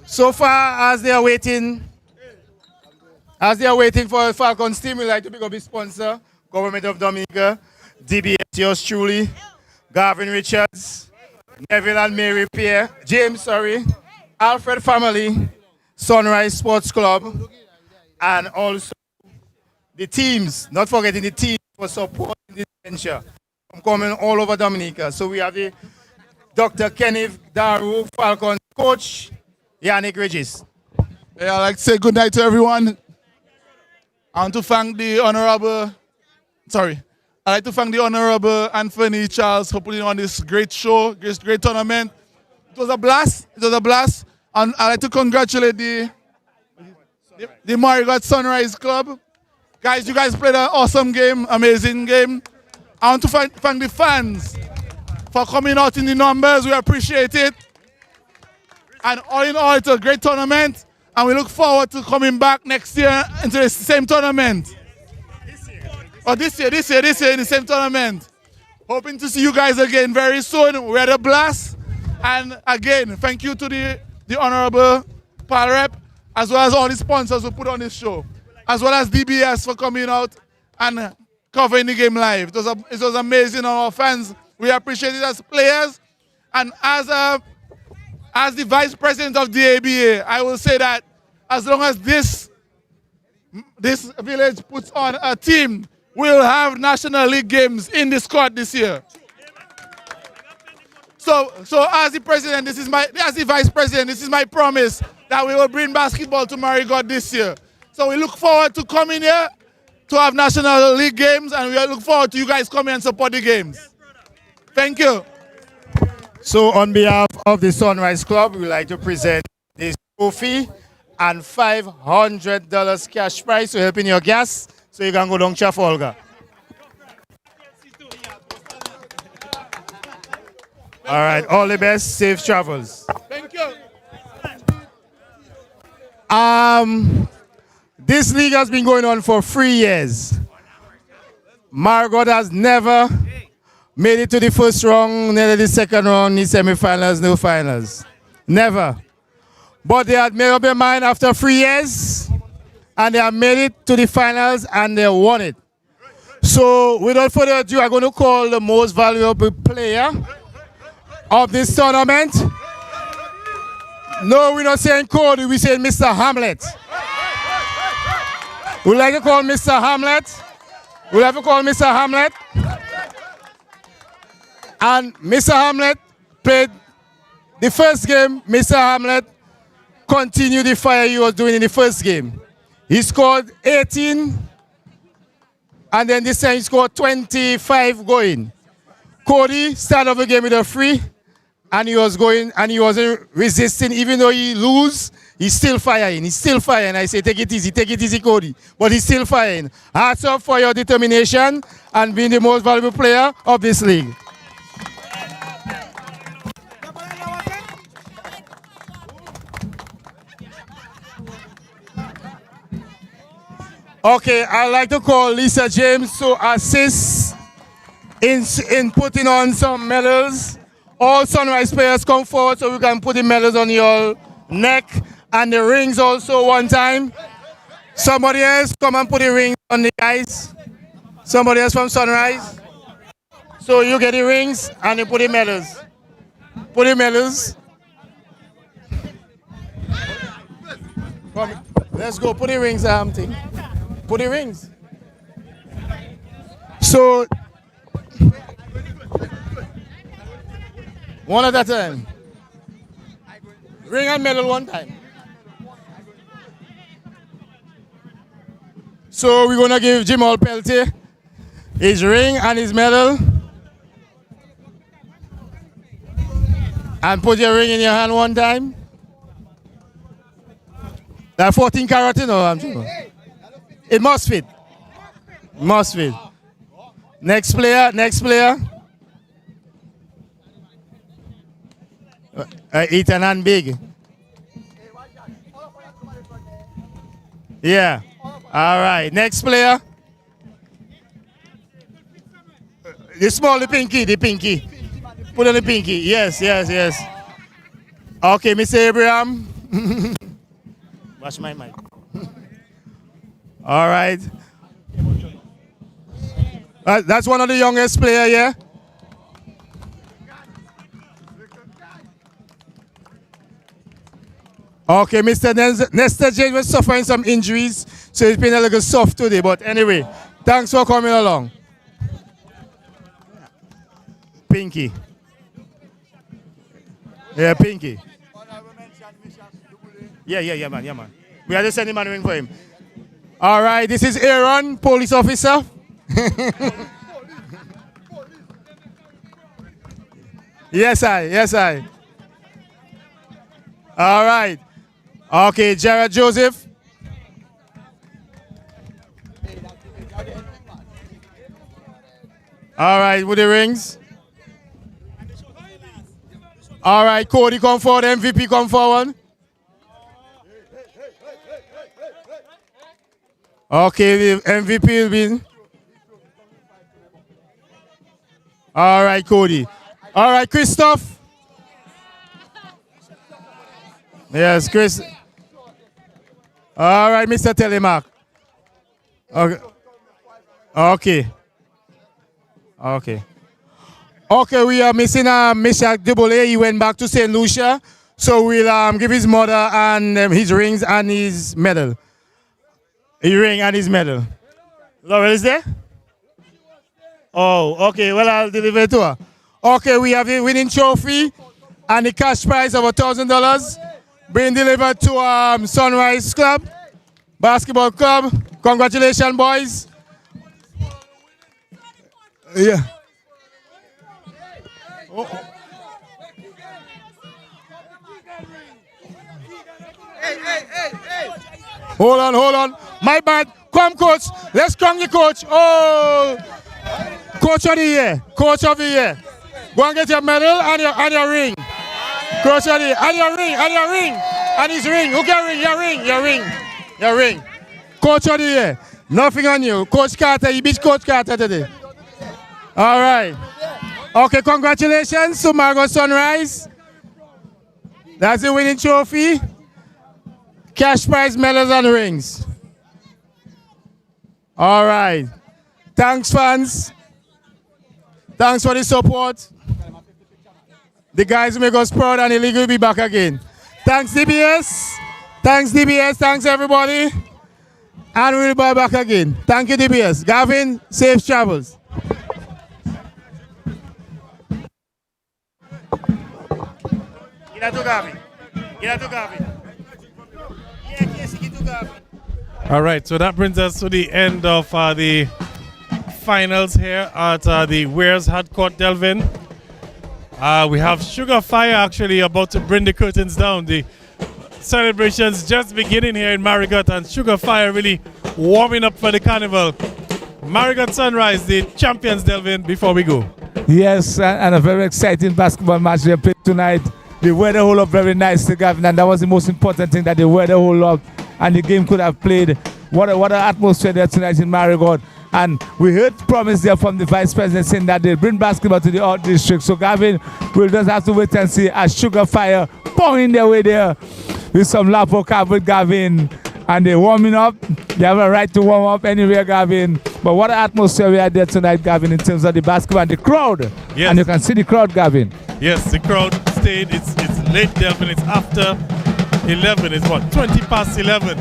so far as they are waiting for Falcons team, we'd like to pick up his sponsor, Government of Dominica, DBS, yours truly, Garvin Richards, Neville and Mary Pierre, Alfred Family, Sunrise Sports Club, and also the teams, not forgetting the teams for supporting this venture from coming all over Dominica. So we have the Dr. Kenneth Daru Falcons coach, Yannick Regis. I'd like to say good night to everyone. I want to thank the Honorable Anthony Charles for putting on this great show, this great tournament. It was a blast. And I'd like to congratulate the Marigot Sunrise Club. Guys, you guys played an awesome game, amazing game. I want to thank the fans for coming out in the numbers. We appreciate it. And all in all, it's a great tournament. And we look forward to coming back next year into the same tournament. This year in the same tournament. Hoping to see you guys again very soon. We had a blast. And again, thank you to the Honorable Pal Rep, as well as all the sponsors who put on this show, as well as DBS for coming out and covering the game live. It was amazing on our fans. We appreciate it as players. And as the Vice President of the ABA, I will say that as long as this village puts on a team, we'll have National League games in the squad this year. So as the president, as the vice president, this is my promise that we will bring basketball to Marigot this year. So we look forward to coming here to have National League games, and we look forward to you guys coming and support the games. Thank you. So on behalf of the Sunrise Club, we would like to present this trophy and $500 cash prize to helping your guests so you can go down Trafalgar. All right, all the best, safe travels. Thank you. This league has been going on for 3 years. Marigot has never made it to the first round, neither the second round, the semi-finals, no finals. Never. But they had made up their mind after 3 years, and they have made it to the finals, and they won it. So without further ado, I'm going to call the most valuable player of this tournament. No, we're not saying Cody, we're saying Mr. Hamlet. We'd like to call Mr. Hamlet. We'd like to call Mr. Hamlet. And Mr. Hamlet played the first game. Mr. Hamlet continued the fire he was doing in the first game. He scored 18, and then this time he scored 25 going. Cody started off the game with a 3, and he was going, and he wasn't resisting. Even though he lose, he's still firing. He's still firing. I say, take it easy, Cody. But he's still firing. Hats off for your determination and being the most valuable player of this league. Okay, I'd like to call Lisa James to assist in putting on some medals. All Sunrise players come forward so we can put the medals on your neck and the rings also one time. Somebody else come and put the rings on the guys. Somebody else from Sunrise. So you get the rings and you put the medals. Put the medals. Come, let's go, put the rings, thing. Put the rings. So, one at a time. Ring and medal one time. So we're gonna give Jamal Peltier his ring and his medal. And put your ring in your hand one time. That 14 carat, you know, I'm sure. It must fit. Must fit. Next player, next player. Ethan and Big. Yeah. All right. Next player. The small, the pinky. Put on the pinky. Yes. Okay, Mr. Abraham. Watch my mic. All right. That's one of the youngest player here. Okay, Mr. Nestor James was suffering some injuries, so he's been a little soft today. But anyway, thanks for coming along. Pinky. Yeah, Pinky. Yeah, man. We had to send him a ring for him. All right, this is Aaron, police officer. Yes, I. All right. Okay, Jared Joseph. All right, with the rings. All right, Cody, come forward. MVP, come forward. Okay, the MVP will be. All right, Cody. All right, Christoph. Yes, Chris. All right, Mr. Telemark. Okay. Okay, we are missing Mr. Dubole. He went back to St. Lucia. So we'll give his mother and his rings and his medal. A ring and his medal. Laurel is there? Oh, okay. Well, I'll deliver it to her. Okay, we have the winning trophy and the cash prize of $1,000 being delivered to Sunrise Club, Basketball Club. Congratulations, boys. Yeah. Hold on. My bad. Come, coach. Let's come, the coach. Oh, coach of the year. Coach of the year. Go and get your medal and your ring. Coach of the year. And your ring. And his ring. Who get ring? Your ring. Coach of the year. Nothing on you. Coach Carter. You beat Coach Carter today. All right. Okay, congratulations to Marigot Sunrise. That's the winning trophy. Cash prize, medals, and rings. All right. Thanks, fans. Thanks for the support. The guys make us proud and the league will be back again. Thanks, DBS. Thanks, everybody. And we'll be back again. Thank you, DBS. Gavin, safe travels. Get to Gavin. All right, so that brings us to the end of the finals here at the Weirs Hard Court Delvin. We have Sugar Fire actually about to bring the curtains down. The celebrations just beginning here in Marigot, and Sugar Fire really warming up for the carnival. Marigot Sunrise, the champions, Delvin, before we go. Yes, and a very exciting basketball match they played tonight. The weather hold up very nicely, Gavin, and that was the most important thing, that the weather hold up and the game could have played. What an atmosphere there tonight in Marigot. And we heard promise there from the vice president saying that they'll bring basketball to the Art District. So Gavin, we'll just have to wait and see as Sugar Fire pouring their way there with some Lapo Cup with Gavin. And they're warming up. They have a right to warm up anywhere, Gavin. But what an atmosphere we had there tonight, Gavin, in terms of the basketball and the crowd. Yes. And you can see the crowd, Gavin. Yes, the crowd stayed. It's late, Delvin. It's after 11. It's what, 20 past 11.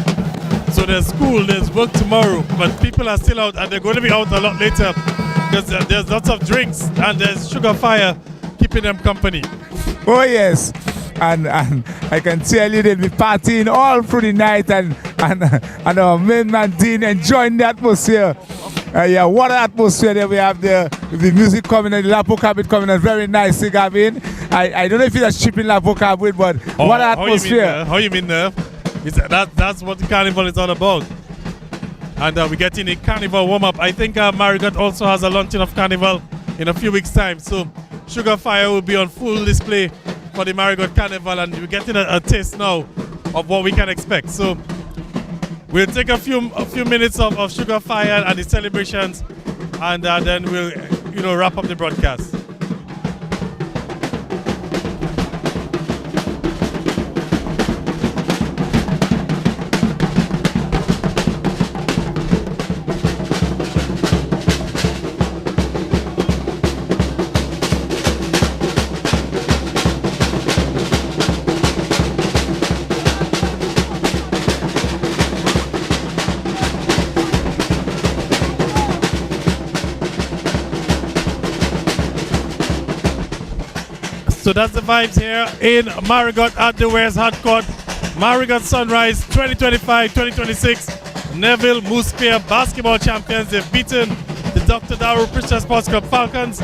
So there's school, there's work tomorrow, but people are still out, and they're going to be out a lot later because there's lots of drinks and there's Sugar Fire keeping them company. Oh yes, and I can tell you they'll be partying all through the night, and our main man Dean enjoying the atmosphere. Yeah, what an atmosphere that we have there with the music coming and the Lapo Cabin coming in very nicely, Gavin. I don't know if it's chipping Lapo Cabin, but what an atmosphere. How you mean there? That's what the carnival is all about. And we're getting a carnival warm-up. I think Marigot also has a launching of carnival in a few weeks' time. So Sugar Fire will be on full display for the Marigot Carnival, and we're getting a taste now of what we can expect. So we'll take a few minutes of Sugar Fire and the celebrations, and then we'll wrap up the broadcast. So that's the vibes here in Marigot at the Weirs Hard Court. Marigot Sunrise 2025-2026 Neville Moose Pierre basketball champions. They've beaten the Dr. Daru Christian Sports Club Falcons.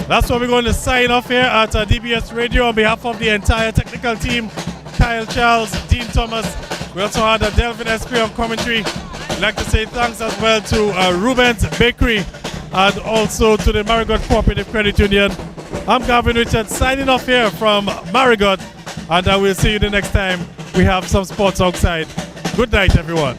That's what we're going to sign off here at DBS Radio on behalf of the entire technical team. Kyle Charles, Dean Thomas. We also had a Delvin Esprit of commentary. I'd like to say thanks as well to Ruben's Bakery and also to the Marigot Cooperative Credit Union. I'm Gavin Richards signing off here from Marigot, and I will see you the next time we have some sports outside. Good night, everyone.